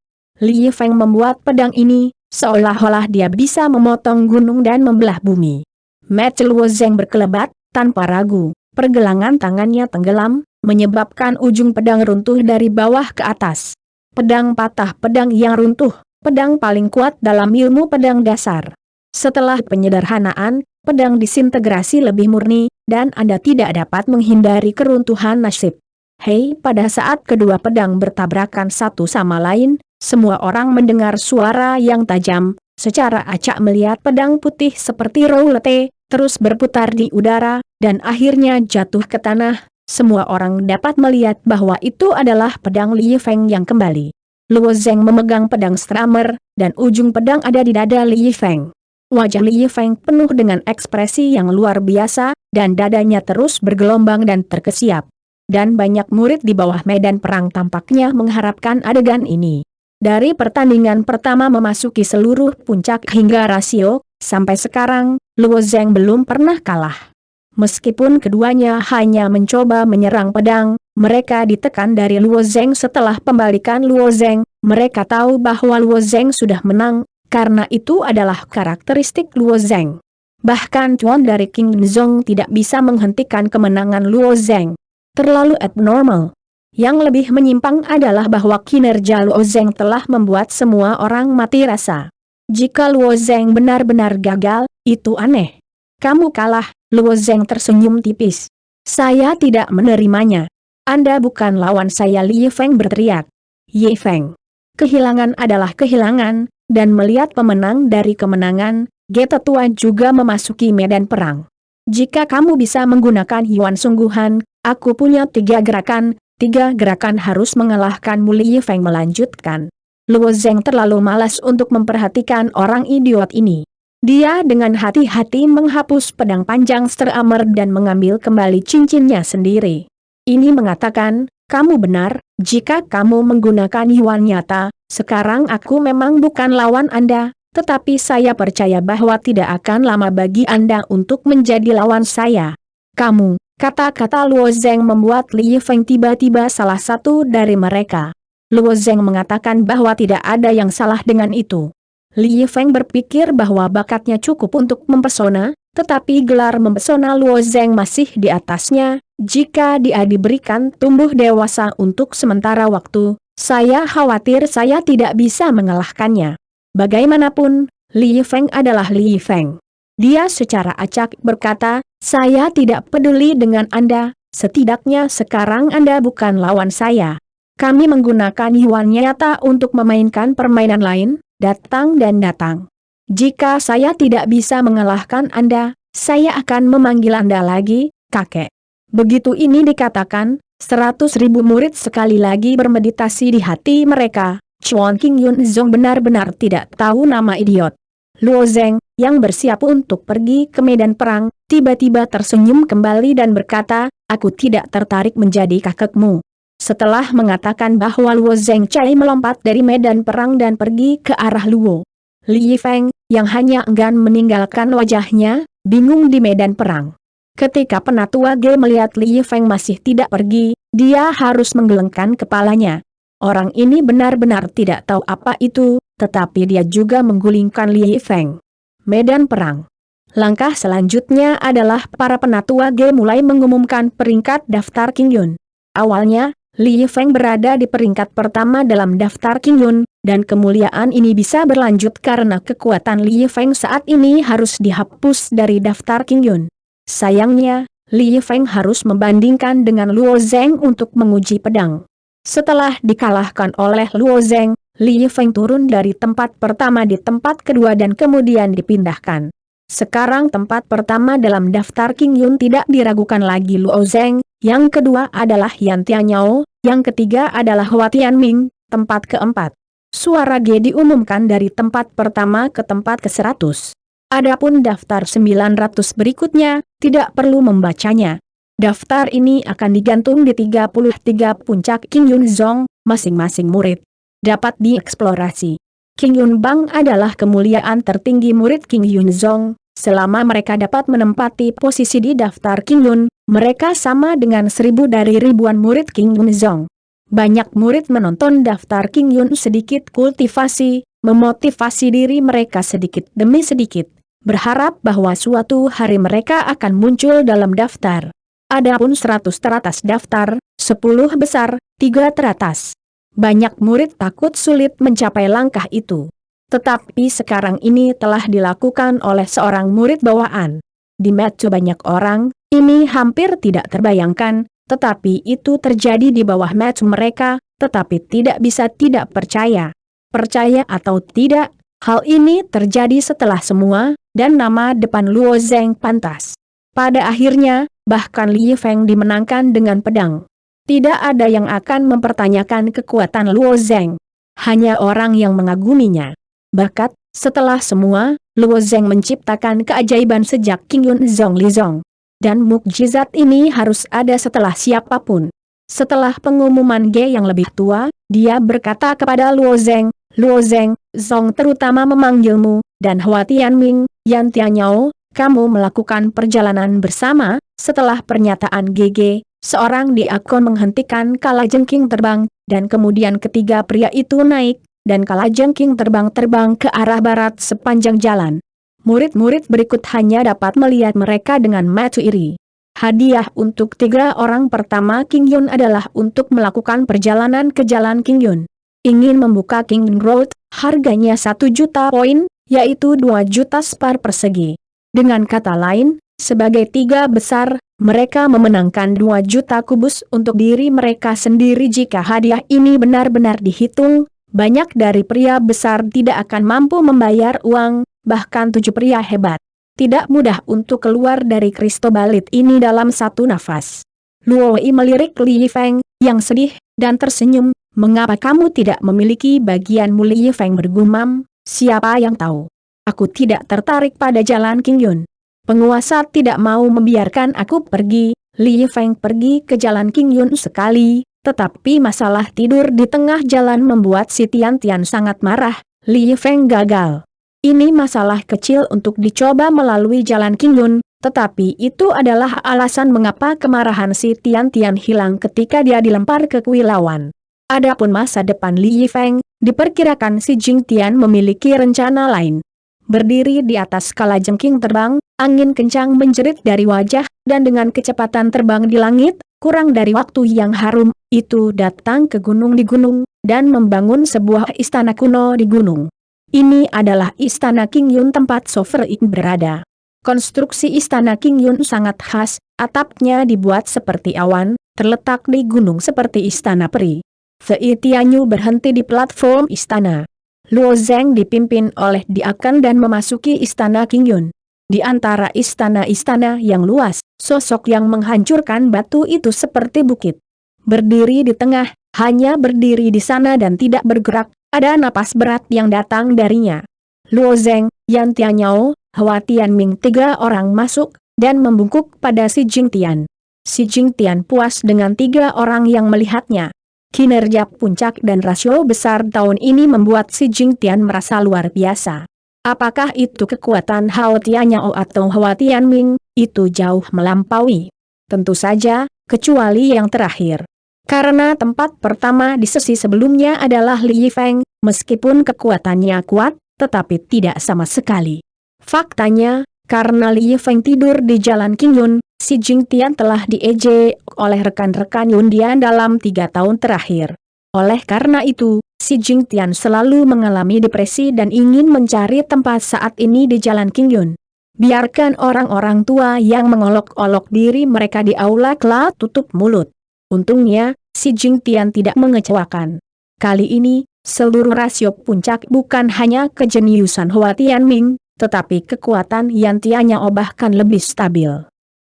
Li Yifeng membuat pedang ini, seolah-olah dia bisa memotong gunung dan membelah bumi. Mata Luo Zeng berkelebat, tanpa ragu, pergelangan tangannya tenggelam, menyebabkan ujung pedang runtuh dari bawah ke atas. Pedang patah, pedang yang runtuh, pedang paling kuat dalam ilmu pedang dasar. Setelah penyederhanaan, pedang disintegrasi lebih murni, dan Anda tidak dapat menghindari keruntuhan nasib. Hei, pada saat kedua pedang bertabrakan satu sama lain, semua orang mendengar suara yang tajam, secara acak melihat pedang putih seperti roulette, terus berputar di udara, dan akhirnya jatuh ke tanah. Semua orang dapat melihat bahwa itu adalah pedang Li Yifeng yang kembali. Luo Zeng memegang pedang Stramer, dan ujung pedang ada di dada Li Yifeng. Wajah Li Yifeng penuh dengan ekspresi yang luar biasa, dan dadanya terus bergelombang dan terkesiap. Dan banyak murid di bawah medan perang tampaknya mengharapkan adegan ini. Dari pertandingan pertama memasuki seluruh puncak hingga rasio, sampai sekarang, Luo Zeng belum pernah kalah. Meskipun keduanya hanya mencoba menyerang pedang, mereka ditekan dari Luo Zeng. Setelah pembalikan Luo Zeng, mereka tahu bahwa Luo Zeng sudah menang, karena itu adalah karakteristik Luo Zeng. Bahkan Tuan dari King Zong tidak bisa menghentikan kemenangan Luo Zeng. Terlalu abnormal. Yang lebih menyimpang adalah bahwa kinerja Luo Zeng telah membuat semua orang mati rasa. Jika Luo Zeng benar-benar gagal, itu aneh. Kamu kalah, Luo Zeng tersenyum tipis. Saya tidak menerimanya. Anda bukan lawan saya, Li Yifeng berteriak. Yifeng. Kehilangan adalah kehilangan, dan melihat pemenang dari kemenangan, Ge Tetua juga memasuki medan perang. Jika kamu bisa menggunakan Yuan sungguhan, aku punya 3 gerakan. 3 gerakan harus mengalahkanmu, Li Yifeng melanjutkan. Luo Zeng terlalu malas untuk memperhatikan orang idiot ini. Dia dengan hati-hati menghapus pedang panjang Stramer dan mengambil kembali cincinnya sendiri. Ini mengatakan, kamu benar, jika kamu menggunakan Yuan nyata, sekarang aku memang bukan lawan Anda, tetapi saya percaya bahwa tidak akan lama bagi Anda untuk menjadi lawan saya. Kamu. Kata-kata Luo Zeng membuat Li Yifeng tiba-tiba salah satu dari mereka. Luo Zeng mengatakan bahwa tidak ada yang salah dengan itu. Li Yifeng berpikir bahwa bakatnya cukup untuk mempesona, tetapi gelar mempesona Luo Zeng masih di atasnya. Jika dia diberikan tumbuh dewasa untuk sementara waktu, saya khawatir saya tidak bisa mengalahkannya. Bagaimanapun, Li Yifeng adalah Li Yifeng. Dia secara acak berkata, saya tidak peduli dengan Anda, setidaknya sekarang Anda bukan lawan saya. Kami menggunakan Yuan nyata untuk memainkan permainan lain, datang dan datang. Jika saya tidak bisa mengalahkan Anda, saya akan memanggil Anda lagi, kakek. Begitu ini dikatakan, 100.000 murid sekali lagi bermeditasi di hati mereka. Chuan King Yun Zong benar-benar tidak tahu nama idiot. Luo Zeng, yang bersiap untuk pergi ke medan perang, tiba-tiba tersenyum kembali dan berkata, aku tidak tertarik menjadi kakekmu. Setelah mengatakan bahwa Luo Zeng Cai melompat dari medan perang dan pergi ke arah Luo. Li Yifeng, yang hanya enggan meninggalkan wajahnya, bingung di medan perang. Ketika Penatua Ge melihat Li Yifeng masih tidak pergi, dia harus menggelengkan kepalanya. Orang ini benar-benar tidak tahu apa itu, tetapi dia juga menggulingkan Li Yifeng. Medan perang. Langkah selanjutnya adalah para Penatua Ge mulai mengumumkan peringkat daftar King Yun. Awalnya, Li Yifeng berada di peringkat pertama dalam daftar King Yun, dan kemuliaan ini bisa berlanjut karena kekuatan Li Yifeng saat ini harus dihapus dari daftar King Yun. Sayangnya, Li Yifeng harus membandingkan dengan Luo Zeng untuk menguji pedang. Setelah dikalahkan oleh Luo Zeng, Li Yifeng turun dari tempat pertama di tempat kedua dan kemudian dipindahkan. Sekarang tempat pertama dalam daftar King Yun tidak diragukan lagi Luo Zeng, yang kedua adalah Yan Tianyao, yang ketiga adalah Hua Tianming, tempat keempat. Suara G diumumkan dari tempat pertama ke tempat ke-100. Adapun daftar 900 berikutnya, tidak perlu membacanya. Daftar ini akan digantung di 33 puncak King Yun Zong, masing-masing murid dapat dieksplorasi. King Yun Bang adalah kemuliaan tertinggi murid King Yun Zong. Selama mereka dapat menempati posisi di daftar King Yun, mereka sama dengan 1000 dari ribuan murid King Yun Zong. Banyak murid menonton daftar King Yun sedikit kultivasi, memotivasi diri mereka sedikit demi sedikit, berharap bahwa suatu hari mereka akan muncul dalam daftar. Adapun 100 teratas daftar, 10 besar, 3 teratas. Banyak murid takut sulit mencapai langkah itu. Tetapi sekarang ini telah dilakukan oleh seorang murid bawaan. Di mata banyak orang, ini hampir tidak terbayangkan, tetapi itu terjadi di bawah mata mereka, tetapi tidak bisa tidak percaya. Percaya atau tidak, hal ini terjadi setelah semua, dan nama depan Luo Zeng pantas. Pada akhirnya, bahkan Li Yifeng dimenangkan dengan pedang. Tidak ada yang akan mempertanyakan kekuatan Luo Zeng. Hanya orang yang mengaguminya. Bakat, setelah semua, Luo Zeng menciptakan keajaiban sejak King Yun Zong Li Zong. Dan mukjizat ini harus ada setelah siapapun. Setelah pengumuman G yang lebih tua, dia berkata kepada Luo Zeng, Luo Zeng, Zong terutama memanggilmu, dan Hua Tianming, Yan Tianyao, kamu melakukan perjalanan bersama. Setelah pernyataan GG, seorang diakon menghentikan kalajengking terbang, dan kemudian ketiga pria itu naik, dan kalajengking terbang ke arah barat sepanjang jalan. Murid-murid berikut hanya dapat melihat mereka dengan mata iri. Hadiah untuk 3 orang pertama King Yun adalah untuk melakukan perjalanan ke jalan King Yun. Ingin membuka King Yun Road, harganya 1 juta poin, yaitu 2 juta spar persegi. Dengan kata lain, sebagai 3 besar, mereka memenangkan 2 juta kubus untuk diri mereka sendiri. Jika hadiah ini benar-benar dihitung, banyak dari pria besar tidak akan mampu membayar uang, bahkan 7 pria hebat. Tidak mudah untuk keluar dari kristobalit ini dalam satu nafas. Luo Yi melirik Li Yifeng, yang sedih, dan tersenyum, mengapa kamu tidak memiliki bagianmu? Li Yifeng bergumam, siapa yang tahu? Aku tidak tertarik pada jalan King Yun. Penguasa tidak mau membiarkan aku pergi. Li Yifeng pergi ke jalan King Yun sekali. Tetapi masalah tidur di tengah jalan membuat si Tian Tian sangat marah. Li Yifeng gagal. Ini masalah kecil untuk dicoba melalui jalan King Yun, tetapi itu adalah alasan mengapa kemarahan si Tian Tian hilang ketika dia dilempar ke kuil lawan. Adapun masa depan Li Yifeng, diperkirakan si Jing Tian memiliki rencana lain. Berdiri di atas kalajengking terbang, angin kencang menjerit dari wajah, dan dengan kecepatan terbang di langit, kurang dari waktu yang harum, itu datang ke gunung di gunung, dan membangun sebuah istana kuno di gunung. Ini adalah istana King Yun tempat Sovereign berada. Konstruksi istana King Yun sangat khas, atapnya dibuat seperti awan, terletak di gunung seperti istana peri. Fei Tianyu berhenti di platform istana. Luo Zeng dipimpin oleh diaken dan memasuki istana King Yun. Di antara istana-istana yang luas, sosok yang menghancurkan batu itu seperti bukit. Berdiri di tengah, hanya berdiri di sana dan tidak bergerak, ada napas berat yang datang darinya. Luo Zeng, Yan Tianyao, Hua Tianming 3 orang masuk, dan membungkuk pada si Jing Tian. Si Jing Tian puas dengan 3 orang yang melihatnya. Kinerja puncak dan rasio besar tahun ini membuat si Jing Tian merasa luar biasa. Apakah itu kekuatan Hao Tianyao atau Hua Tianming? Itu jauh melampaui. Tentu saja, kecuali yang terakhir. Karena tempat pertama di sesi sebelumnya adalah Li Yifeng, meskipun kekuatannya kuat, tetapi tidak sama sekali. Faktanya, karena Li Yifeng tidur di jalan King Yun, si Jing Tian telah diejek oleh rekan-rekan Yundian dalam 3 tahun terakhir. Oleh karena itu, si Jing Tian selalu mengalami depresi dan ingin mencari tempat saat ini di jalan King Yun. Biarkan orang-orang tua yang mengolok-olok diri mereka di aula kelas tutup mulut. Untungnya, Si Jingtian tidak mengecewakan. Kali ini, seluruh rasio puncak bukan hanya kejeniusan Hua Tianming, tetapi kekuatan Yan Tianyao bahkan lebih stabil.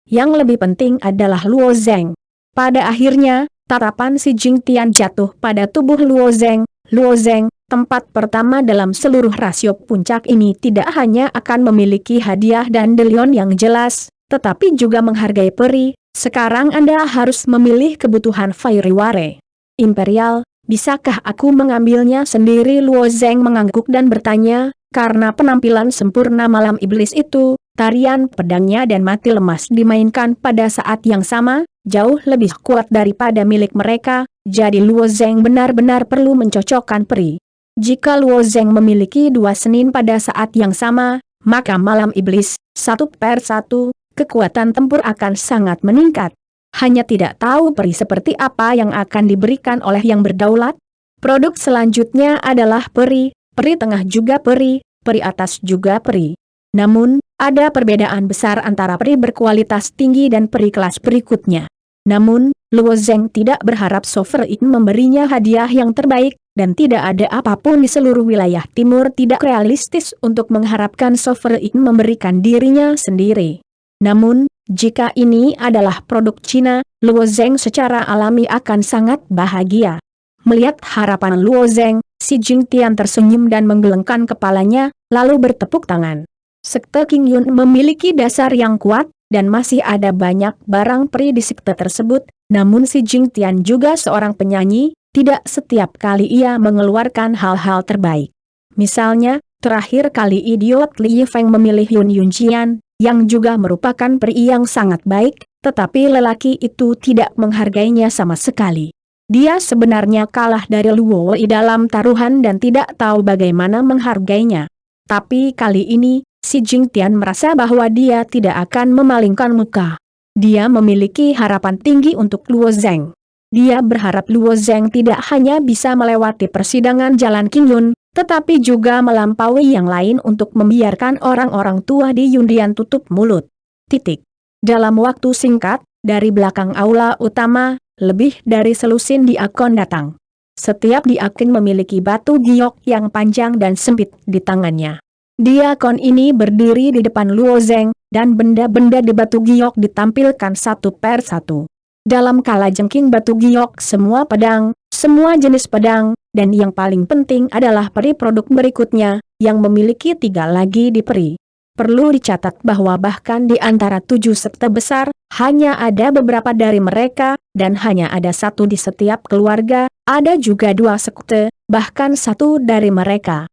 Yang lebih penting adalah Luo Zeng. Pada akhirnya, tatapan Si Jingtian jatuh pada tubuh Luo Zeng. Luo Zeng, tempat pertama dalam seluruh rasio puncak ini tidak hanya akan memiliki hadiah dan delion yang jelas, tetapi juga menghargai peri. Sekarang Anda harus memilih kebutuhan Fairy Imperial, bisakah aku mengambilnya sendiri? Luo Zeng mengangguk dan bertanya, karena penampilan sempurna malam iblis itu, tarian pedangnya dan mati lemas dimainkan pada saat yang sama, jauh lebih kuat daripada milik mereka, jadi Luo Zeng benar-benar perlu mencocokkan peri. Jika Luo Zeng memiliki dua senin pada saat yang sama, maka malam iblis, 1/1, kekuatan tempur akan sangat meningkat. Hanya tidak tahu peri seperti apa yang akan diberikan oleh yang berdaulat. Produk selanjutnya adalah peri tengah juga peri atas juga peri. Namun, ada perbedaan besar antara peri berkualitas tinggi dan peri kelas berikutnya. Namun, Luo Zeng tidak berharap Sovereign memberinya hadiah yang terbaik, dan tidak ada apapun di seluruh wilayah timur tidak realistis untuk mengharapkan Sovereign memberikan dirinya sendiri. Namun, jika ini adalah produk Cina, Luo Zeng secara alami akan sangat bahagia. Melihat harapan Luo Zeng, Si Jingtian tersenyum dan menggelengkan kepalanya, lalu bertepuk tangan. Sekte King Yun memiliki dasar yang kuat, dan masih ada banyak barang peri di sekte tersebut, namun Si Jingtian juga seorang penyanyi, tidak setiap kali ia mengeluarkan hal-hal terbaik. Misalnya, terakhir kali idiot Li Feng memilih Yun Yunjian, yang juga merupakan peri yang sangat baik, tetapi lelaki itu tidak menghargainya sama sekali. Dia sebenarnya kalah dari Luo Wei dalam taruhan dan tidak tahu bagaimana menghargainya. Tapi kali ini, Si Jingtian merasa bahwa dia tidak akan memalingkan muka. Dia memiliki harapan tinggi untuk Luo Zeng. Dia berharap Luo Zeng tidak hanya bisa melewati persidangan Jalan King Yun, tetapi juga melampaui yang lain untuk membiarkan orang-orang tua di Yundian tutup mulut. Dalam waktu singkat, dari belakang aula utama, lebih dari selusin diakon datang. Setiap diakon memiliki batu giok yang panjang dan sempit di tangannya. Diakon ini berdiri di depan Luo Zeng, dan benda-benda di batu giok ditampilkan 1/1. Dalam kalajengking batu giok semua pedang, semua jenis pedang, dan yang paling penting adalah peri produk berikutnya, yang memiliki 3 lagi di peri. Perlu dicatat bahwa bahkan di antara 7 sekte besar, hanya ada beberapa dari mereka, dan hanya ada 1 di setiap keluarga, ada juga 2 sekte, bahkan 1 dari mereka.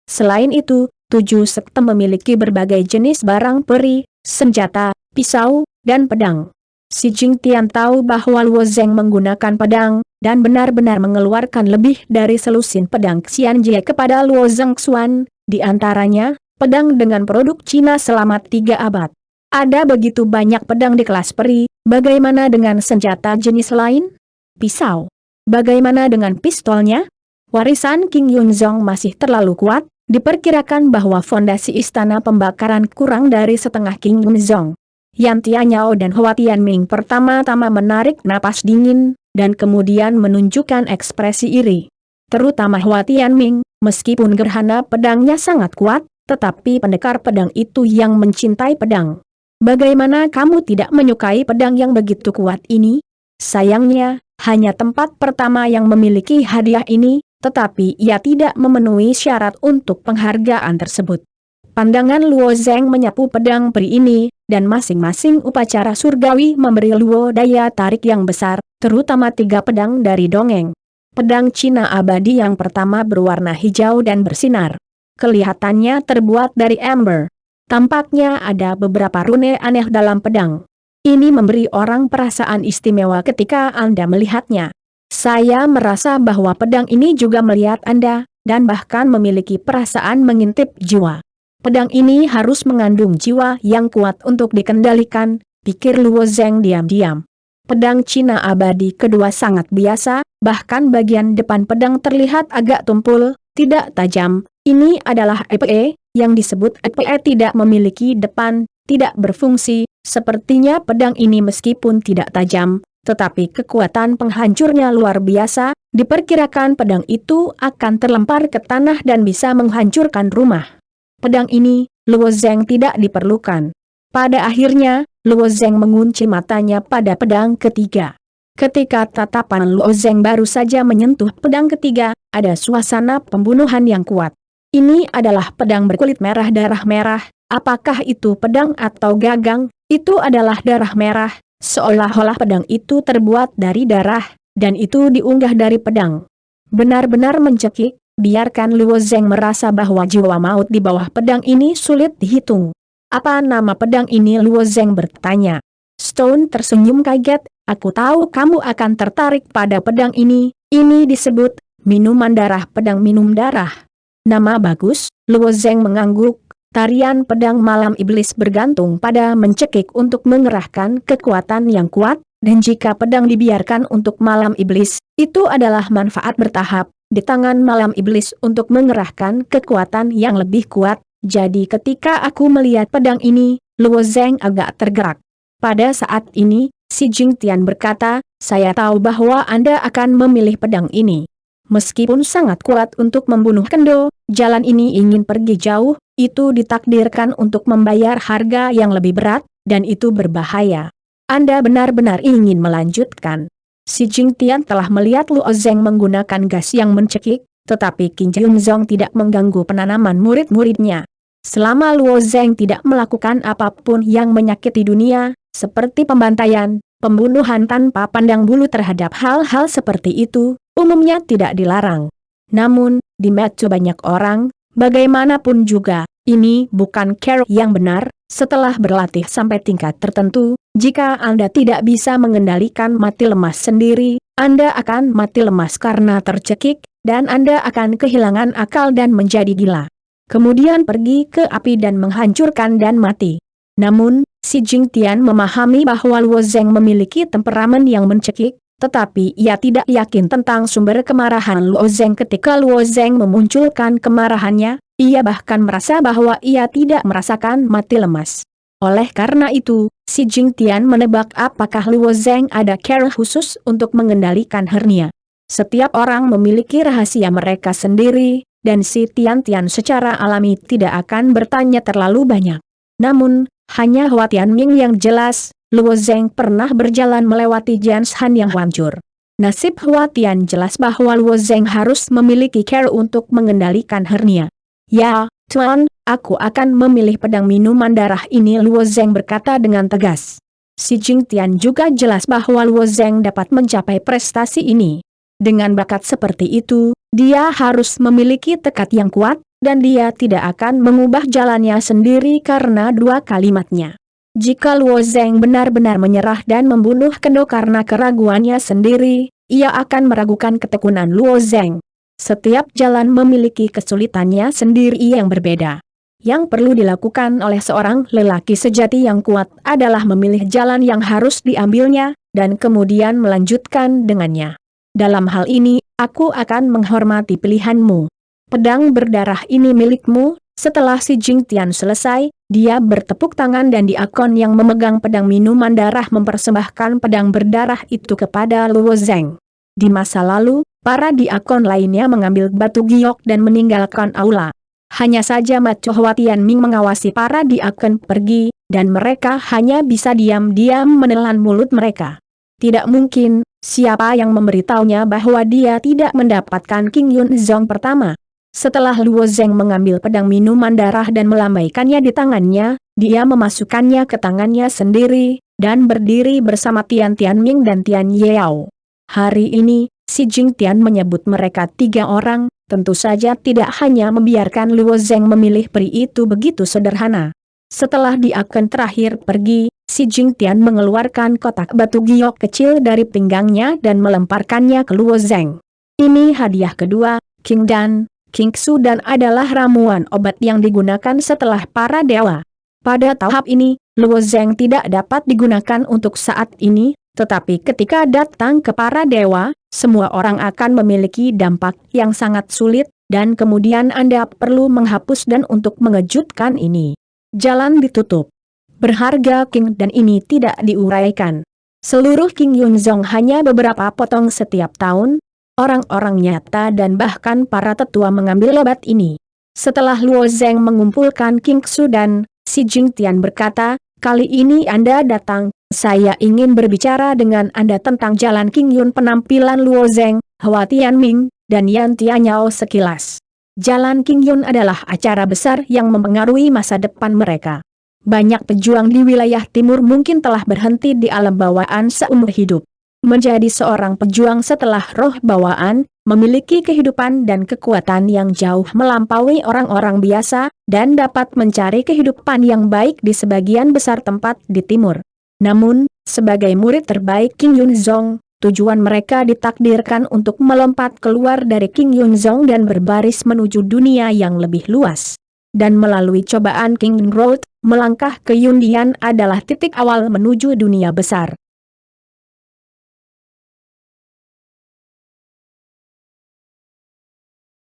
Selain itu, 7 sekte memiliki berbagai jenis barang peri, senjata, pisau, dan pedang. Si Jingtian tahu bahwa Luo Zeng menggunakan pedang, dan benar-benar mengeluarkan lebih dari selusin pedang Xianjie kepada Luo Zeng Xuan, di antaranya, pedang dengan produk Cina selama 3 abad. Ada begitu banyak pedang di kelas peri, bagaimana dengan senjata jenis lain? Pisau. Bagaimana dengan pistolnya? Warisan King Yunzong masih terlalu kuat, diperkirakan bahwa fondasi istana pembakaran kurang dari setengah King Yunzong. Yan Tianyao dan Hua Tianming pertama-tama menarik napas dingin, dan kemudian menunjukkan ekspresi iri. Terutama Hua Tianming, meskipun gerhana pedangnya sangat kuat, tetapi pendekar pedang itu yang mencintai pedang. Bagaimana kamu tidak menyukai pedang yang begitu kuat ini? Sayangnya, hanya tempat pertama yang memiliki hadiah ini, tetapi ia tidak memenuhi syarat untuk penghargaan tersebut. Pandangan Luo Zeng menyapu pedang peri ini, dan masing-masing upacara surgawi memberi Luo daya tarik yang besar, terutama 3 pedang dari dongeng. Pedang Cina abadi yang pertama berwarna hijau dan bersinar. Kelihatannya terbuat dari ember. Tampaknya ada beberapa rune aneh dalam pedang. Ini memberi orang perasaan istimewa ketika Anda melihatnya. Saya merasa bahwa pedang ini juga melihat Anda, dan bahkan memiliki perasaan mengintip jiwa. Pedang ini harus mengandung jiwa yang kuat untuk dikendalikan, pikir Luo Zeng diam-diam. Pedang Cina abadi kedua sangat biasa, bahkan bagian depan pedang terlihat agak tumpul, tidak tajam. Ini adalah EPE, yang disebut EPE tidak memiliki depan, tidak berfungsi, sepertinya pedang ini meskipun tidak tajam, tetapi kekuatan penghancurnya luar biasa, diperkirakan pedang itu akan terlempar ke tanah dan bisa menghancurkan rumah. Pedang ini, Luo Zeng tidak diperlukan. Pada akhirnya, Luo Zeng mengunci matanya pada pedang ketiga. Ketika tatapan Luo Zeng baru saja menyentuh pedang ketiga, ada suasana pembunuhan yang kuat. Ini adalah pedang berkulit merah darah merah, apakah itu pedang atau gagang? Itu adalah darah merah, seolah-olah pedang itu terbuat dari darah, dan itu diunggah dari pedang. Benar-benar mencekik, biarkan Luo Zeng merasa bahwa jiwa maut di bawah pedang ini sulit dihitung. Apa nama pedang ini? Luo Zeng bertanya. Stone tersenyum kaget, aku tahu kamu akan tertarik pada pedang ini disebut minuman darah, pedang minum darah. Nama bagus, Luo Zeng mengangguk. Tarian pedang malam iblis bergantung pada mencekik untuk mengerahkan kekuatan yang kuat, dan jika pedang dibiarkan untuk malam iblis, itu adalah manfaat bertahap di tangan malam iblis untuk mengerahkan kekuatan yang lebih kuat. Jadi ketika aku melihat pedang ini, Luo Zeng agak tergerak. Pada saat ini, Si Jingtian berkata, saya tahu bahwa Anda akan memilih pedang ini. Meskipun sangat kuat untuk membunuh Kendo, jalan ini ingin pergi jauh, itu ditakdirkan untuk membayar harga yang lebih berat, dan itu berbahaya. Anda benar-benar ingin melanjutkan. Si Jingtian telah melihat Luo Zeng menggunakan gas yang mencekik, tetapi Qin Jiun Zong tidak mengganggu penanaman murid-muridnya. Selama Luo Zeng tidak melakukan apapun yang menyakiti dunia, seperti pembantaian, pembunuhan tanpa pandang bulu terhadap hal-hal seperti itu, umumnya tidak dilarang. Namun, di mata banyak orang, bagaimanapun juga, ini bukan cara yang benar. Setelah berlatih sampai tingkat tertentu, jika Anda tidak bisa mengendalikan mati lemas sendiri, Anda akan mati lemas karena tercekik, dan Anda akan kehilangan akal dan menjadi gila. Kemudian pergi ke api dan menghancurkan dan mati. Namun, Si Jingtian memahami bahwa Luo Zeng memiliki temperamen yang mencekik, tetapi ia tidak yakin tentang sumber kemarahan Luo Zeng. Ketika Luo Zeng memunculkan kemarahannya, ia bahkan merasa bahwa ia tidak merasakan mati lemas. Oleh karena itu, Si Jingtian menebak apakah Luo Zeng ada cara khusus untuk mengendalikan hernia. Setiap orang memiliki rahasia mereka sendiri, dan Si Tian secara alami tidak akan bertanya terlalu banyak. Namun, hanya Hua Tianming yang jelas, Luo Zeng pernah berjalan melewati Jianshan yang hancur. Nasib Hua Tian jelas bahwa Luo Zeng harus memiliki cara untuk mengendalikan hernia. Ya, Tuan, aku akan memilih pedang minuman darah ini, Luo Zeng berkata dengan tegas. Si Jingtian juga jelas bahwa Luo Zeng dapat mencapai prestasi ini. Dengan bakat seperti itu, dia harus memiliki tekad yang kuat, dan dia tidak akan mengubah jalannya sendiri karena dua kalimatnya. Jika Luo Zeng benar-benar menyerah dan membunuh Kendo karena keraguannya sendiri, ia akan meragukan ketekunan Luo Zeng. Setiap jalan memiliki kesulitannya sendiri yang berbeda. Yang perlu dilakukan oleh seorang lelaki sejati yang kuat adalah memilih jalan yang harus diambilnya, dan kemudian melanjutkan dengannya. Dalam hal ini, aku akan menghormati pilihanmu. Pedang berdarah ini milikmu. Setelah Si Jingtian selesai, dia bertepuk tangan dan diakon yang memegang pedang minuman darah mempersembahkan pedang berdarah itu kepada Luo Zeng. Di masa lalu, para diakon lainnya mengambil batu giok dan meninggalkan aula. Hanya saja mata Hua Tianming mengawasi para diakon pergi, dan mereka hanya bisa diam-diam menelan mulut mereka. Tidak mungkin, siapa yang memberitahunya bahwa dia tidak mendapatkan Qin Yun Zong pertama. Setelah Luo Zeng mengambil pedang minuman darah dan melambaikannya di tangannya, dia memasukkannya ke tangannya sendiri, dan berdiri bersama Tian Tianming dan Tian Yao. Hari ini, Si Jingtian menyebut mereka 3 orang, tentu saja tidak hanya membiarkan Luo Zeng memilih peri itu begitu sederhana. Setelah dia akan terakhir pergi, Si Jingtian mengeluarkan kotak batu giok kecil dari pinggangnya dan melemparkannya ke Luo Zeng. Ini hadiah kedua, King Dan. Kingsu dan adalah ramuan obat yang digunakan setelah para dewa. Pada tahap ini, Luo Zeng tidak dapat digunakan untuk saat ini, tetapi ketika datang ke para dewa, semua orang akan memiliki dampak yang sangat sulit, dan kemudian Anda perlu menghapus dan untuk mengejutkan ini. Jalan ditutup. Berharga King dan ini tidak diuraikan. Seluruh King Yunzong hanya beberapa potong setiap tahun. Orang-orang nyata dan bahkan para tetua mengambil obat ini. Setelah Luo Zeng mengumpulkan King Xu dan Si Jingtian berkata, kali ini Anda datang, saya ingin berbicara dengan Anda tentang Jalan King Yun. Penampilan Luo Zeng, Hua Tianming, dan Yan Tianyao sekilas. Jalan King Yun adalah acara besar yang mempengaruhi masa depan mereka. Banyak pejuang di wilayah timur mungkin telah berhenti di alam bawaan seumur hidup. Menjadi seorang pejuang setelah roh bawaan, memiliki kehidupan dan kekuatan yang jauh melampaui orang-orang biasa, dan dapat mencari kehidupan yang baik di sebagian besar tempat di timur. Namun, sebagai murid terbaik King Yunzong, tujuan mereka ditakdirkan untuk melompat keluar dari King Yunzong dan berbaris menuju dunia yang lebih luas. Dan melalui cobaan King Road, melangkah ke Yundian adalah titik awal menuju dunia besar.